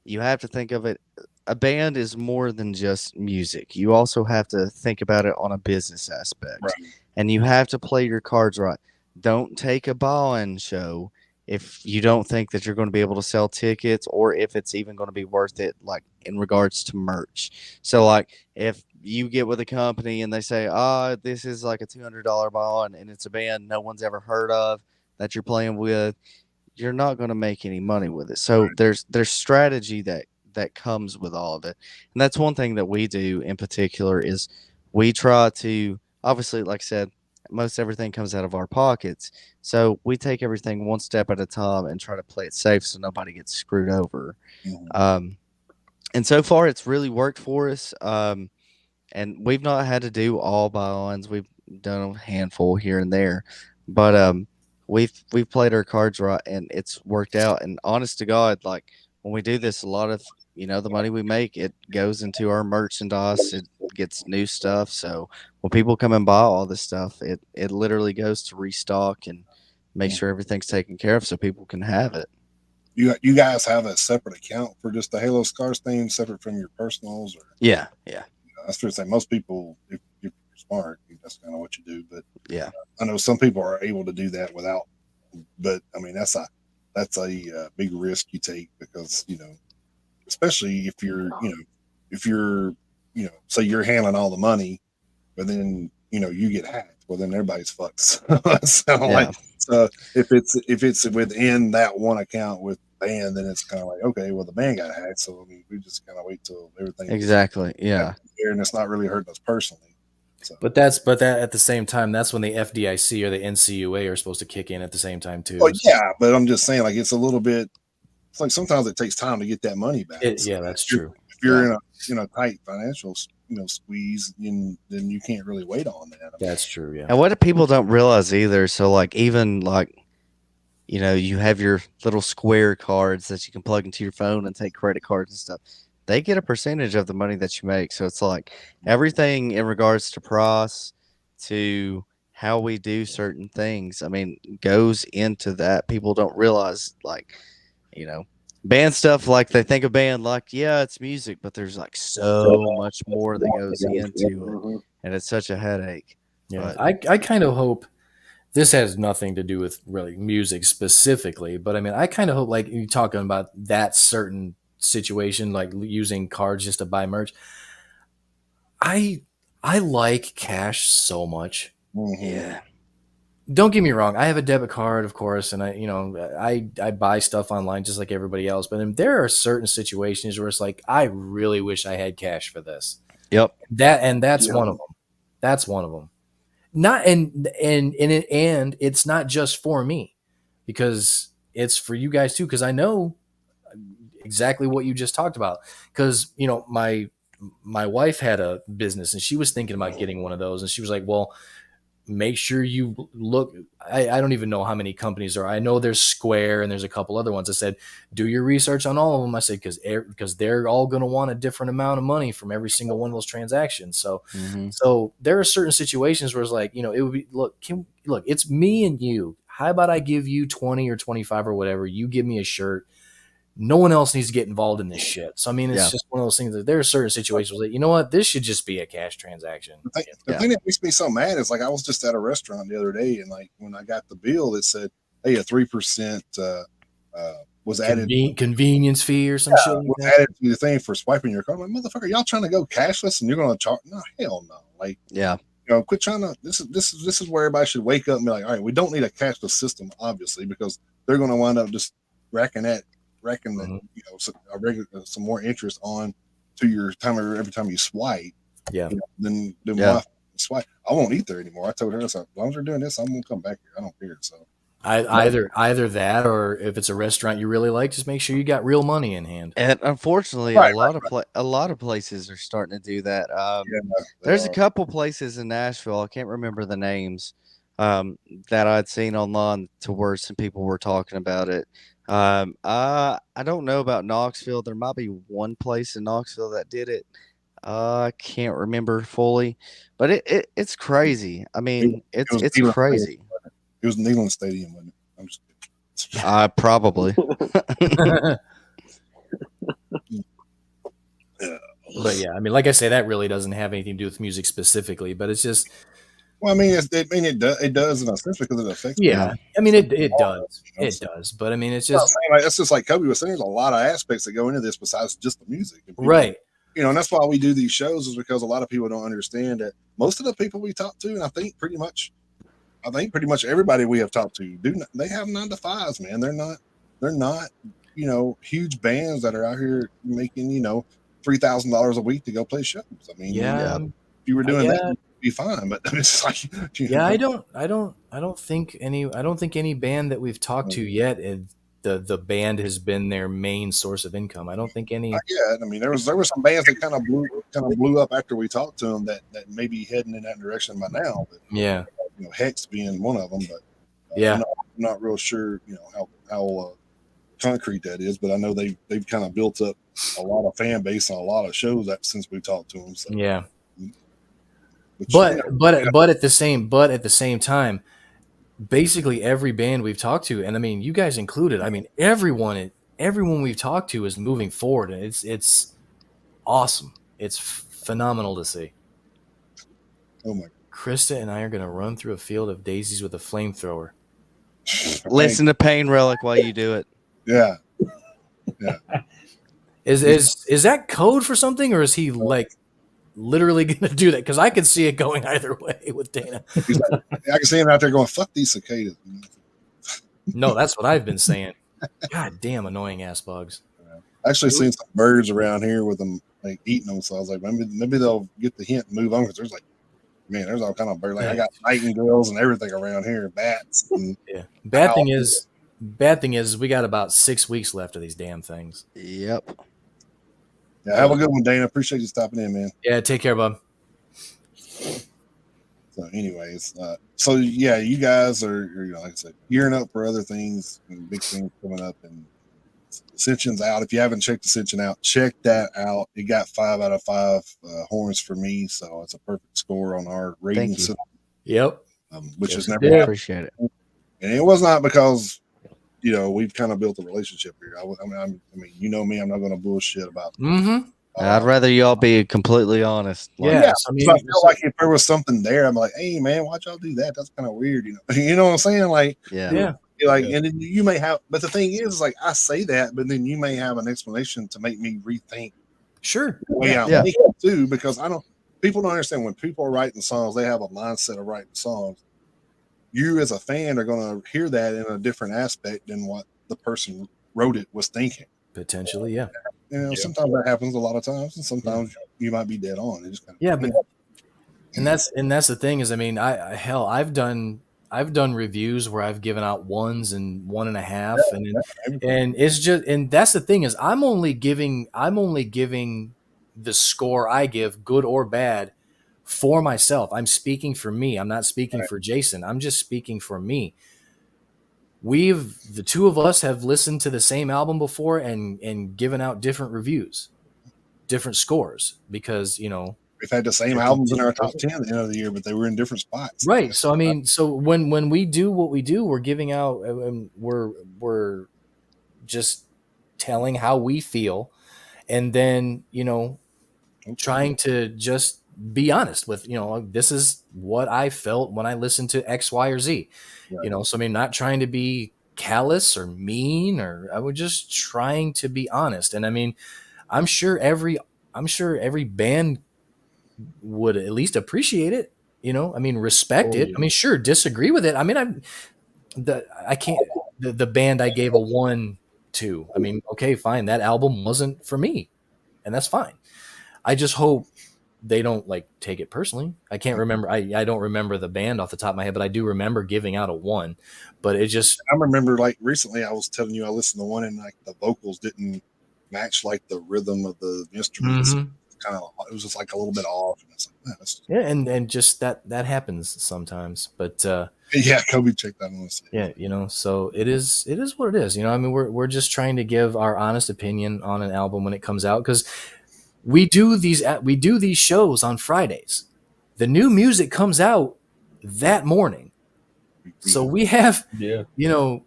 you have to think of it, a band is more than just music. You also have to think about it on a business aspect. right, And you have to play your cards right. Don't take a buy-in show if you don't think that you're going to be able to sell tickets or if it's even going to be worth it, like in regards to merch. So like if you get with a company and they say, this is like a $200 buy-in and it's a band no one's ever heard of that you're playing with, you're not going to make any money with it. So there's strategy that comes with all of it. And that's one thing that we do in particular is we try to, obviously, like I said, most everything comes out of our pockets. So we take everything one step at a time and try to play it safe so nobody gets screwed over. mhm, Um, and so far it's really worked for us. And we've not had to do all buy-ons. We've done a handful here and there, but we've played our cards right, and it's worked out. And honest to God, like when we do this, a lot of the money we make it goes into our merchandise. It gets new stuff. So when people come and buy all this stuff, it literally goes to restock and make mhm. sure everything's taken care of so people can have it. You guys have a separate account for just the Halo Scars thing, separate from your personals, or Yeah, yeah, I was to say most people, if you're smart, that's kind of what you do. But yeah, I know some people are able to do that without. But I mean, that's a big risk you take because especially if you're say you're handling all the money, but then you get hacked. Well, then everybody's fucked. So yeah. like, so if it's within that one account with the band, then it's kind of like okay, well the band got hacked, so I mean we just kind of wait till everything is Exactly. Yeah. there, and it's not really hurting us personally. So But that at the same time, that's when the FDIC or the NCUA are supposed to kick in at the same time well, too. So yeah, but I'm just saying like it's a little bit. It's like sometimes it takes time to get that money back. So yeah, that's true. if you're Yeah. in a tight financial squeeze, then you can't really wait on that. I mean, That's true. Yeah. And what people don't realize either, so like even like you have your little square cards that you can plug into your phone and take credit cards and stuff. They get a percentage of the money that you make. So it's like everything in regards to price to how we do certain things, I mean, goes into that. People don't realize like, you know, band stuff, like they think of band like, yeah, it's music, but there's like so much more that goes into it, Mhm. and it's such a headache. Yeah, But I kind of hope this has nothing to do with really music specifically, but I mean, I kind of hope like you talking about that certain situation, like using cards just to buy merch. I I like cash so much. Mhm. yeah, Don't get me wrong. I have a debit card, of course, and I buy stuff online just like everybody else. But then there are certain situations where it's like I really wish I had cash for this. yep, That's Yeah. one of them. That's one of them. Not and it's not just for me because it's for you guys too. Because I know exactly what you just talked about. Because my wife had a business and she was thinking about getting one of those, and she was like, "Well, make sure you look." I don't even know how many companies there are. I know there's Square and there's a couple other ones. I said, do your research on all of them. I said, because they're all going to want a different amount of money from every single one of those transactions. So hmm so there are certain situations where it's like, it would be, look, it's me and you. How about I give you 20 or 25 or whatever? You give me a shirt. No one else needs to get involved in this shit. So I mean, it's yeah, just one of those things that there are certain situations that, what, this should just be a cash transaction. The yeah, thing that makes me so mad is like I was just at a restaurant the other day, and like when I got the bill, it said, "Hey, a 3% was added Convenience fee or some shit like was that. added to the thing for swiping your card." I'm like, motherfucker, y'all trying to go cashless, and you're going to charge? No, hell no. Like, yeah, quit trying to. This is where everybody should wake up and be like, all right, we don't need a cashless system, obviously, because they're going to wind up just racking that Mhm. some more interest on to your time every time you swipe. Yeah. Then yeah. why swipe? I won't eat there anymore. I told her, so as long as they're doing this, I'm gonna come back here. I don't care. So Either that, or if it's a restaurant you really like, just make sure you got real money in hand. And unfortunately, right, a lot of places are starting to do that. yeah, they There's a are. couple places in Nashville. I can't remember the names, um, that I'd seen online to where some people were talking about it. I don't know about Knoxville. There might be one place in Knoxville that did it. I can't remember fully, but it's crazy. I It, mean, it was it's Neyland Stadium. crazy. It was Neyland Stadium, wasn't it? I'm just kidding. Probably. Yeah. But yeah, I mean, like I say, that really doesn't have anything to do with music specifically, but it's just, Well, I mean, it does in a sense because it affects yeah, Yeah. I mean, it does, you know, it so- does, but I mean, it's Well, I'm just saying, like, that's just like Kobe was saying. There's a lot of aspects that go into this besides just the music. And people, right. and that's why we do these shows is because a lot of people don't understand that most of the people we talk to, and I think pretty much everybody we have talked to they have 9 to 5s, man. They're not, huge bands that are out here making, $3,000 a week to go play shows. I mean, Yeah, Yeah. if you were doing that, yeah, you'd be fine. But it's like, yeah. I don't think any band that we've talked to yet, the band has been their main source of income. I don't think any. yeah, I mean, there were some bands that kind of blew up after we talked to them that may be heading in that direction by now. But Yeah, Hex being one of them, but yeah, I'm not real sure, how concrete that is, but I know they've kind of built up a lot of fan base and a lot of shows that since we talked to them. So, yeah. which, But at the same time, basically every band we've talked to, and I mean you guys included, I mean everyone we've talked to is moving forward, and it's awesome. It's phenomenal to see. oh my, Krista and I are going to run through a field of daisies with a flamethrower. Listen to Pain Relic while you do it. yeah, Is that code for something, or is he like literally going to do that? Because I could see it going either way with Dana. he's like, I can see him out there going, "Fuck these cicadas." No, that's what I've been saying. God damn, annoying ass bugs. I actually seen some birds around here with them like eating them, so I was like, maybe they'll get the hint and move on because there's all kind of birds. Like I got nightingales and everything around here, bats. And Yeah. Bad thing is, we got about 6 weeks left of these damn things. Yep. yeah, have a good one, Dana. Appreciate you stopping in, man. Yeah, take care, bub. So, anyways, so yeah, you guys are like I said, gearing up for other things and big things coming up, and Ascension's out. If you haven't checked Ascension out, check that out. It got 5 out of 5 horns for me, so it's a perfect score on our rating you. system, Yep. which Yes, has it never did. happened. Appreciate it. And it was not because we've kind of built a relationship here. I mean, you know me, I'm not going to bullshit about. Mm-hmm. I'd rather y'all be completely honest. Like, Yeah. Yeah, So, I so I mean, feel like if there was something there, I'm like, hey man, why'd y'all do that? That's kind of weird, you know what I'm saying? Like, yeah. yeah. like, and then you may have, but the thing is, like, I say that, but then you may have an explanation to make me rethink Sure. the way I'm Yeah. thinking too, because people don't understand when people are writing songs, they have a mindset of writing songs. You as a fan are going to hear that in a different aspect than what the person wrote it was thinking. Potentially, yeah. Sometimes that happens a lot of times, and sometimes you might be dead on. It just kind of, Yeah, but and that's the thing is, I mean, hell, I've done reviews where I've given out ones and 1.5, and it's just, and that's the thing is, I'm only giving the score I give, good or bad, for myself. I'm speaking for me. I'm not speaking for Jason. I'm just speaking for me. The two of us have listened to the same album before and given out different reviews, different scores, because we've had the same albums in our top 10 at the end of the year, but they were in different spots. right. So I mean, so when we do what we do, we're giving out, we're just telling how we feel, and then trying to just be honest with, this is what I felt when I listened to X, Y, or Z. Right. So I mean, not trying to be callous or mean, or I was just trying to be honest. And I mean, I'm sure every band would at least appreciate it. I mean, respect it. I mean, sure, disagree with it. I mean, I can't, the band I gave a 1 to. I mean, okay, fine. That album wasn't for me, and that's fine. I just hope they don't like take it personally. I can't remember. I don't remember the band off the top of my head, but I do remember giving out a 1. But it just, I remember like recently I was telling you I listened to one and like the vocals didn't match like the rhythm of the instruments. Kind of, it was just like a little bit off. And it's like, man, yeah, and just that happens sometimes. But yeah, Kobe checked that on. yeah, so it is what it is. I mean, we're just trying to give our honest opinion on an album when it comes out, because we do these shows on Fridays. The new music comes out that morning. So we have,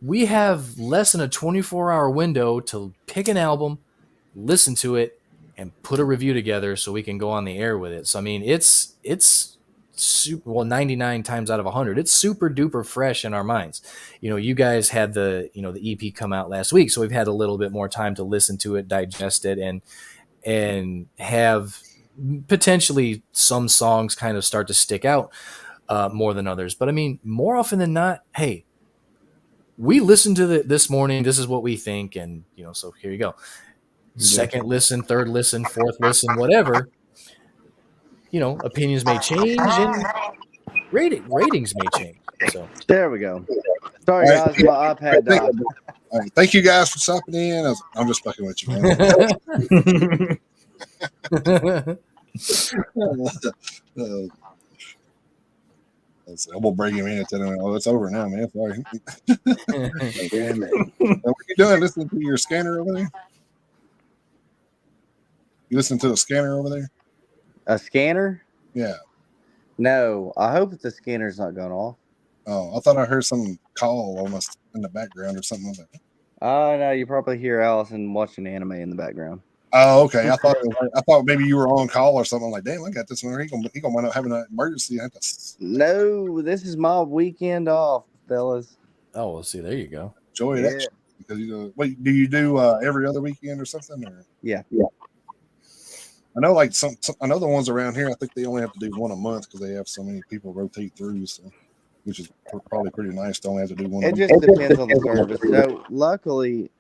we have less than a 24-hour window to pick an album, listen to it, and put a review together so we can go on the air with it. So I mean, it's super, well, 99 times out of 100, it's super duper fresh in our minds. You guys had the EP come out last week, so we've had a little bit more time to listen to it, digest it, and have potentially some songs kind of start to stick out more than others. But I mean, more often than not, hey, we listened to this morning. This is what we think, and so here you go. Second listen, third listen, fourth listen, whatever. Opinions may change, and ratings may change. So There we go. Sorry, All right. guys, my iPad died. All right, thank you guys for stopping in. I'm just fucking with you, man. I'm gonna bring him in and tell him, "Oh, it's over now, man. Sorry." Damn it. What are you doing? Listening to your scanner over there? You listen to a scanner over there? A scanner? Yeah. No, I hope the scanner's not going off. Oh, I thought I heard some call almost in the background or something like that. Oh, no, you probably hear Allison watching anime in the background. Oh, okay. I thought maybe you were on call or something. Like, damn, I got this one. He gonna wind up having an emergency. I have to... No, this is my weekend off, fellas. Oh, well, see, there you go. Enjoy that. Because wait, do you do every other weekend or something? Or? Yeah. I know, like I know the ones around here. I think they only have to do one a month because they have so many people rotate through. So, which is probably pretty nice to only have to do one. It just depends on the service. So, luckily,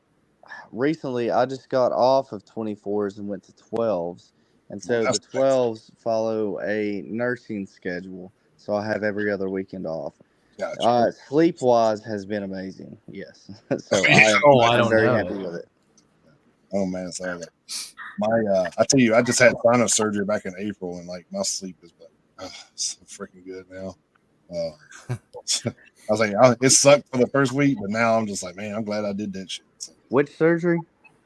recently I just got off of 24s and went to 12s, and so the 12s follow a nursing schedule. So I have every other weekend off. Gotcha. Sleep wise has been amazing. Yes. So I'm very happy with it. Oh man, sorry. I tell you, I just had sinus surgery back in April, and like my sleep is so freaking good now. I was like, it sucked for the first week, but now I'm just like, man, I'm glad I did that shit. So, which surgery?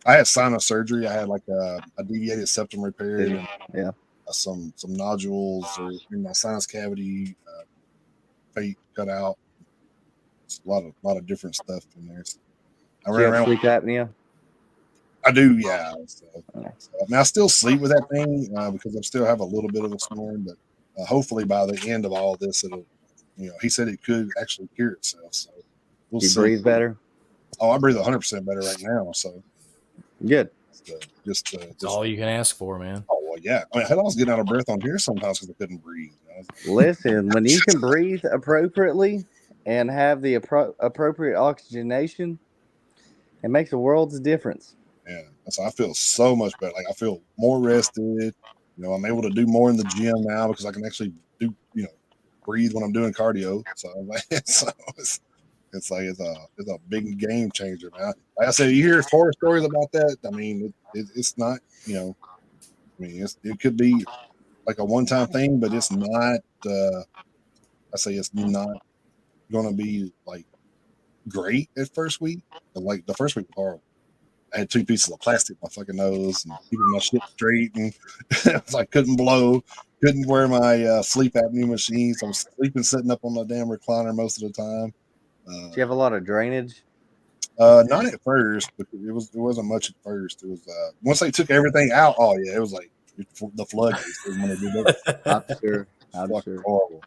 I had sinus surgery. I had like a deviated septum repaired, and yeah, some nodules in my sinus cavity, fate cut out. It's a lot of different stuff in there. I Do ran you have around. sleep apnea? I do, yeah. So, I mean, I still sleep with that thing because I still have a little bit of a snoring, but hopefully by the end of all this, it'll, he said it could actually cure itself. So we'll Do you see. breathe better? Oh, I breathe 100% better right now. So Good. It's all you can ask for, man. oh, well, yeah. I mean, I was getting out of breath on here sometimes because I couldn't breathe. Listen, when you can breathe appropriately and have the appropriate oxygenation, it makes a world's difference. Yeah. So I feel so much better. Like I feel more rested. I'm able to do more in the gym now because I can actually do, breathe when I'm doing cardio. So, it's like it's a big game changer, man. Like I said, you hear horror stories about that. I mean, it's not, I mean, it could be like a one-time thing, but it's not. I say it's not going to be like great at first week. But like the first week was horrible. I had 2 pieces of plastic in my fucking nose and keeping my shit straight, and I couldn't blow, couldn't wear my sleep apnea machines. I was sleeping sitting up on the damn recliner most of the time. Do you have a lot of drainage? Not at first, but it wasn't much at first. It was once they took everything out. Oh yeah, it was like the floodgates when they did that. I'm sure. I'm Fucking sure. horrible.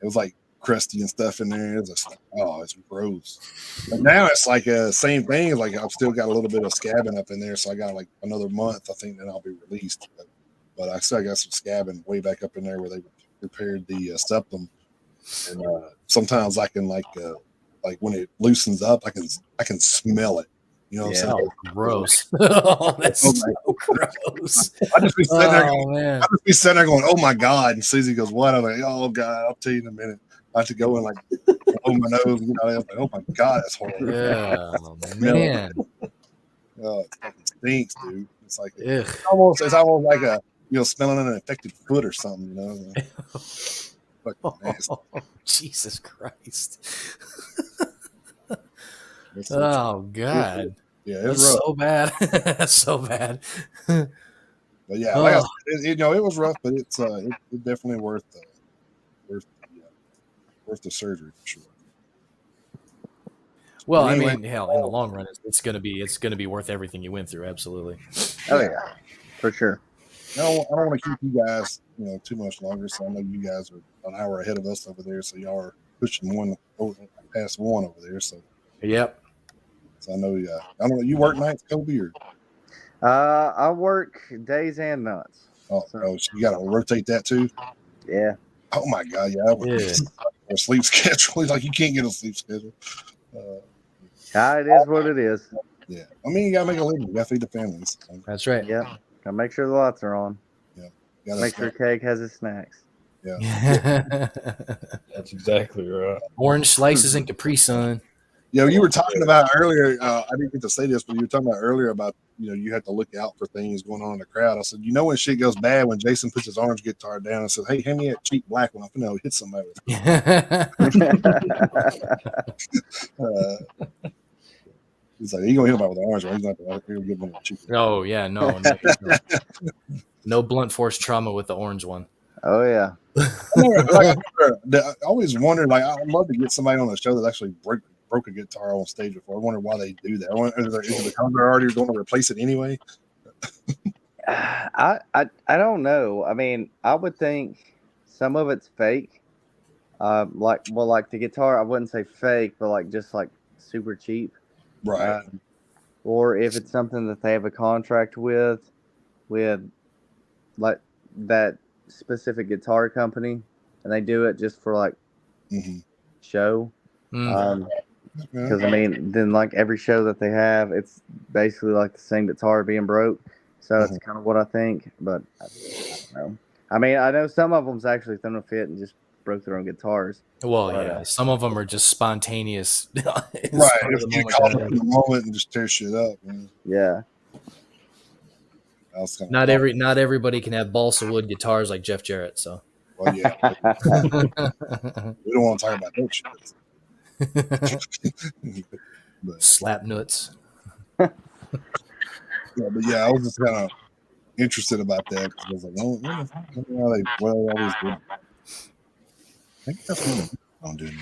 It was like crusty and stuff in there. It was just like, oh, it's gross. But now it's like same thing. Like I've still got a little bit of scabbing up in there, so I got like another month. I think then I'll be released. But I still got some scabbing way back up in there where they repaired the septum. And sometimes I can like when it loosens up, I can smell it. You know what I'm saying? Oh, gross. Oh, that's so gross. I just be sitting there. Man. I just be sitting there going, "Oh my god!" And Susie goes, "What?" I'm like, "Oh god, I'll tell you in a minute." I have to go and like blow my nose. I was like, "Oh my god, that's horrible." Yeah, man. Oh, it fucking stinks, dude. It's like Ugh. it's almost like a smelling an infected foot or something. Fucking nasty. Oh, Jesus Christ. So Oh God. yeah, That's it's rough. so bad. That's so bad. But yeah, like I said, it was rough, but it's definitely worth the surgery for sure. Well, But anyway, I mean, hell, in the long run, it's gonna be worth everything you went through. Absolutely. Oh yeah, for sure. I don't want to keep you guys, too much longer. So I know you guys are an hour ahead of us over there, so y'all are pushing past one over there. So Yep. I know. I don't know. You work nights, Kobe, or I work days and nights. so you got to rotate that too. Yeah. Oh my god, yeah. A sleep schedule. Like you can't get a sleep schedule. It is what it is. Yeah, I mean you gotta make a living. You gotta feed the families. So, That's right. Yeah. Gotta make sure the lights are on. yeah, Make sure Cake has his snacks. Yeah, That's exactly right. Orange slices and Capri Sun. Yeah, you were talking about earlier. I didn't get to say this, but you were talking about earlier about you have to look out for things going on in the crowd. I said, when shit goes bad, when Jason puts his orange guitar down and says, "Hey, hand me that cheap black one," I'm gonna hit somebody. He's like, "You gonna hit somebody with the orange one? He's not gonna give him a cheap." Oh yeah, no. No blunt force trauma with the orange one. Oh yeah. I always wondered, like, I'd love to get somebody on the show that actually broke a guitar on stage before. I wonder why they do that. Is it because they're already going to replace it anyway? I don't know. I mean, I would think some of it's fake. Like the guitar, I wouldn't say fake, but like just like super cheap. Right. Or if it's something that they have a contract with like that specific guitar company, and they do it just for like show. Because I mean, then like every show that they have, it's basically like the same guitar being broke. So that's kind of what I think. But I don't know. I mean, I know some of them's actually thrown a fit and just broke their own guitars. Well, yeah, some of them are just spontaneous. Right. If you call them in the moment and just tear shit up. Man. Yeah. Not everybody can have balsa wood guitars like Jeff Jarrett. So. Well, yeah. We don't want to talk about that shit. Slap nuts. But yeah, I was just kind of interested about that because I was like, what are they always doing? I think that's what I'm doing.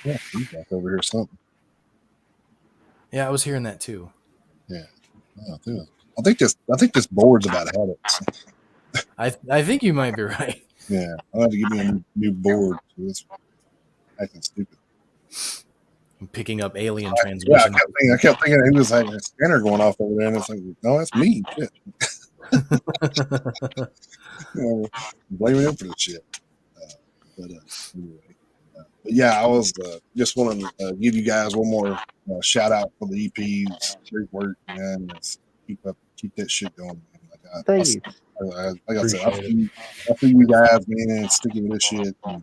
Yeah, feedback over here or something. Yeah, I was hearing that too. Yeah. I think this board's about to have it. I think you might be right. Yeah, I'll have to give me a new board. So it's acting stupid. I'm picking up alien Yeah, transmission. I kept thinking he was having a scanner going off over there, and it's like, no, that's me. Shit. Blaming him for the shit. Anyway. But yeah, I was just want to give you guys one more shout out for the EPs. Great work, man. Let's keep that shit going. Man. Thank you. Like I said, Appreciate it. I see you guys, man, and sticking with this shit. And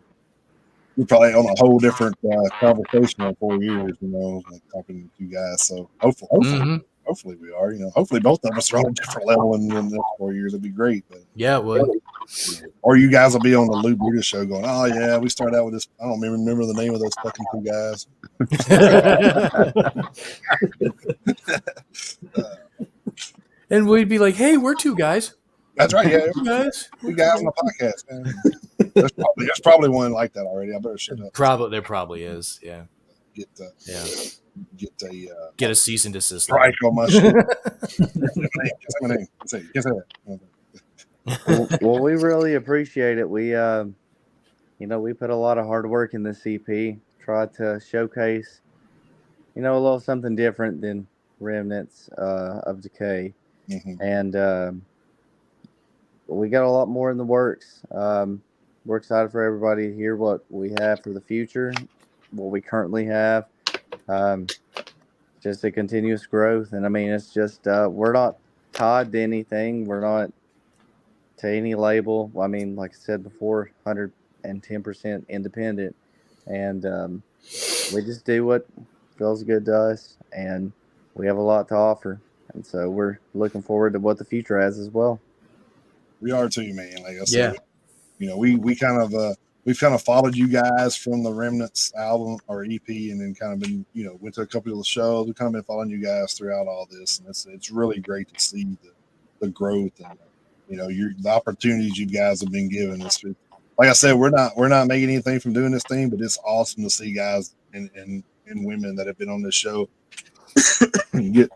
we're probably on a whole different conversation in 4 years, like talking to you guys. So hopefully we are. Hopefully both of us are on a different level in the next 4 years. It'd be great. But Yeah, it would. or you guys will be on the Lou Brutus show going, oh yeah, we started out with this. I don't even remember the name of those fucking two guys. And we'd be like, "Hey, we're two guys. That's right. Yeah, Two guys. we guys on the podcast, man. There's probably one like that already. I better shut up. There probably is. Yeah. Get Yeah. get a cease and desist. strike on my shit. Guess my name. Say that. Well, we really appreciate it. We we put a lot of hard work in this EP. Tried to showcase, a little something different than Remnants of Decay, and we got a lot more in the works. We're excited for everybody to hear what we have for the future, what we currently have. Just a continuous growth, and I mean, it's just we're not tied to anything. We're not to any label. I mean, like I said before, 110% independent, and we just do what feels good to us, and we have a lot to offer, and so we're looking forward to what the future has as well. We are too, man. Like I said, we kind of we've kind of followed you guys from the Remnants album or EP, and then kind of been went to a couple of the shows. We've kind of been following you guys throughout all this, and it's really great to see the growth and the opportunities you guys have been given. Like I said, we're not making anything from doing this thing, but it's awesome to see guys and women that have been on this show get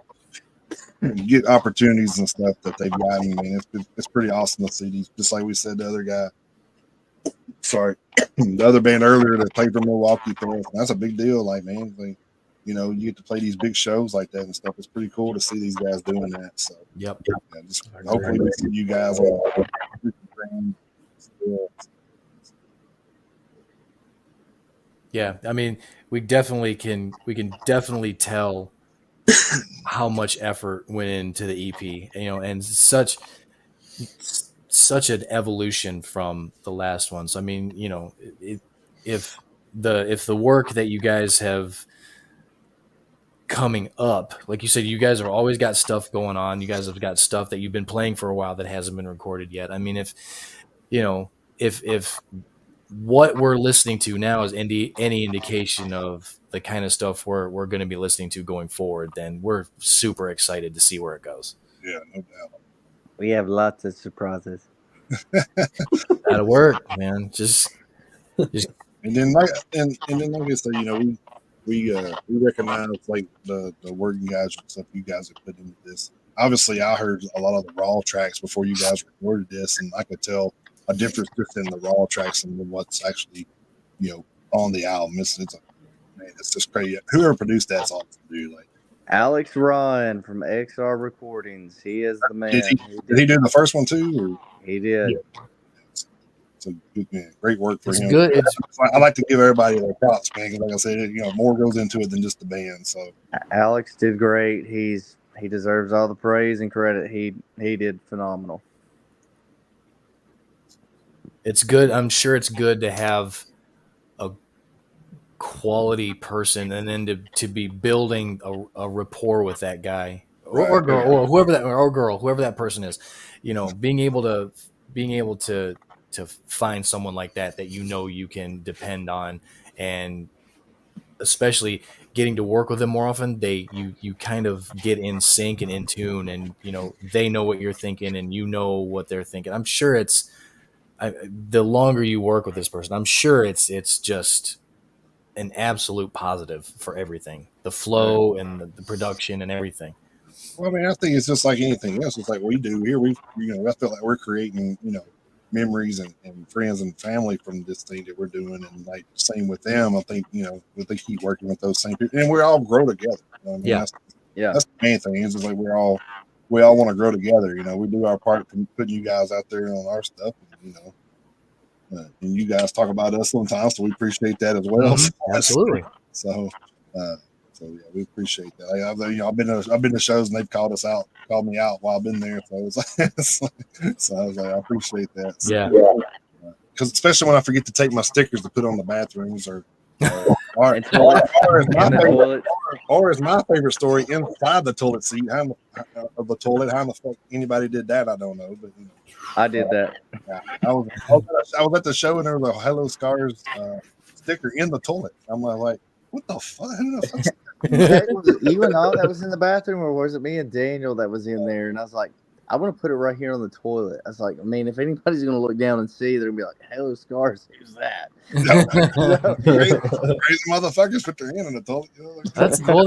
opportunities and stuff that they've gotten. Man, it's pretty awesome to see these. Just like we said, the other guy, the other band earlier that played from Milwaukee, that's a big deal. Like, man, you get to play these big shows like that and stuff. It's pretty cool to see these guys doing that. So, Yep. Just hopefully we see you guys on. Yeah, I mean, we can definitely tell how much effort went into the EP, and such an evolution from the last one. So I mean, if the work that you guys have coming up, like you said, you guys have always got stuff going on. You guys have got stuff that you've been playing for a while that hasn't been recorded yet. I mean, if what we're listening to now is any indication of the kind of stuff we're going to be listening to going forward, then we're super excited to see where it goes. Yeah, no doubt. We have lots of surprises. That'll work, man. And then like I said, we recognize like the working guys and stuff you guys have put into this. Obviously, I heard a lot of the raw tracks before you guys recorded this, and I could tell a difference just in the raw tracks and what's actually, on the album. It's just crazy. Whoever produced that's awesome, dude. Like Alex Ryan from XR Recordings. He is the man. Did he do the first one too? Or? He did. Yeah. It's a good man. Great work for him. Good. I like to give everybody their props, man. Because like I said, more goes into it than just the band. So Alex did great. He deserves all the praise and credit. He did phenomenal. It's good. I'm sure it's good to have a quality person, and then to be building a rapport with that guy or girl or whoever that person is. Being able to find someone like that you can depend on, and especially getting to work with them more often, you kind of get in sync and in tune, and they know what you're thinking and what they're thinking. I'm sure the longer you work with this person, I'm sure it's just an absolute positive for everything, the flow and the production and everything. Well, I mean, I think it's just like anything else. It's like we do here. I feel like we're creating, memories and friends and family from this thing that we're doing, and like same with them. I think if they keep working with those same people, and we all grow together. I mean, Yeah. that's the main thing. Is like we all want to grow together. We do our part in putting you guys out there on our stuff. And you guys talk about us sometimes, so we appreciate that as well. Absolutely. So yeah, we appreciate that. I've been to shows and they've called me out while I've been there. So I was like, I appreciate that. So, Yeah. Because especially when I forget to take my stickers to put on the bathrooms or is my favorite story inside the toilet seat of the toilet. How the fuck anybody did that, I don't know. But I did that. Yeah, I was at the show and there was a Hello Scars sticker in the toilet. I'm like, what the fuck? Who the fuck's Was it you and I that was in the bathroom, or was it me and Daniel that was in there? And I was like, I want to put it right here on the toilet. I was like, I mean, if anybody's going to look down and see, they're going to be like, Hello Scars, who's that? crazy motherfuckers put their hand in the toilet.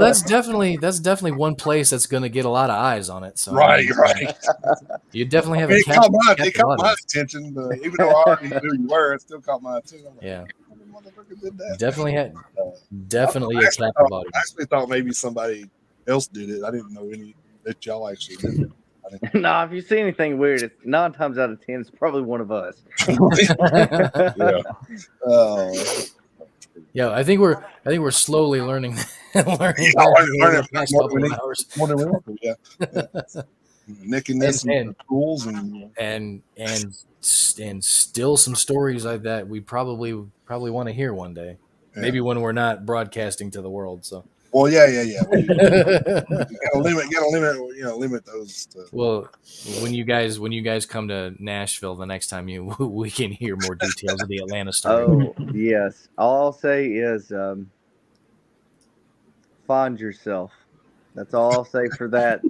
That's definitely one place that's going to get a lot of eyes on it. So Right. You definitely have It caught my audience. attention, but even though I already knew who you were, it still caught my attention. Like, Yeah. motherfucker did that. Definitely a I captive audience. actually thought maybe somebody else did it. I didn't know any that y'all actually did it. No, if you see anything weird, it's 9 times out of 10, it's probably one of us. Yeah. Yeah, I think we're slowly learning learning learning the past more couple than of hours. More than we want to, yeah. Nick and this and tools and still some stories like that we probably want to hear one day. Yeah. Maybe when we're not broadcasting to the world. So. Well, yeah. You gotta limit those. Well, when you guys come to Nashville the next time, we can hear more details of the Atlanta story. Oh, yes. All I'll say is find yourself. That's all I'll say for that.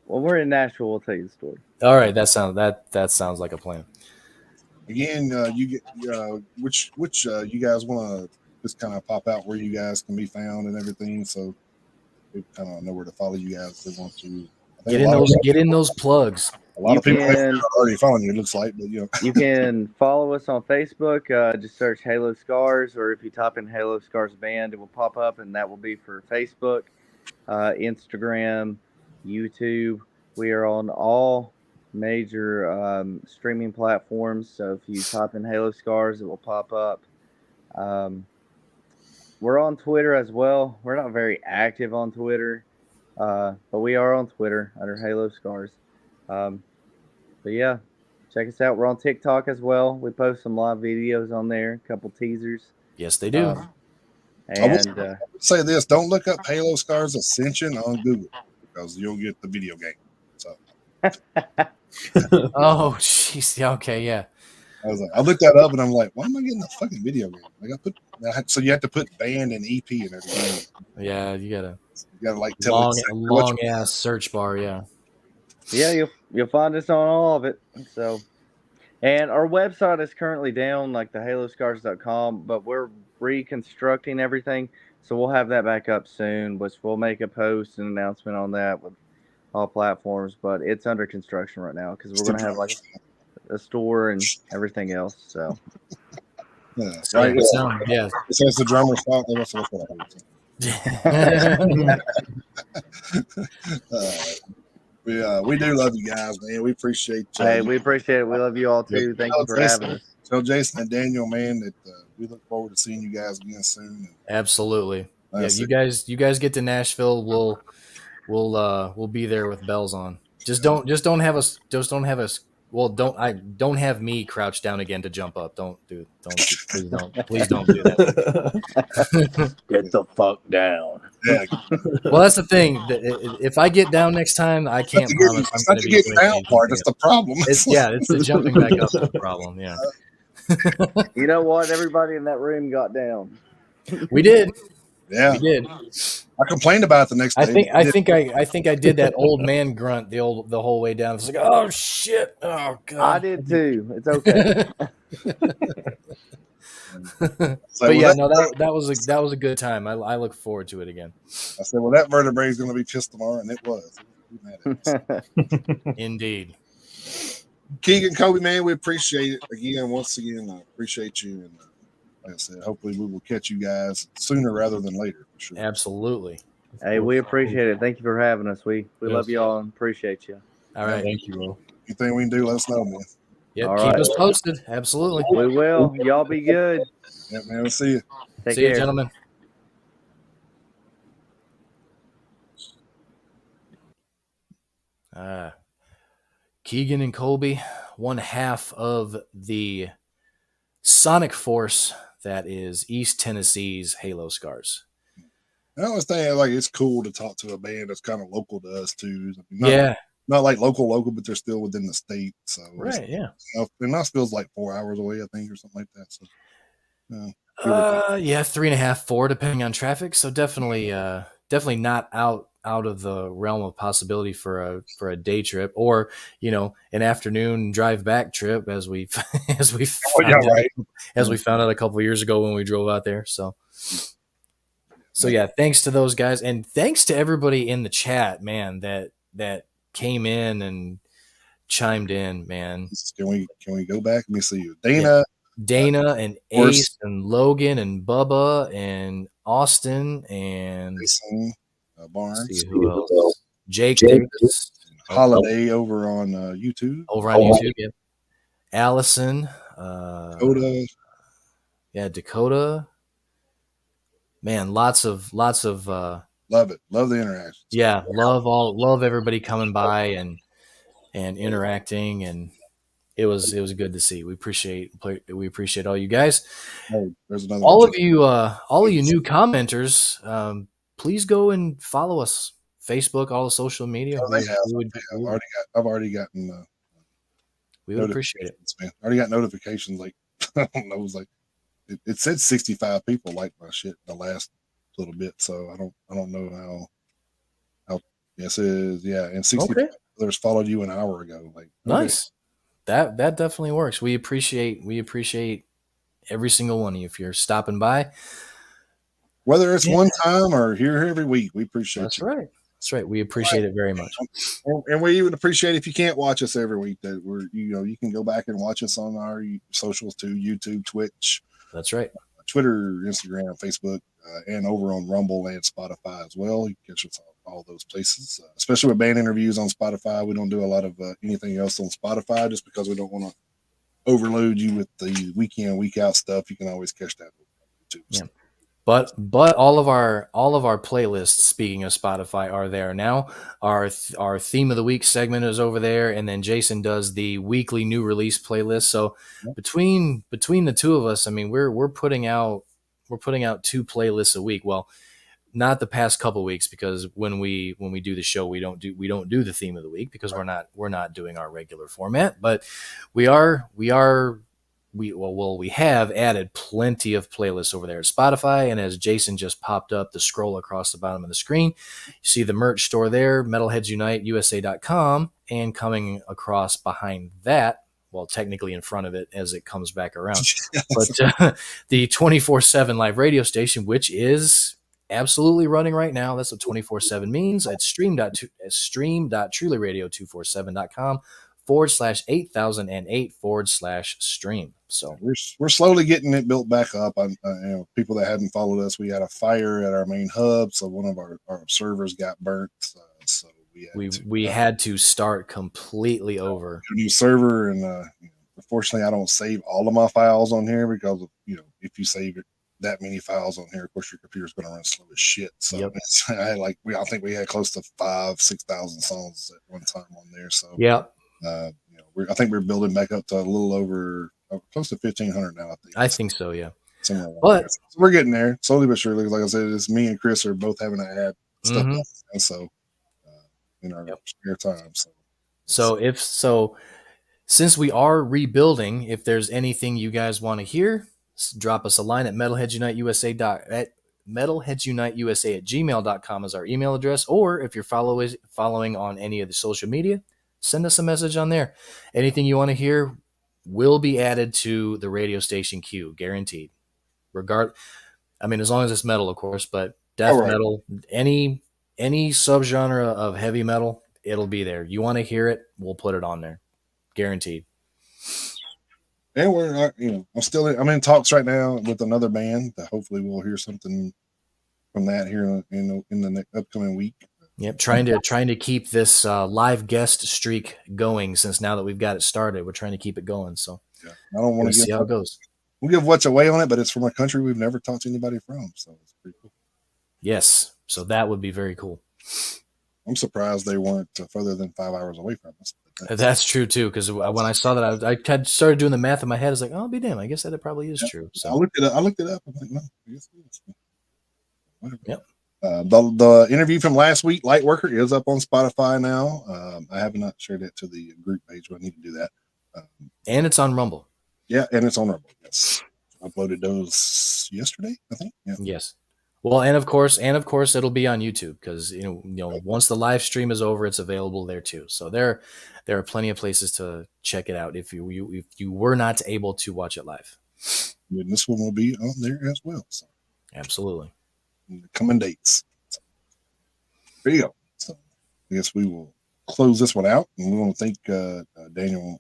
When we're in Nashville, we'll tell you the story. All right, that sounds like a plan. Again, you get which you guys want to just kind of pop out where you guys can be found and everything, so we kind of know where to follow you guys if they want to. Get in those plugs. A lot of people are already following you. It looks like, but you can follow us on Facebook. Just search Halo Scars, or if you type in Halo Scars Band, it will pop up, and that will be for Facebook, Instagram, YouTube. We are on all major streaming platforms, so if you type in Halo Scars, it will pop up. We're on Twitter as well. We're not very active on Twitter, but we are on Twitter under Halo Scars. But yeah, check us out. We're on TikTok as well. We post some live videos on there, a couple teasers. Yes, they do. and I will say this: don't look up Halo Scars Ascension on Google because you'll get the video game. So. Oh, jeez. Okay, yeah. I looked that up and I'm like, why am I getting a fucking video game? So you have to put band and EP in everything. Yeah, you gotta like tell long ass search bar. Yeah. Yeah, you'll find us on all of it. So, and our website is currently down, like the haloscars.com, but we're reconstructing everything, so we'll have that back up soon. Which we'll make a post and announcement on that with all platforms, but it's under construction right now because we're going to have like a store and everything else. So, yeah. It says the drummer fault. We do love you guys, man. We appreciate you. Hey, we appreciate it. We love you all too. Thank you for having us. Tell Jason and Daniel, man, that we look forward to seeing you guys again soon. Absolutely. Yeah, you guys get to Nashville, we'll be there with bells on. Don't have me crouch down again to jump up. Please don't do that. Get the fuck down. Yeah. Well, that's the thing. If I get down next time, I can't promise I'm going to be down part. That's the problem. It's the jumping back up the problem. Yeah. You know what? Everybody in that room got down. We did. Yeah. We did. I complained about it the next day. I think I did that old man grunt the whole way down. It's like, oh shit, oh god. I did too. It's okay. So, But well, yeah, no, that was a good time. I look forward to it again. I said, well, that vertebrae is going to be pissed tomorrow, and it was. He mad at us. Indeed. Keegan, Kobe, man, we appreciate it again. Once again, I appreciate you, and like I said, hopefully we will catch you guys sooner rather than later for sure. Absolutely. Hey, we appreciate it. Thank you for having us. We love you all and appreciate you. All right. Thank you all. Anything we can do, let us know, man. Yep. All Keep right. us posted. Absolutely. We will. Y'all be good. Yeah, man. We'll see you. Take See care. you, gentlemen. Keegan and Colby, one half of the sonic force that is East Tennessee's Halo Scars. I understand, like, it's cool to talk to a band that's kind of local to us too. I mean, Yeah. not like local, but they're still within the state. So Right. Yeah. and Knoxville's like 4 hours away, I think, or something like that. So yeah, 3.5, 4, depending on traffic. So definitely not out of the realm of possibility for a day trip, or an afternoon drive back trip, as we we found out a couple of years ago when we drove out there. So yeah, thanks to those guys, and thanks to everybody in the chat, man, that came in and chimed in, man. Can we go back? Let me see you, Dana. Dana and Ace and Logan and Bubba and Austin and Jason, Barnes. see who else? Jake Davis. Holiday over on YouTube. Yeah. Allison. Dakota. Yeah, Dakota. Man, lots of love it. Love the interactions. Yeah, love everybody coming by and interacting, and it was good to see. We appreciate all you guys. Oh, there's another all of you new commenters. Please go and follow us, Facebook, all the social media. I've already gotten. We would appreciate it. Man. I already got notifications. Like I don't know, it was like it said 65 people liked my shit the last little bit. So I don't know how. Yes, it is. Yeah, and 65 others followed you an hour ago. Like nice. That definitely works. We appreciate every single one of you if you're stopping by. Whether it's one time or here every week, we appreciate That's you. Right. That's right. We appreciate it very much. And we even appreciate if you can't watch us every week, that you can go back and watch us on our socials too, YouTube, Twitch. That's right. Twitter, Instagram, Facebook, and over on Rumble and Spotify as well. You can catch us on all those places, especially with band interviews on Spotify. We don't do a lot of anything else on Spotify just because we don't want to overload you with the week in, week out stuff. You can always catch that on YouTube. Yeah. But all of our playlists, speaking of Spotify, are there now. Our theme of the week segment is over there, and then Jason does the weekly new release playlist. So between the two of us, I mean, we're putting out 2 playlists a week. Well, not the past couple of weeks, because when we do the show, we don't do the theme of the week because we're not doing our regular format. But we have added plenty of playlists over there at Spotify, and as Jason just popped up the scroll across the bottom of the screen, you see the merch store there, metalheadsuniteusa.com, and coming across behind that, well, technically in front of it as it comes back around, but the 24/7 live radio station, which is absolutely running right now. That's what 24/7 means. At stream.trulyradio247.com /8008/stream. So we're slowly getting it built back up. People that hadn't followed us, we had a fire at our main hub, so one of our servers got burnt. So we had to start completely over. A new server, and unfortunately, I don't save all of my files on here because of, if you save it that many files on here, of course your computer's going to run slow as shit. So I think we had close to 5,000-6,000 songs at one time on there. So I think we're building back up to a little over close to 1,500 now. I think so. Yeah. But so we're getting there slowly but surely. Like I said, it's me and Chris are both having to add stuff, and so in our spare time. Since we are rebuilding, if there's anything you guys want to hear, drop us a line at metalheadsuniteusa. metalheadsuniteusa@gmail.com is our email address. Or if you're following on any of the social media, send us a message on there. Anything you want to hear will be added to the radio station queue, guaranteed. As long as it's metal, of course, but death All right. metal, any subgenre of heavy metal, it'll be there. You want to hear it, we'll put it on there, guaranteed. And we're, I'm in talks right now with another band that hopefully we'll hear something from that here in the next upcoming week. Yep, trying to keep this live guest streak going, since now that we've got it started, we're trying to keep it going. So Yeah, I don't want to see how it goes. We'll give much away on it, but it's from a country we've never talked to anybody from, so it's pretty cool. Yes, so that would be very cool. I'm surprised they weren't further than 5 hours away from us. That's true too, because when I saw that, I had started doing the math in my head. I was like, "Oh, I'll be damned! I guess that it probably is true." So I looked it up. I'm like, no, I guess it is. Whatever. Yep. The interview from last week, Lightworker, is up on Spotify now. I have not shared it to the group page, but I need to do that. And it's on Rumble. Yeah, and it's on Rumble. Yes, I uploaded those yesterday, I think. Yeah. Yes. Well, and of course, it'll be on YouTube, because once the live stream is over, it's available there too. So there are plenty of places to check it out if you were not able to watch it live. And this one will be on there as well. So absolutely, in the coming dates. So, there you go. So I guess we will close this one out, and we want to thank Daniel.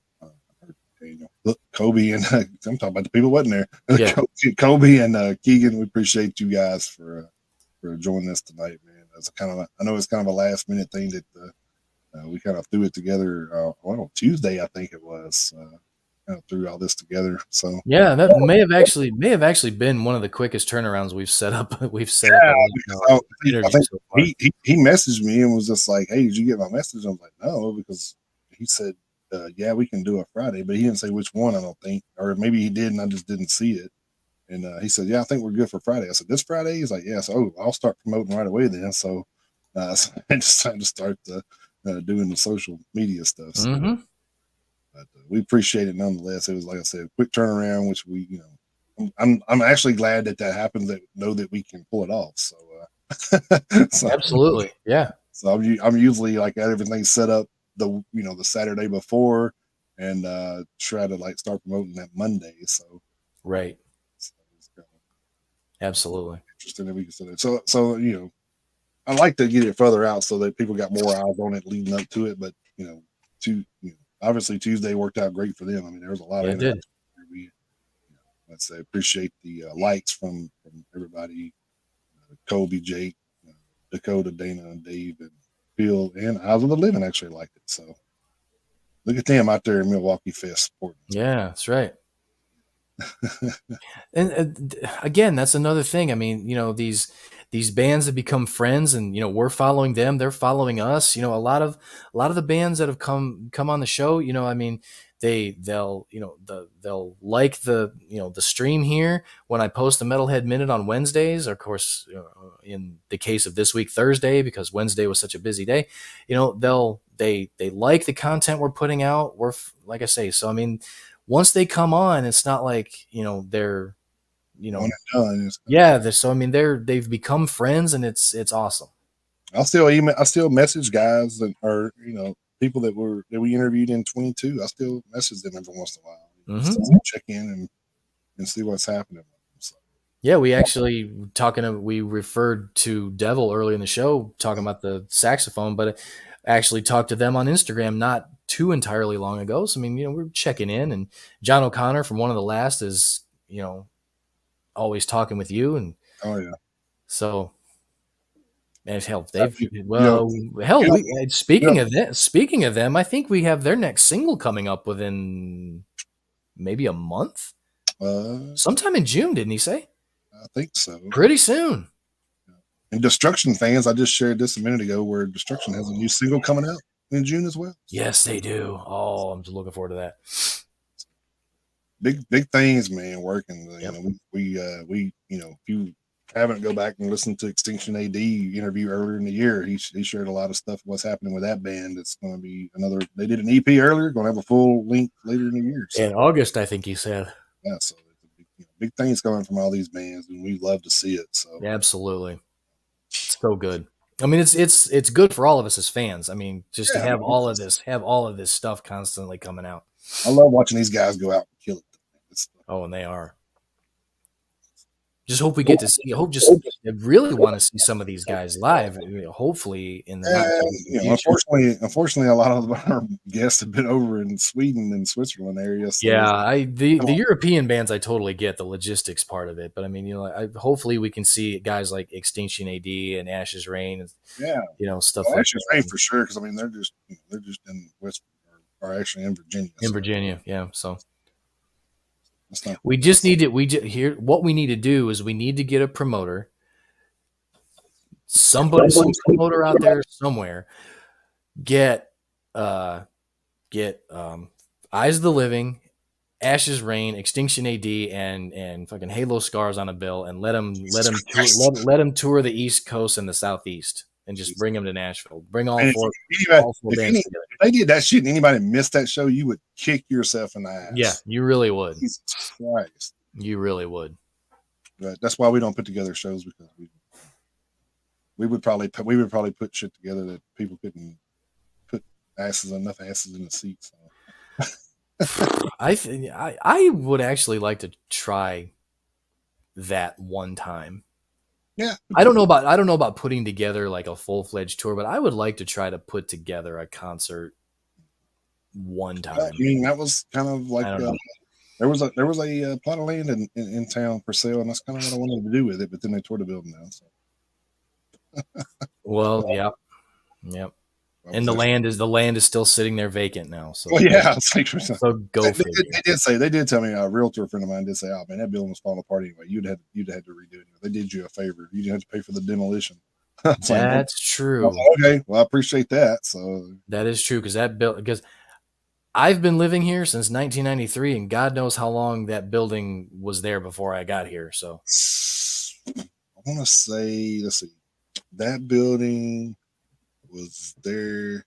Look, Kobe and I'm talking about the people wasn't there. Yeah. Kobe and Keegan, we appreciate you guys for joining us tonight, man. That's I know it's kind of a last minute thing that we kind of threw it together. Tuesday, I think it was. Kind of threw all this together. So yeah, that may have actually been one of the quickest turnarounds we've set up. I think he messaged me and was just like, "Hey, did you get my message?" I was like, "No," because he said, yeah, we can do a Friday, but he didn't say which one, I don't think. Or maybe he did and I just didn't see it. And he said, yeah, I think we're good for Friday. I said, this Friday? He's like, yeah. So I'll start promoting right away then. So, so I just had to start doing the social media stuff. So, but we appreciate it nonetheless. It was, like I said, a quick turnaround, which we, I'm actually glad that happened, that know that we can pull it off. So, so absolutely. Yeah. So I'm usually like everything set up the Saturday before, and try to like start promoting that Monday. So right. So absolutely interesting that we can say that. So I like to get it further out so that people got more eyes on it leading up to it. But obviously Tuesday worked out great for them. I mean, there was a lot of interaction. Let's say appreciate the likes from everybody. Kobe, Jake, Dakota, Dana, and Dave, and Phil, and Eyes of the Living actually liked it. So look at them out there in Milwaukee Fest supporting. Yeah, that's right. And again, that's another thing. I mean, these bands have become friends, and we're following them, they're following us. A lot of the bands that have come on the show, I mean, they'll like the stream here when I post the Metalhead Minute on Wednesdays, or of course in the case of this week, Thursday, because Wednesday was such a busy day. They like the content we're putting out. We're, like I say, so I mean, once they come on, it's not like they're so I mean they've become friends, and it's awesome. I still message guys or people that we interviewed in 22. I still message them every once in a while. Check in and see what's happening. So. Yeah, we actually we referred to Devil early in the show talking about the saxophone, but actually talked to them on Instagram not too entirely long ago. So I mean, we're checking in, and John O'Connor from One of the Last is always talking with you, and oh yeah, so. And hell, speaking of them, I think we have their next single coming up within maybe a month. Sometime in June, didn't he say? I think so. Pretty soon. And Destruction fans, I just shared this a minute ago, where Destruction has a new single coming out in June as well. Yes, they do. Oh, I'm just looking forward to that. Big things, man, working. Yep. We if you haven't, go back and listen to Extinction AD interview earlier in the year. He shared a lot of stuff, what's happening with that band. It's going to be they did an EP earlier, going to have a full length later in the year. So. In August, I think he said. Yeah, so big things coming from all these bands, and we love to see it. So Absolutely, it's so good. I mean, it's good for all of us as fans. I mean, just to yeah, have all of this stuff constantly coming out. I love watching these guys go out and kill it. Oh, and they are. Just hope we get to see. I really want to see some of these guys live. Hopefully, in the not too distant future. Unfortunately, a lot of our guests have been over in Sweden and Switzerland area. So Yeah, the European bands I totally get the logistics part of it, but I mean, hopefully we can see guys like Extinction AD and Ashes Rain, and yeah, stuff well, like actually, that. for sure, because I mean they're just in West or actually in Virginia. In so Virginia, yeah. So that's not, we just need to here. What we need to do is we need to get a promoter, some promoter out there somewhere. Get Eyes of the Living, Ashes Rain, Extinction AD, and fucking Halo Scars on a bill, and let them tour the East Coast and the Southeast, and just bring them to Nashville. Bring all and four if bands together. they did that shit and anybody missed that show, you would kick yourself in the ass. Yeah, you really would. Jesus Christ. You really would. But that's why we don't put together shows, because we would probably put shit together that people couldn't put enough asses in the seats. So. I would actually like to try that one time. Yeah, I don't know about putting together like a full-fledged tour, but I would like to try to put together a concert one time. I mean, that was kind of like there was a plot of land in town for sale, and that's kind of what I wanted to do with it. But then they tore the building down. So. Well, yep. And the land is still sitting there vacant now. So well, yeah, so go figure. They did tell me, a realtor friend of mine did say, "Oh man, that building was falling apart anyway. You'd had to redo it. They did you a favor. You didn't have to pay for the demolition." That's true. Okay, well, I appreciate that. So that is true, because I've been living here since 1993, and God knows how long that building was there before I got here. So I want to say, let's see, that building was there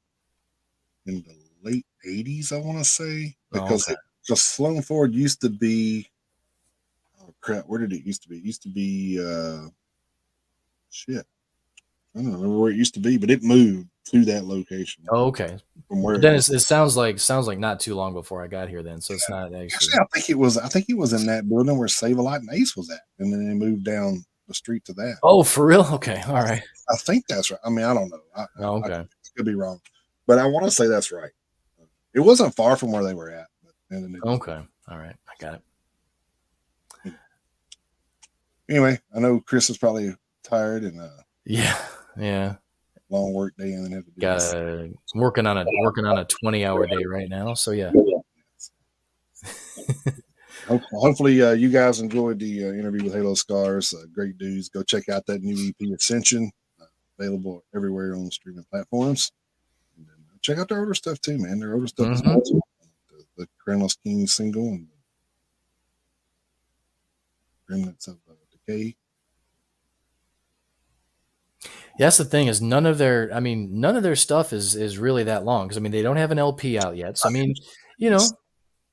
in the late 80s, I want to say, because Sloan Ford used to be, oh crap, where did it used to be? It used to be shit, I don't remember where it used to be, but it moved to that location. Oh, okay. From where then it sounds like not too long before I got here then, so it's not actually. I think it was in that building where Save-A-Lot and Ace was at, and then they moved down the street to that. Oh, for real? Okay, all right. I think that's right. I mean, I don't know. Okay. I could be wrong, but I want to say that's right. It wasn't far from where they were at. Okay, all right, I got it. Anyway, I know Chris is probably tired and yeah, long work day, and then have to working on a 20-hour day right now. So yeah. Hopefully, you guys enjoyed the interview with Halo Scars. Great dudes. Go check out that new EP, Ascension, available everywhere on streaming platforms. And then check out their older stuff too, man. Their older stuff is awesome. The Crownless King single and Remnants of Decay. That's the thing, is none of their stuff is really that long, because I mean they don't have an LP out yet. So I mean,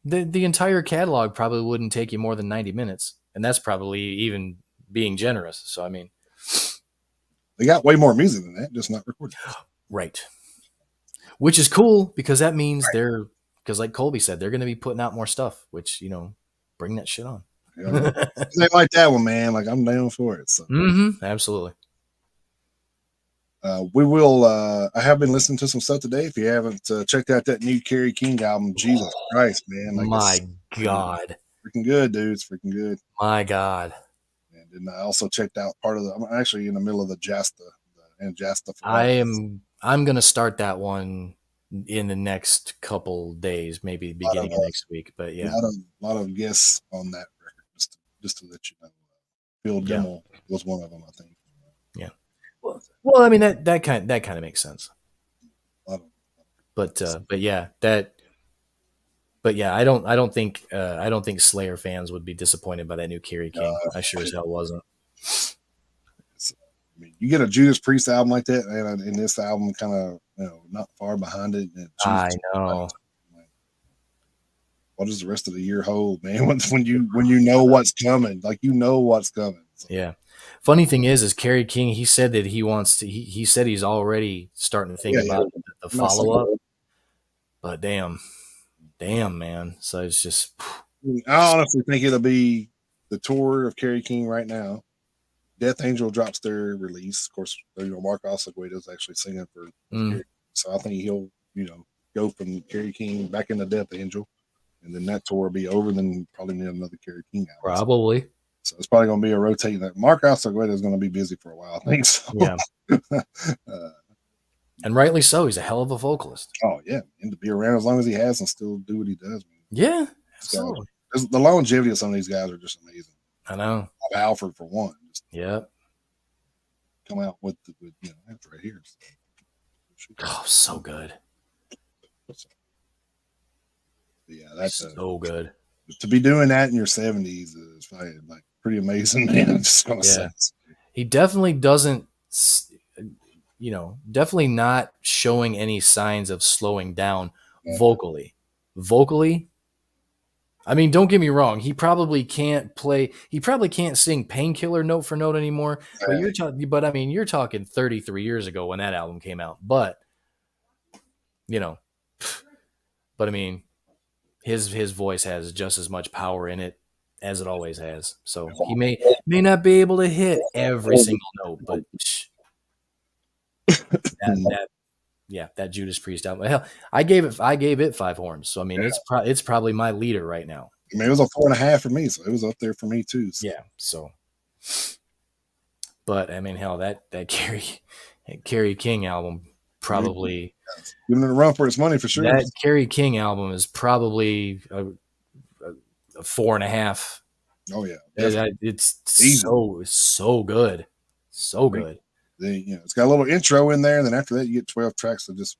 the entire catalog probably wouldn't take you more than 90 minutes, and that's probably even being generous. So I mean, they got way more music than that, just not recorded. Right. Which is cool, because that means because like Colby said, they're going to be putting out more stuff, which, bring that shit on. Yeah, they like that one, man. Like, I'm down for it. So. Absolutely. We will. I have been listening to some stuff today. If you haven't checked out that new Kerry King album, Jesus Christ, man! Like, my God, freaking good, dude! It's freaking good. My God. And then I also checked out part of the. I'm actually in the middle of the Jasta. I'm gonna start that one in the next couple days, maybe beginning of next week. But yeah, a lot of guests on that record. Just to let you know, Phil Dimmel was one of them, I think. Yeah. Well, I mean that kind of makes sense. But yeah, I don't think Slayer fans would be disappointed by that new Kerry King. I sure as hell wasn't. I mean, you get a Judas Priest album like that, and this album kind of not far behind it. I know. what does the rest of the year hold, man? When you know what's coming, like you know what's coming. So, Yeah. Funny thing is Kerry King, he said that he wants to, he said he's already starting to think about the I'm not saying- follow up, but damn, man. So it's just, I honestly think it'll be the tour of Kerry King right now. Death Angel drops their release. Of course, Mark Osagueda's actually singing for Kerry. So I think he'll, go from Kerry King back into Death Angel, and then that tour will be over. Then probably need another Kerry King album. probably. So it's probably going to be a rotating. That Mark Osagueda is going to be busy for a while, I think. So. Yeah. And rightly so. He's a hell of a vocalist. Oh yeah, and to be around as long as he has and still do what he does. Man. Yeah, absolutely. The longevity of some of these guys are just amazing. I know. Alfred for one. Yeah. Come out with that's right here. Oh, so good. Yeah, that's so good. To be doing that in your 70s is probably like pretty amazing, man. I'm just gonna say. He definitely doesn't, definitely not showing any signs of slowing down vocally. Vocally, I mean, don't get me wrong. He probably can't sing Painkiller note for note anymore. But you're talking 33 years ago when that album came out. But, I mean, his voice has just as much power in it as it always has. So he may not be able to hit every single note, but that Judas Priest album. Hell, I gave it 5 horns. So I mean, it's probably my leader right now. I mean, it was a 4.5 for me, so it was up there for me too. So. Yeah. So, but I mean, hell, that Kerry King album probably giving it a run for its money for sure. That Kerry King album is probably a 4.5. Oh yeah, it's so good, so good. It's got a little intro in there, and then after that, you get 12 tracks of just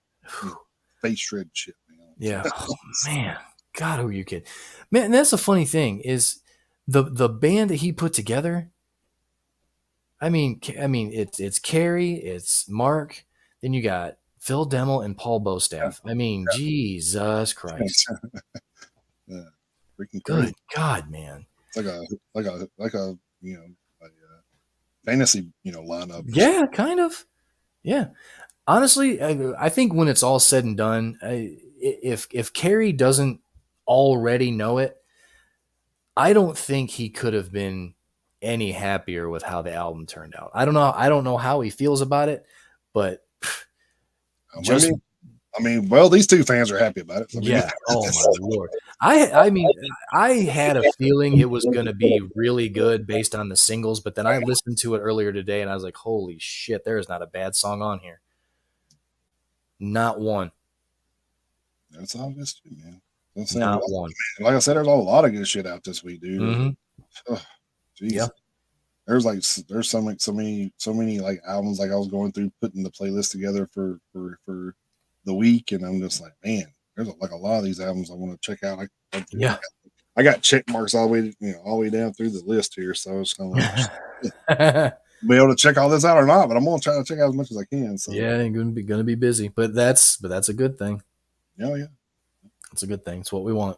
face shred shit. Yeah, oh, man, God, who are you kidding? Man, and that's the funny thing is the band that he put together. I mean, it's Kerry, it's Mark, then you got Phil Demmel and Paul Bostaff. I mean, Jesus Christ. Freaking good God, man. It's like a fantasy, lineup. Yeah, kind of. Yeah. Honestly, I think when it's all said and done, if Kerry doesn't already know it, I don't think he could have been any happier with how the album turned out. I don't know how he feels about it, but these two fans are happy about it. So yeah. Oh my Lord. I mean, I had a feeling it was going to be really good based on the singles, but then I listened to it earlier today and I was like, holy shit, there is not a bad song on here. Not one. That's all this shit, man. Not one. Like I said, there's a lot of good shit out this week, dude. Mm-hmm. Oh, yeah. There's so many like albums like I was going through putting the playlist together for the week, and I'm just like, man, there's a lot of these albums I want to check out. I got check marks all the way down through the list here, so it's kind of like be able to check all this out or not, but I'm gonna try to check out as much as I can. So yeah, you're gonna be busy, but that's a good thing. Yeah. It's a good thing. It's what we want.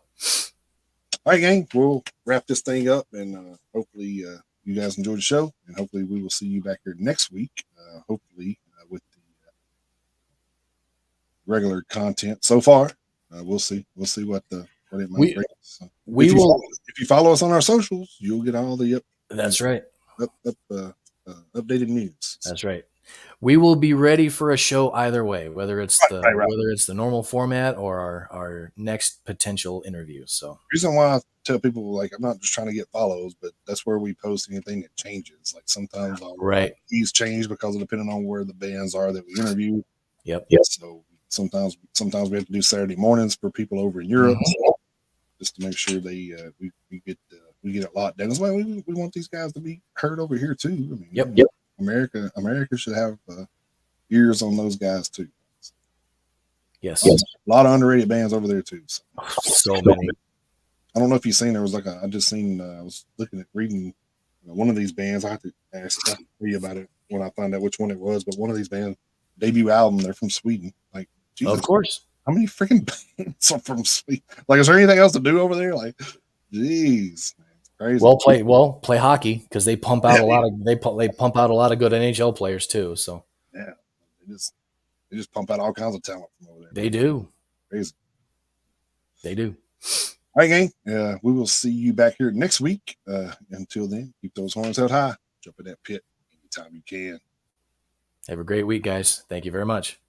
All right, gang, we'll wrap this thing up, and hopefully you guys enjoyed the show, and hopefully we will see you back here next week. Hopefully with the regular content. So far, we'll see what it might bring. So if you follow us on our socials, you'll get all the That's right. Updated news. That's right. We will be ready for a show either way, whether it's whether it's the normal format or our next potential interview. So the reason why I tell people, like, I'm not just trying to get follows, but that's where we post anything that changes. Like sometimes these change because of depending on where the bands are that we interview. Yep. So sometimes we have to do Saturday mornings for people over in Europe, just to make sure we get it locked down. That's why we want these guys to be heard over here too. I mean, yep. America should have ears on those guys too. Yes. A lot of underrated bands over there too. So many. I don't know if you've seen. There was I was reading one of these bands. I have to tell you about it when I find out which one it was. But one of these bands debut album. They're from Sweden. Like, Jesus. Of course. How many freaking bands are from Sweden? Like, is there anything else to do over there? Like, jeez, man, it's crazy. Play hockey because they pump out they pump out a lot of good NHL players too. So Yeah, they just pump out all kinds of talent from over there. they do. Crazy. They do. All right, gang. We will see you back here next week. Until then, keep those horns held high. Jump in that pit anytime you can. Have a great week, guys. Thank you very much.